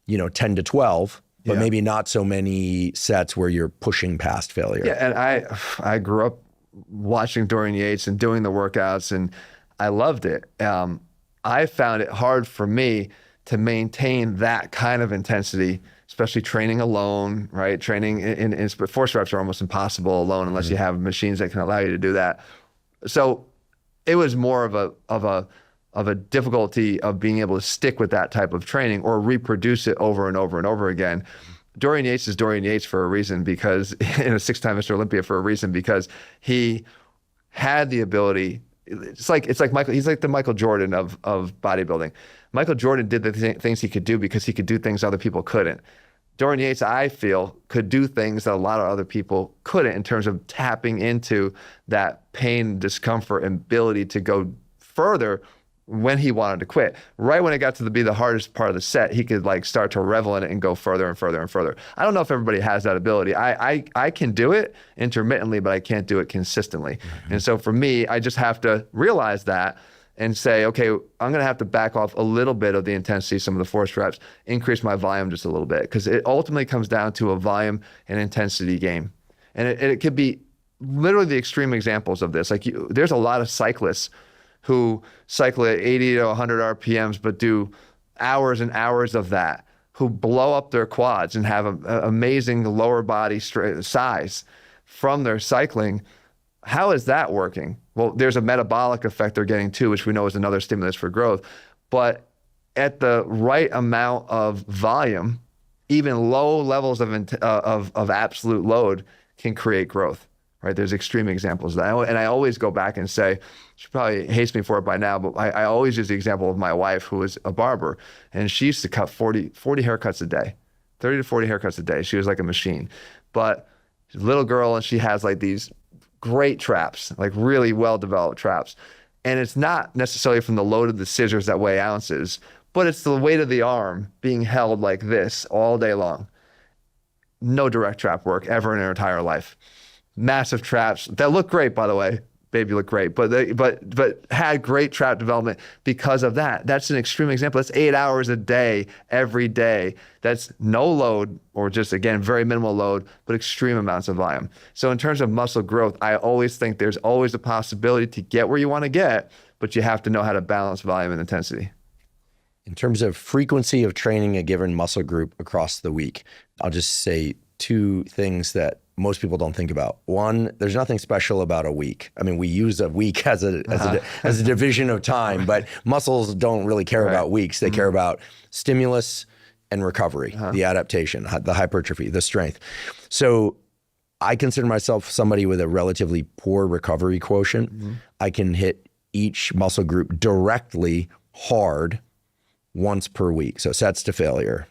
10 to 12. But maybe not so many sets where you're pushing past failure. Yeah, and I grew up watching Dorian Yates and doing the workouts, and I loved it. I found it hard for me to maintain that kind of intensity, especially training alone, right? Training in force reps are almost impossible alone unless you have machines that can allow you to do that. So it was more of a difficulty of being able to stick with that type of training or reproduce it over and over and over again. Dorian Yates is Dorian Yates for a reason, because in a 6-time Mr. Olympia for a reason, because he had the ability. It's like Michael. He's like the Michael Jordan of bodybuilding. Michael Jordan did the things he could do because he could do things other people couldn't. Dorian Yates, I feel, could do things that a lot of other people couldn't in terms of tapping into that pain, discomfort, and ability to go further when he wanted to quit. Right when it got to be the hardest part of the set, he could start to revel in it and go further and further and further. I don't know if everybody has that ability. I can do it intermittently, but I can't do it consistently. And so for me, I just have to realize that and say, okay, I'm going to have to back off a little bit of the intensity, some of the force reps, increase my volume just a little bit, because it ultimately comes down to a volume and intensity game. And it could be literally the extreme examples of this. Like there's a lot of cyclists who cycle at 80 to 100 RPMs, but do hours and hours of that, who blow up their quads and have an amazing lower body size from their cycling. How is that working? Well, there's a metabolic effect they're getting too, which we know is another stimulus for growth. But at the right amount of volume, even low levels of absolute load can create growth, right? There's extreme examples of that. And I always go back and say, she probably hates me for it by now, but I always use the example of my wife, who is a barber, and she used to cut 40 haircuts a day, 30 to 40 haircuts a day. She was like a machine. But she's a little girl, and she has like these great traps, like really well-developed traps. And it's not necessarily from the load of the scissors that weigh ounces, but it's the weight of the arm being held like this all day long. No direct trap work ever in her entire life. Massive traps that look great, by the way. Baby looked great, but had great trap development because of that. That's an extreme example. That's 8 hours a day, every day. That's no load, or just, again, very minimal load, but extreme amounts of volume. So in terms of muscle growth, I always think there's always a possibility to get where you want to get, but you have to know how to balance volume and intensity. In terms of frequency of training a given muscle group across the week, I'll just say two things that most people don't think about. One, there's nothing special about a week. I mean, we use a week as a division of time, but muscles don't really care about weeks. They care about stimulus and recovery, the adaptation, the hypertrophy, the strength. So I consider myself somebody with a relatively poor recovery quotient. I can hit each muscle group directly hard once per week. So sets to failure,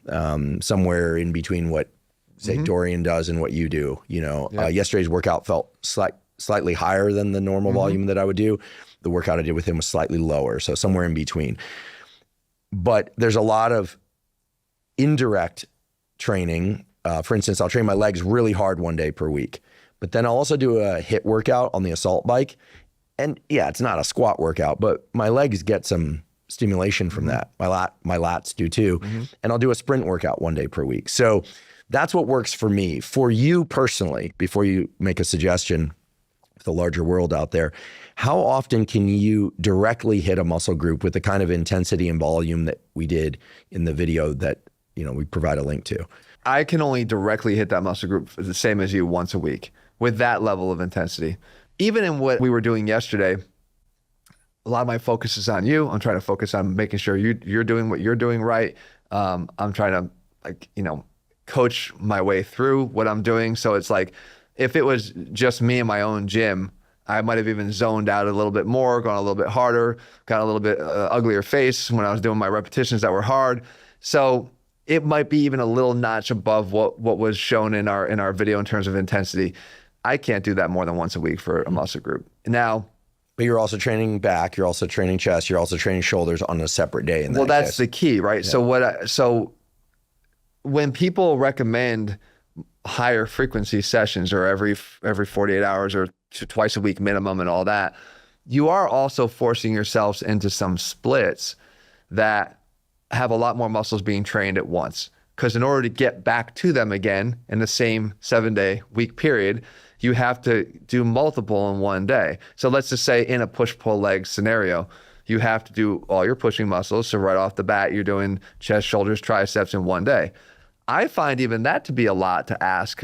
somewhere in between what, say, Dorian does and what you do. You know, yesterday's workout felt slightly higher than the normal volume that I would do. The workout I did with him was slightly lower, so somewhere in between. But there's a lot of indirect training. For instance, I'll train my legs really hard one day per week, but then I'll also do a HIIT workout on the assault bike. And yeah, it's not a squat workout, but my legs get some stimulation from that. My lats do too. And I'll do a sprint workout one day per week. So that's what works for me. For you personally, before you make a suggestion for the larger world out there, how often can you directly hit a muscle group with the kind of intensity and volume that we did in the video that, you know, we provide a link to? I can only directly hit that muscle group the same as you once a week with that level of intensity. Even in what we were doing yesterday, a lot of my focus is on you. I'm trying to focus on making sure you're doing what you're doing right. I'm trying to, like, you know, coach my way through what I'm doing. So it's like, if it was just me in my own gym, I might have even zoned out a little bit more, gone a little bit harder, got a little bit uglier face when I was doing my repetitions that were hard. So it might be even a little notch above what was shown in our video in terms of intensity. I can't do that more than once a week for a muscle group. Now, but you're also training back, you're also training chest, you're also training shoulders on a separate day. Well, that's the key, right? Yeah. So when people recommend higher frequency sessions, or every 48 hours or twice a week minimum and all that, you are also forcing yourselves into some splits that have a lot more muscles being trained at once. Because in order to get back to them again in the same 7-day week period, you have to do multiple in one day. So let's just say in a push-pull leg scenario, you have to do all your pushing muscles. So right off the bat, you're doing chest, shoulders, triceps in one day. I find even that to be a lot to ask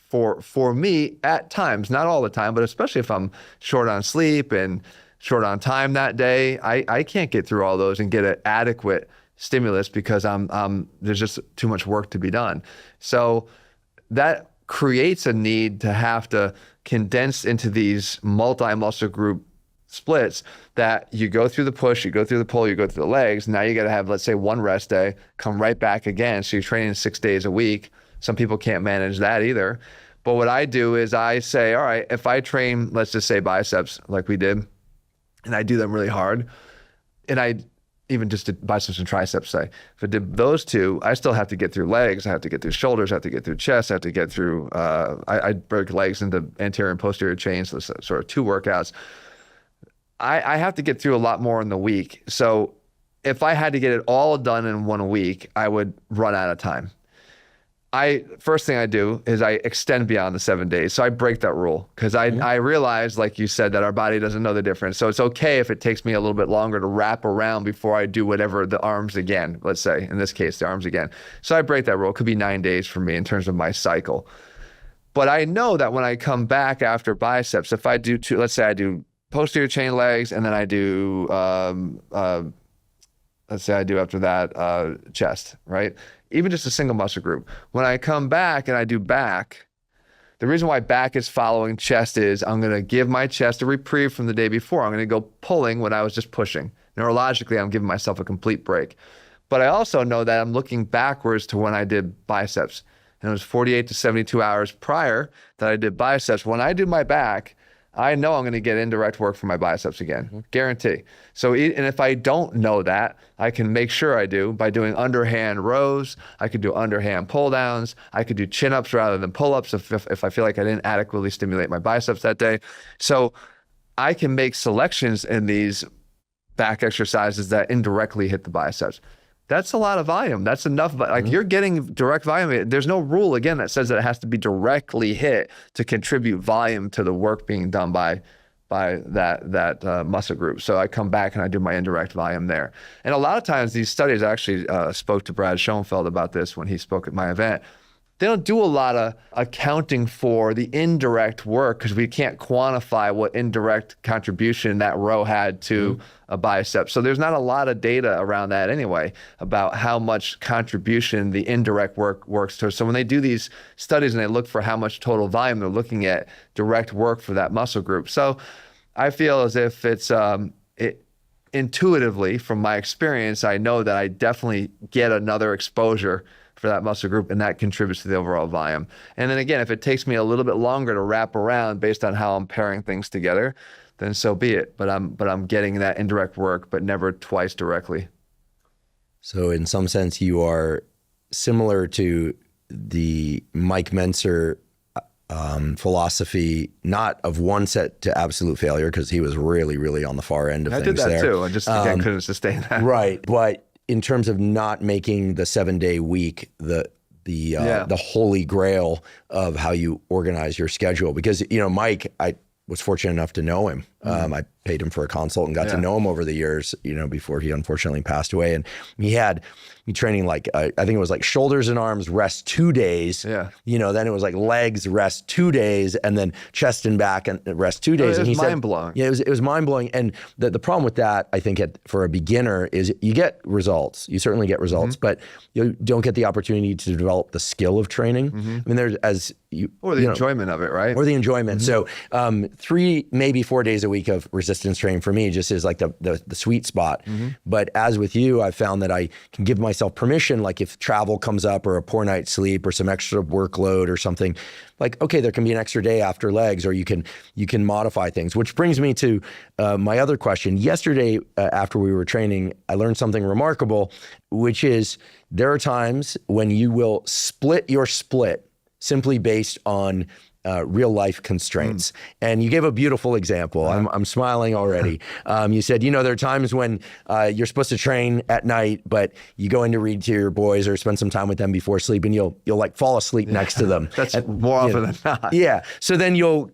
for me at times, not all the time, but especially if I'm short on sleep and short on time that day, I can't get through all those and get an adequate stimulus because there's just too much work to be done. So that creates a need to have to condense into these multi-muscle group splits that you go through the push, you go through the pull, you go through the legs. Now you got to have, let's say, one rest day, come right back again. So you're training 6 days a week. Some people can't manage that either. But what I do is I say, all right, if I train, let's just say biceps like we did, and I do them really hard, and I even just did biceps and triceps, say, if I did those two, I still have to get through legs, I have to get through shoulders, I have to get through chest, I have to get through, I break legs into anterior and posterior chains, so sort of 2 workouts. I have to get through a lot more in the week. So if I had to get it all done in 1 week, I would run out of time. First thing I do is I extend beyond the 7 days. So I break that rule because I realize, like you said, that our body doesn't know the difference. So it's okay if it takes me a little bit longer to wrap around before I do whatever, the arms again, let's say, in this case, the arms again. So I break that rule. It could be 9 days for me in terms of my cycle. But I know that when I come back after biceps, if I do let's say I do posterior chain legs and then I do, let's say I do after that chest, right? Even just a single muscle group. When I come back and I do back, the reason why back is following chest is I'm going to give my chest a reprieve from the day before. I'm going to go pulling when I was just pushing. Neurologically, I'm giving myself a complete break. But I also know that I'm looking backwards to when I did biceps. And it was 48 to 72 hours prior that I did biceps. When I do my back, I know I'm going to get indirect work for my biceps again, guarantee. So, and if I don't know that, I can make sure I do by doing underhand rows. I could do underhand pull downs. I could do chin ups rather than pull ups if I feel like I didn't adequately stimulate my biceps that day. So I can make selections in these back exercises that indirectly hit the biceps. That's a lot of volume. That's enough. Like you're getting direct volume. There's no rule, again, that says that it has to be directly hit to contribute volume to the work being done by that muscle group. So I come back and I do my indirect volume there. And a lot of times these studies, I actually spoke to Brad Schoenfeld about this when he spoke at my event. They don't do a lot of accounting for the indirect work because we can't quantify what indirect contribution that row had to a bicep. So there's not a lot of data around that anyway about how much contribution the indirect work works to. So when they do these studies and they look for how much total volume, they're looking at direct work for that muscle group. So I feel as if it's intuitively, from my experience, I know that I definitely get another exposure for that muscle group, and that contributes to the overall volume. And then again, if it takes me a little bit longer to wrap around based on how I'm pairing things together, then so be it. But I'm getting that indirect work, but never twice directly. So in some sense, you are similar to the Mike Mentzer philosophy, not of one set to absolute failure, because he was really, really on the far end of things there. I did that too. I just again couldn't sustain that. Right, but in terms of not making the 7-day week the holy grail of how you organize your schedule, because Mike, I was fortunate enough to know him. I paid him for a consult and got to know him over the years, before he unfortunately passed away. And he had me training like, I think it was like shoulders and arms, rest 2 days. Yeah. Then it was like legs, rest 2 days, and then chest and back and rest 2 days. It was mind blowing. Yeah, it was mind blowing. And the problem with that, I think, for a beginner is you get results. You certainly get results, but you don't get the opportunity to develop the skill of training. I mean, there's or the enjoyment of it, right? Or the enjoyment. So 3, maybe 4 days a week of resistance training for me just is like the sweet spot. But as with you, I found that I can give myself permission, like if travel comes up or a poor night's sleep or some extra workload or something, like, okay, there can be an extra day after legs, or you can modify things, which brings me to my other question. Yesterday, after we were training, I learned something remarkable, which is there are times when you will split your split simply based on real life constraints. And you gave a beautiful example. I'm smiling already. You said, there are times when you're supposed to train at night, but you go in to read to your boys or spend some time with them before sleep, and you'll like fall asleep next to them. That's more often than not. Yeah. So then you'll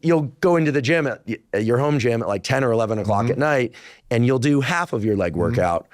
go into the gym at your home gym at like 10 or 11 o'clock at night, and you'll do half of your leg workout.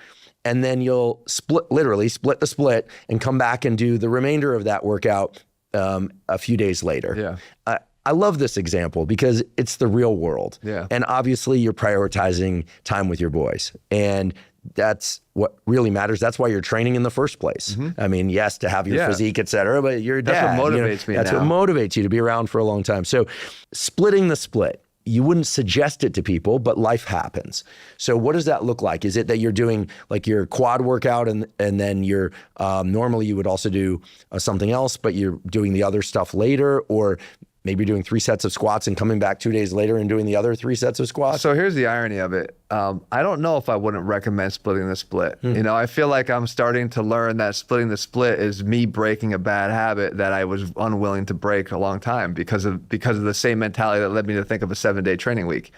And then you'll literally split the split and come back and do the remainder of that workout a few days later. Yeah. I love this example because it's the real world. Yeah. And obviously you're prioritizing time with your boys. And that's what really matters. That's why you're training in the first place. I mean, yes, to have your physique, et cetera, but you're a dad. That's what motivates me. That's what motivates you to be around for a long time. So splitting the split, you wouldn't suggest it to people, but life happens. So what does that look like? Is it that you're doing like your quad workout and then you're normally you would also do something else, but you're doing the other stuff later, or maybe doing 3 sets of squats and coming back 2 days later and doing the other 3 sets of squats? So here's the irony of it. I don't know if I wouldn't recommend splitting the split. I feel like I'm starting to learn that splitting the split is me breaking a bad habit that I was unwilling to break a long time because of the same mentality that led me to think of a 7-day training week.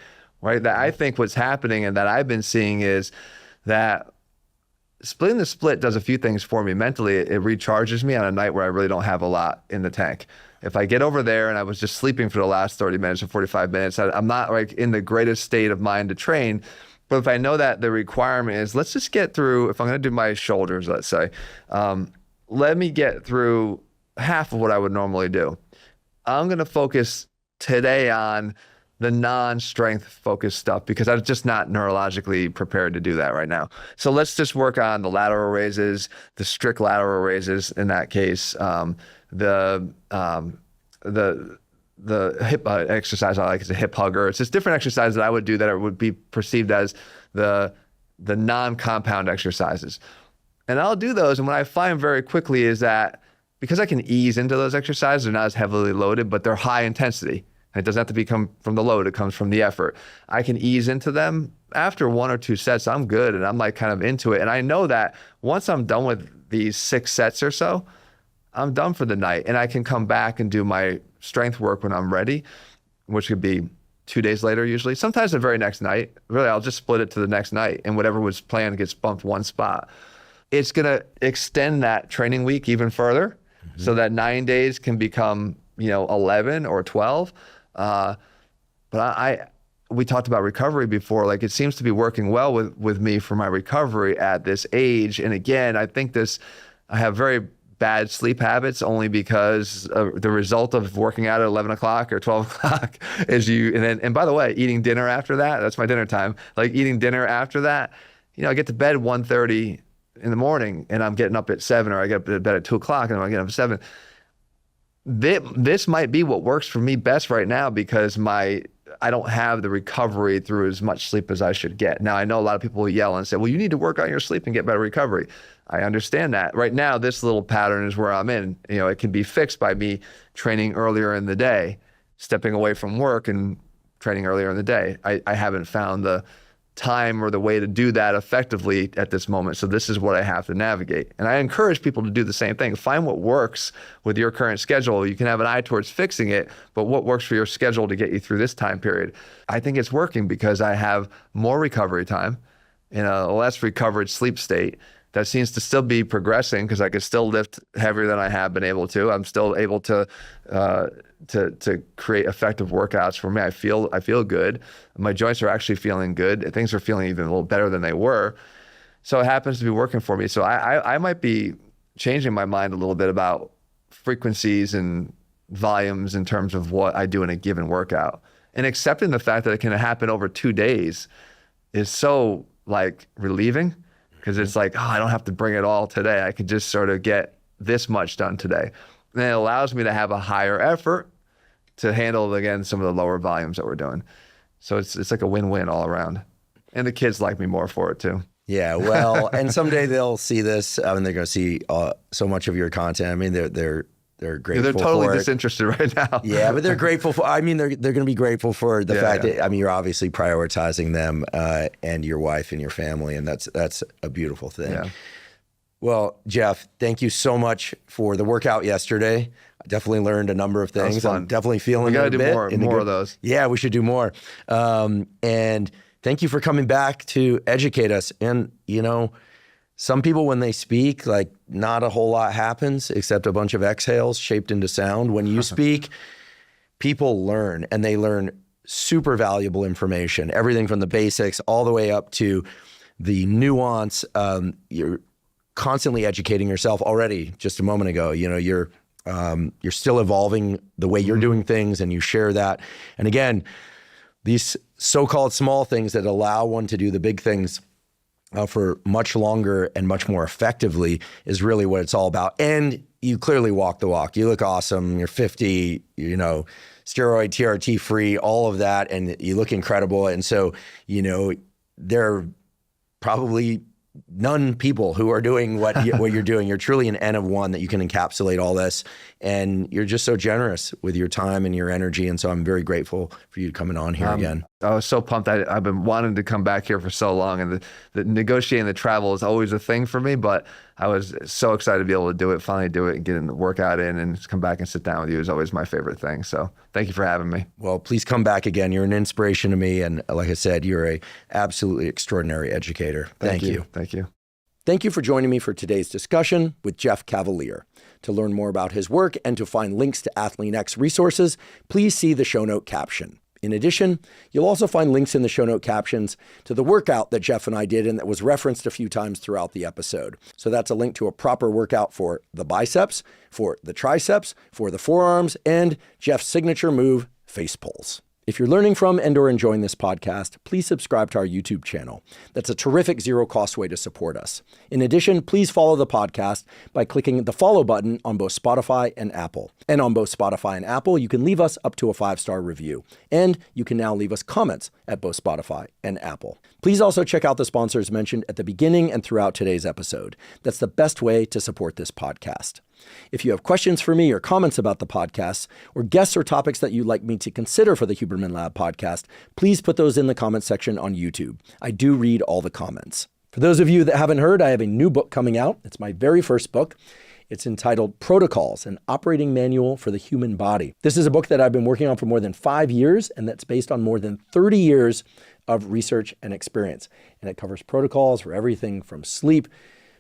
right? That I think what's happening and that I've been seeing is that splitting the split does a few things for me. Mentally, it recharges me on a night where I really don't have a lot in the tank. If I get over there and I was just sleeping for the last 30 minutes or 45 minutes, I'm not like in the greatest state of mind to train. But if I know that the requirement is, let's just get through, if I'm going to do my shoulders, let's say, let me get through half of what I would normally do. I'm going to focus today on the non-strength focused stuff because I'm just not neurologically prepared to do that right now. So let's just work on the lateral raises, the strict lateral raises in that case, the hip exercise I like is a hip hugger. It's just different exercises that I would do that would be perceived as the non-compound exercises. And I'll do those, and what I find very quickly is that because I can ease into those exercises, they're not as heavily loaded, but they're high intensity. It doesn't have to come from the load, it comes from the effort. I can ease into them. After 1 or 2 sets, I'm good, and I'm like kind of into it. And I know that once I'm done with these 6 sets or so, I'm done for the night, and I can come back and do my strength work when I'm ready, which could be 2 days later usually. Sometimes the very next night. Really, I'll just split it to the next night, and whatever was planned gets bumped one spot. It's going to extend that training week even further, so that 9 days can become 11 or 12. But we talked about recovery before. Like, it seems to be working well with me for my recovery at this age. And again, I think I have very bad sleep habits only because the result of working out at 11 o'clock or 12 o'clock is and by the way, eating dinner after that's my dinner time. Like, eating dinner after that, I get to bed 1:30 in the morning and I'm getting up at 7, or I get up to bed at 2 o'clock and I'm getting up at 7. This might be what works for me best right now because I don't have the recovery through as much sleep as I should get. Now, I know a lot of people will yell and say, well, you need to work on your sleep and get better recovery. I understand that. Right now, this little pattern is where I'm in. It can be fixed by me training earlier in the day, stepping away from work and training earlier in the day. I haven't found the time or the way to do that effectively at this moment. So this is what I have to navigate. And I encourage people to do the same thing. Find what works with your current schedule. You can have an eye towards fixing it, but what works for your schedule to get you through this time period? I think it's working because I have more recovery time in a less recovered sleep state. That seems to still be progressing because I could still lift heavier than I have been able to. I'm still able to create effective workouts for me. I feel good. My joints are actually feeling good. Things are feeling even a little better than they were. So it happens to be working for me. So I might be changing my mind a little bit about frequencies and volumes in terms of what I do in a given workout. And accepting the fact that it can happen over 2 days is so relieving. Because it's like, I don't have to bring it all today. I can just sort of get this much done today. And it allows me to have a higher effort to handle, again, some of the lower volumes that we're doing. So it's like a win-win all around. And the kids like me more for it too. Yeah, well, and someday they'll see this. They're going to see so much of your content. I mean, they're grateful. They're totally for disinterested right now. Yeah, but they're grateful for. I mean, they're going to be grateful for the fact that you're obviously prioritizing them and your wife and your family, and that's a beautiful thing. Yeah. Well, Jeff, thank you so much for the workout yesterday. I definitely learned a number of things. That was fun. I'm definitely feeling. We got to do more of those. Yeah, we should do more. And thank you for coming back to educate us. And some people, when they speak, not a whole lot happens except a bunch of exhales shaped into sound. When you speak, people learn, and they learn super valuable information, everything from the basics all the way up to the nuance. You're constantly educating yourself already. Just a moment ago, you're still evolving the way you're doing things, and you share that. And again, these so-called small things that allow one to do the big things for much longer and much more effectively is really what it's all about. And you clearly walk the walk. You look awesome. You're 50, steroid, TRT free, all of that. And you look incredible. And so, there are probably none people who are doing what you're doing. You're truly an N of one that you can encapsulate all this. And you're just so generous with your time and your energy. And so I'm very grateful for you coming on here again. I was so pumped. I've been wanting to come back here for so long, and the negotiating the travel is always a thing for me, but I was so excited to be able to do it, finally do it, and get the workout in and come back and sit down with you is always my favorite thing. So thank you for having me. Well, please come back again. You're an inspiration to me. And like I said, you're a absolutely extraordinary educator. Thank you. Thank you. Thank you for joining me for today's discussion with Jeff Cavaliere. To learn more about his work and to find links to AthleanX resources, please see the show note caption. In addition, you'll also find links in the show note captions to the workout that Jeff and I did and that was referenced a few times throughout the episode. So that's a link to a proper workout for the biceps, for the triceps, for the forearms, and Jeff's signature move, face pulls. If you're learning from and or enjoying this podcast, please subscribe to our YouTube channel. That's a terrific zero-cost way to support us. In addition, please follow the podcast by clicking the follow button on both Spotify and Apple. And on both Spotify and Apple, you can leave us up to a 5-star review. And you can now leave us comments at both Spotify and Apple. Please also check out the sponsors mentioned at the beginning and throughout today's episode. That's the best way to support this podcast. If you have questions for me or comments about the podcast or guests or topics that you'd like me to consider for the Huberman Lab podcast, please put those in the comment section on YouTube. I do read all the comments. For those of you that haven't heard, I have a new book coming out. It's my very first book. It's entitled Protocols, an Operating Manual for the Human Body. This is a book that I've been working on for more than 5 years, and that's based on more than 30 years of research and experience. And it covers protocols for everything from sleep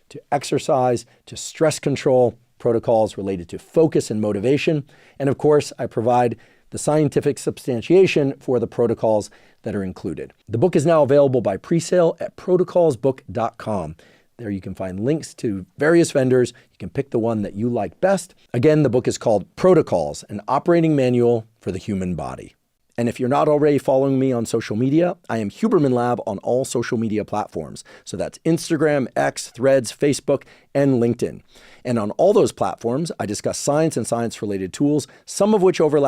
to exercise to stress control, protocols related to focus and motivation. And of course, I provide the scientific substantiation for the protocols that are included. The book is now available by pre-sale at protocolsbook.com. There you can find links to various vendors. You can pick the one that you like best. Again, the book is called Protocols, an Operating Manual for the Human Body. And if you're not already following me on social media, I am Huberman Lab on all social media platforms. So that's Instagram, X, Threads, Facebook, and LinkedIn. And on all those platforms, I discuss science and science-related tools, some of which overlap